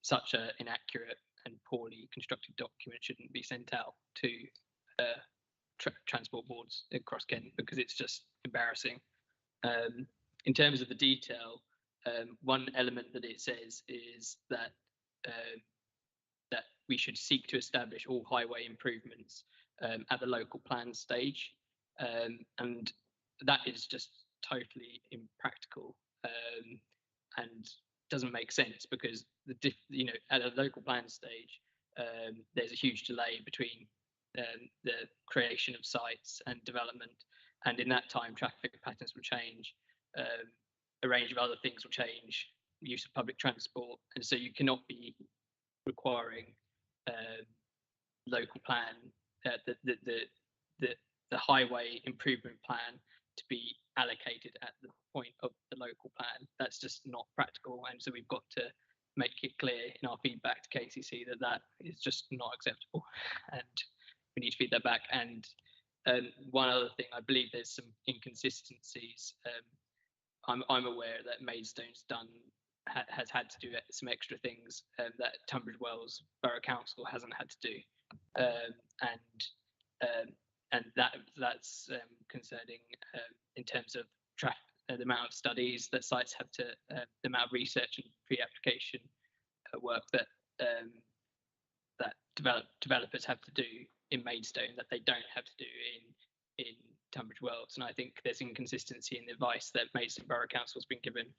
Q: such an inaccurate and poorly constructed document shouldn't be sent out to transport boards across Kent, because it's just embarrassing. In terms of the detail, one element that it says is that that we should seek to establish all highway improvements at the local plan stage, and that is just totally impractical and doesn't make sense, because at a local plan stage there's a huge delay between the creation of sites and development, and in that time traffic patterns will change, a range of other things will change, use of public transport, and so you cannot be requiring local plan, the highway improvement plan to be allocated at the point of the local plan. That's just not practical, and so we've got to make it clear in our feedback to KCC that is just not acceptable, and we need to feed that back. And one other thing, I believe there's some inconsistencies. I'm aware that Maidstone's has had to do some extra things that Tunbridge Wells Borough Council hasn't had to do, and that's concerning in terms of the amount of studies that sites have to, the amount of research and pre-application work that that developers have to do in Maidstone that they don't have to do in Tunbridge Wells. And I think there's inconsistency in the advice that Maidstone Borough Council has been given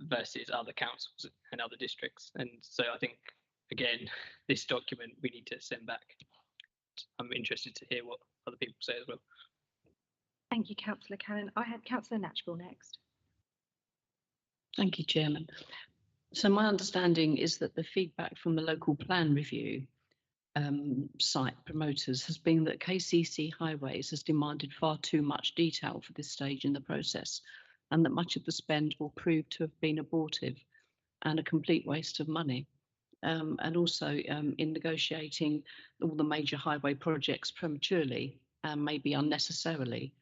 Q: versus other councils and other districts. And so I think, again, this document we need to send back. I'm interested to hear what other people say as well.
K: Thank you, Councillor Cannon. I had Councillor Natchbull next.
T: Thank you, Chairman. So my understanding is that the feedback from the local plan review site promoters has been that KCC Highways has demanded far too much detail for this stage in the process, and that much of the spend will prove to have been abortive and a complete waste of money. And also in negotiating all the major highway projects prematurely and maybe unnecessarily,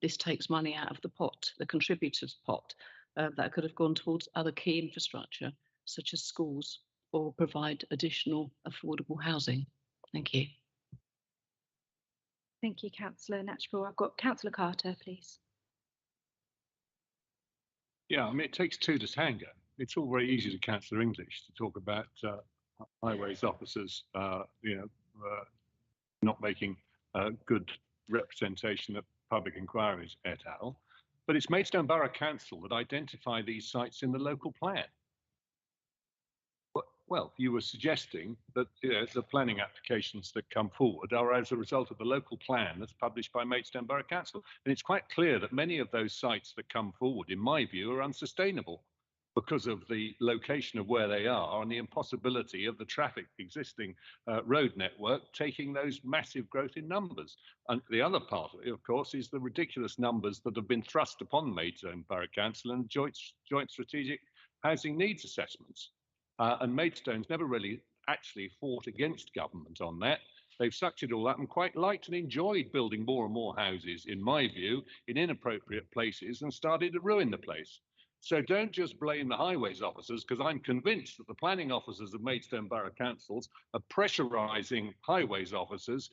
T: this takes money out of the pot, the contributors' pot, that could have gone towards other key infrastructure, such as schools, or provide additional affordable housing. Thank you.
K: Thank you, Councillor Natchbull. I've got Councillor Carter, please.
I: Yeah, I mean, it takes two to tango. It's all very easy to Councillor English to talk about highways officers, not making good representation of public inquiries et al. But it's Maidstone Borough Council that identify these sites in the local plan. well, you were suggesting that the planning applications that come forward are as a result of the local plan that's published by Maidstone Borough Council. And it's quite clear that many of those sites that come forward, in my view, are unsustainable because of the location of where they are and the impossibility of the traffic existing road network taking those massive growth in numbers. And the other part of it, of course, is the ridiculous numbers that have been thrust upon Maidstone Borough Council and joint strategic housing needs assessments. And Maidstone's never really actually fought against government on that. They've sucked it all up and quite liked and enjoyed building more and more houses, in my view, in inappropriate places and started to ruin the place. So don't just blame the highways officers, because I'm convinced that the planning officers of Maidstone Borough Councils are pressurising highways officers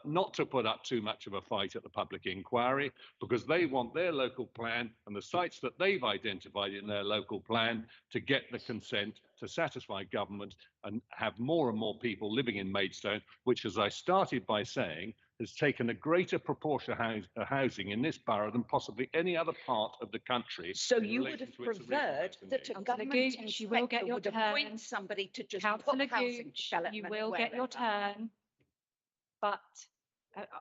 I: not to put up too much of a fight at the public inquiry, because they want their local plan and the sites that they've identified in their local plan to get the consent to satisfy government and have more and more people living in Maidstone, which, as I started by saying, has taken a greater proportion of housing in this borough than possibly any other part of the country.
L: So you would have preferred that a government inspector
A: you will get your
L: would
A: turn.
L: appoint somebody to just
A: Councillor
L: put housing
A: Gooch,
L: development
A: you will get your
L: wherever.
A: turn. But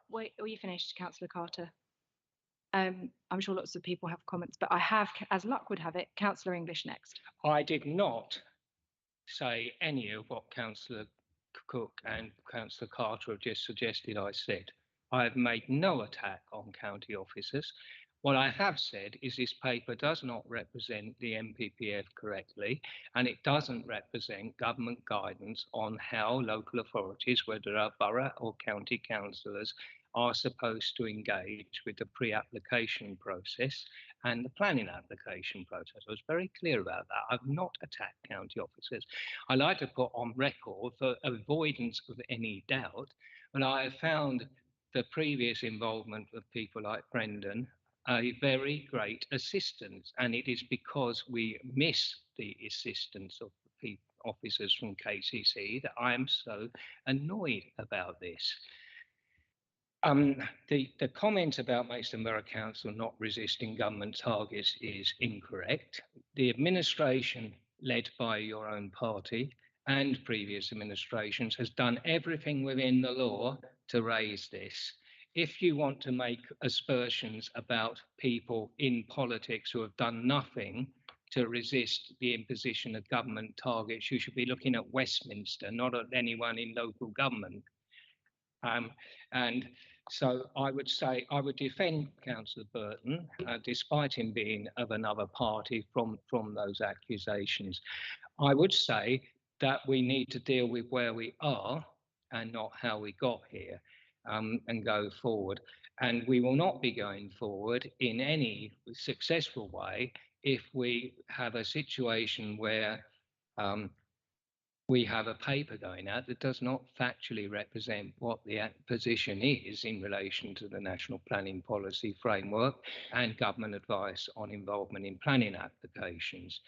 A: wait, are you finished, Councillor Carter? I'm sure lots of people have comments, but I have, as luck would have it, Councillor English next.
G: I did not say any of what Councillor Cook and Councillor Carter have just suggested I said. I have made no attack on county officers. What I have said is this paper does not represent the MPPF correctly, and it doesn't represent government guidance on how local authorities, whether they're borough or county councillors, are supposed to engage with the pre-application process and the planning application process. I was very clear about that. I've not attacked county officers. I like to put on record, for avoidance of any doubt, and I have found the previous involvement of people like Brendan a very great assistance, and it is because we miss the assistance of the officers from KCC that I am so annoyed about this. The comment about Maidstone Borough Council not resisting government targets is incorrect. The administration led by your own party and previous administrations has done everything within the law to raise this. If you want to make aspersions about people in politics who have done nothing to resist the imposition of government targets, you should be looking at Westminster, not at anyone in local government. And so I would say I would defend Councillor Burton, despite him being of another party, from those accusations. I would say that we need to deal with where we are and not how we got here, and go forward. And we will not be going forward in any successful way if we have a situation where we have a paper going out that does not factually represent what the position is in relation to the National Planning Policy Framework and government advice on involvement in planning applications,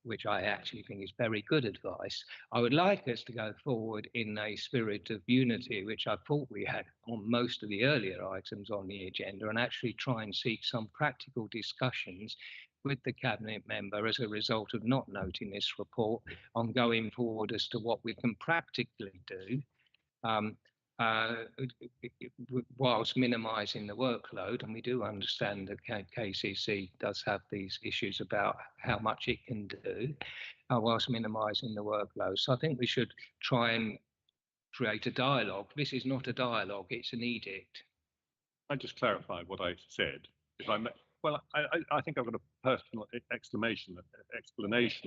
G: which I actually think is very good advice. I would like us to go forward in a spirit of unity, which I thought we had on most of the earlier items on the agenda, and actually try and seek some practical discussions with the Cabinet member as a result of not noting this report on going forward as to what we can practically do whilst minimising the workload. And we do understand that KCC does have these issues about how much it can do whilst minimising the workload. So I think we should try and create a dialogue. This is not a dialogue, it's an edict.
I: I just clarified what I said. If I may. Well, I think I've got a personal explanation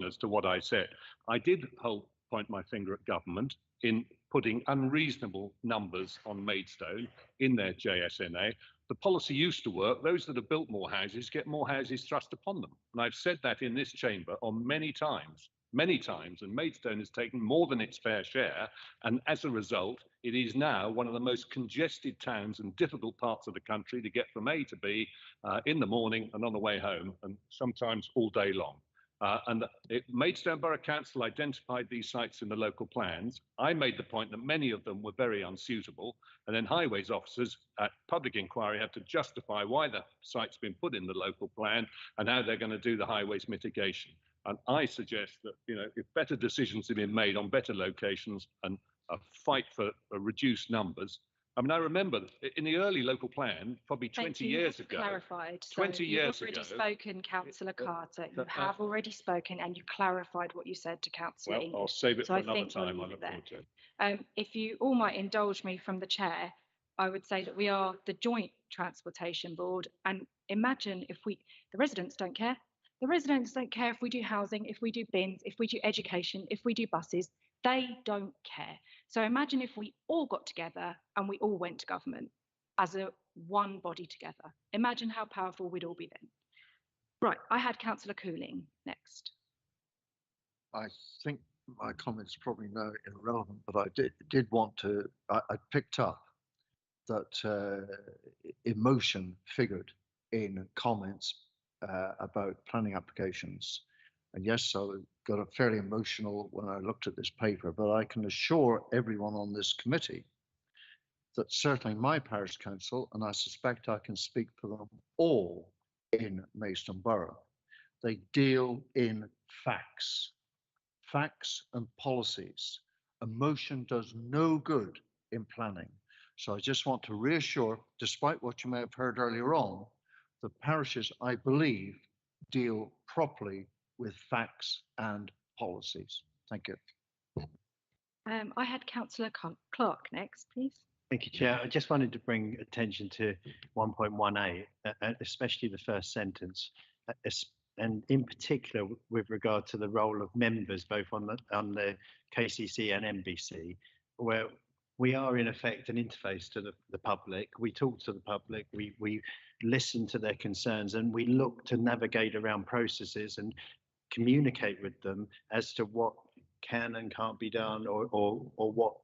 I: as to what I said. I did point my finger at government in putting unreasonable numbers on Maidstone in their JSNA. The policy used to work. Those that have built more houses get more houses thrust upon them. And I've said that in this chamber on many times, and Maidstone has taken more than its fair share. And as a result, it is now one of the most congested towns and difficult parts of the country to get from A to B in the morning and on the way home, and sometimes all day long. Maidstone Borough Council identified these sites in the local plans. I made the point that many of them were very unsuitable, and then highways officers at public inquiry had to justify why the site's been put in the local plan and how they're going to do the highways mitigation. And I suggest that, if better decisions have been made on better locations and a fight for reduced numbers. I mean, I remember in the early local plan, probably 20 years ago.
A: Clarified.
I: 20 years
A: you've already
I: ago.
A: spoken, Councillor Carter. You have already spoken, and you clarified what you said to Councillor
I: Well,
A: English.
I: I'll save it
A: So
I: for
A: I
I: another
A: think we'll
I: time. I
A: leave
I: look
A: it there.
I: forward to it.
A: If you all might indulge me from the chair, I would say that we are the joint transportation board, and imagine if the residents don't care. The residents don't care if we do housing, if we do bins, if we do education, if we do buses. They don't care. So imagine if we all got together and we all went to government as one body together. Imagine how powerful we'd all be then. Right, I had Councillor Cooling next.
M: I think my comments probably now irrelevant, but I did want to, I picked up that emotion figured in comments about planning applications. And yes, I got a fairly emotional when I looked at this paper, but I can assure everyone on this committee that certainly my parish council, and I suspect I can speak for them all in Maidstone Borough, they deal in facts and policies. Emotion does no good in planning. So I just want to reassure, despite what you may have heard earlier on, the parishes, I believe, deal properly with facts and policies. Thank you.
A: I had Councillor Clark next, please.
F: Thank you, Chair. I just wanted to bring attention to 1.18, especially the first sentence, and in particular with regard to the role of members, both on the KCC and MBC, where we are in effect an interface to the public. We talk to the public, we listen to their concerns, and we look to navigate around processes and communicate with them as to what can and can't be done, or what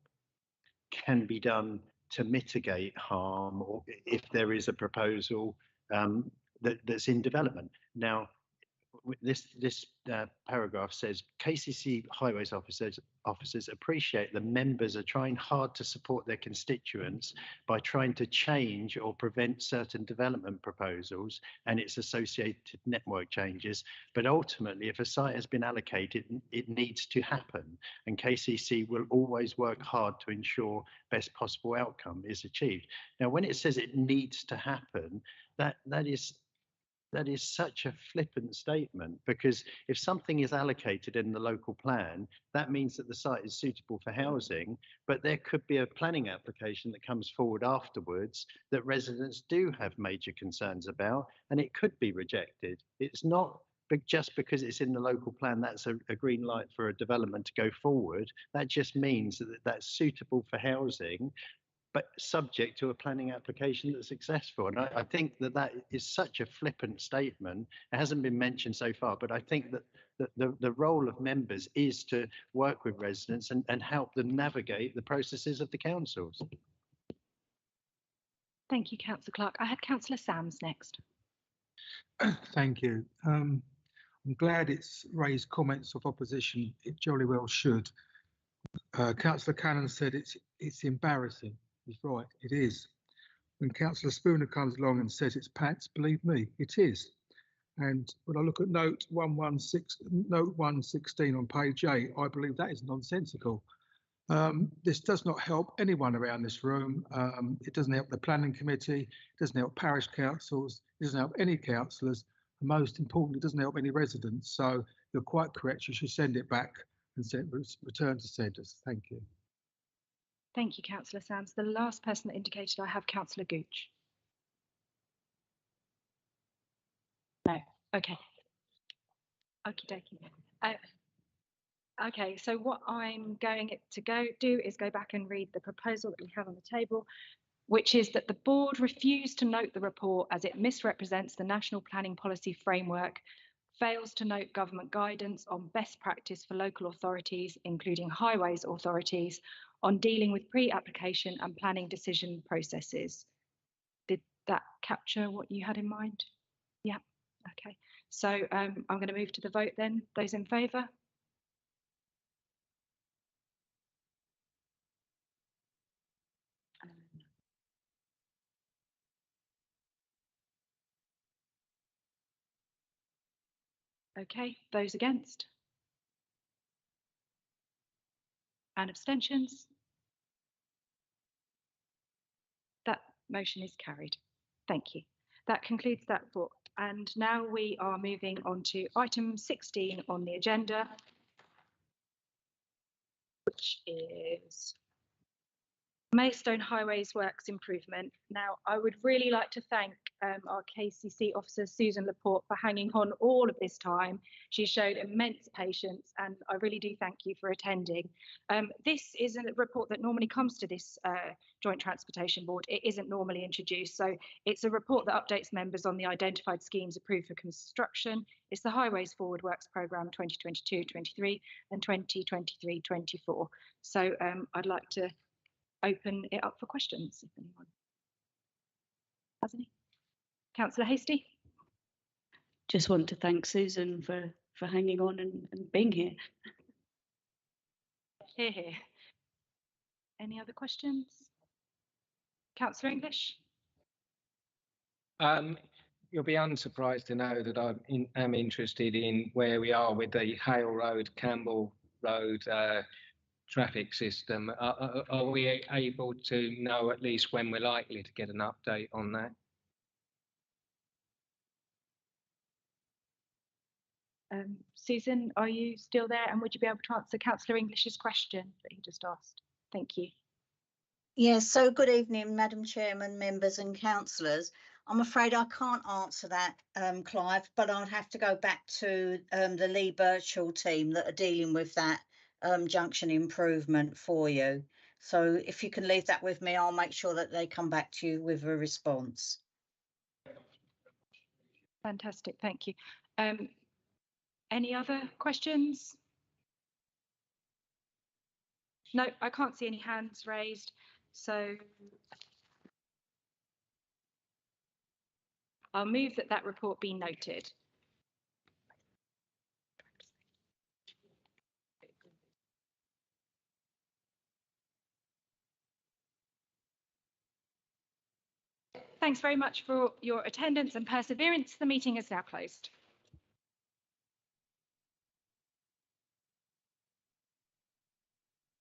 F: can be done to mitigate harm, or if there is a proposal that's in development. Now, this paragraph says KCC highways officers appreciate the members are trying hard to support their constituents by trying to change or prevent certain development proposals and its associated network changes. But ultimately, if a site has been allocated, it needs to happen, and KCC will always work hard to ensure best possible outcome is achieved. Now, when it says it needs to happen, that is such a flippant statement, because if something is allocated in the local plan, that means that the site is suitable for housing, but there could be a planning application that comes forward afterwards that residents do have major concerns about, and it could be rejected. It's not just because it's in the local plan, that's a green light for a development to go forward. That just means that that's suitable for housing, but subject to a planning application that's successful. And I think that is such a flippant statement. It hasn't been mentioned so far, but I think that the role of members is to work with residents and help them navigate the processes of the councils.
A: Thank you, Councillor Clark. I had Councillor Sams next.
U: Thank you. I'm glad it's raised comments of opposition. It jolly well should. Councillor Cannon said it's embarrassing. He's right, it is. When Councillor Spooner comes along and says it's pants, believe me, it is. And when I look at note 116 on page 8, I believe that is nonsensical. This does not help anyone around this room. It doesn't help the planning committee, it doesn't help parish councils, it doesn't help any councillors, and most importantly, it doesn't help any residents. So you're quite correct, you should send it back and return to centres. Thank you.
A: Thank you, Councillor Sams. The last person that indicated I have Councillor Gooch. No, okay. Okie dokie. Okay, so what I'm going to do is go back and read the proposal that we have on the table, which is that the board refused to note the report as it misrepresents the National Planning Policy Framework, fails to note government guidance on best practice for local authorities, including highways authorities, on dealing with pre-application and planning decision processes. Did that capture what you had in mind? Yeah, okay. So I'm going to move to the vote then. Those in favour? Okay, those against? And abstentions? That motion is carried. Thank you. That concludes that report. And now we are moving on to item 16 on the agenda, which is Maidstone Highways Works Improvement. Now, I would really like to thank our KCC officer, Susan Laporte, for hanging on all of this time. She showed immense patience, and I really do thank you for attending. This is a report that normally comes to this Joint Transportation Board. It isn't normally introduced, so it's a report that updates members on the identified schemes approved for construction. It's the Highways Forward Works Programme 2022-23 and 2023-24. So I'd like to open it up for questions if anyone has any. Councillor Hasty.
R: Just want to thank Susan for hanging on and being here.
A: Hear, hear. Any other questions? Councillor English.
G: You'll be unsurprised to know that I am interested in where we are with the Hale Road, Campbell Road traffic system. Are we able to know at least when we're likely to get an update on that?
A: Susan, are you still there? And would you be able to answer Councillor English's question that he just asked? Thank you.
E: Yes, so good evening, Madam Chairman, members and councillors. I'm afraid I can't answer that, Clive, but I'll have to go back to the Lee Birchall team that are dealing with that junction improvement for you. So if you can leave that with me, I'll make sure that they come back to you with a response.
A: Fantastic, thank you. Any other questions? No, I can't see any hands raised. So I'll move that report be noted. Thanks very much for your attendance and perseverance. The meeting is now closed.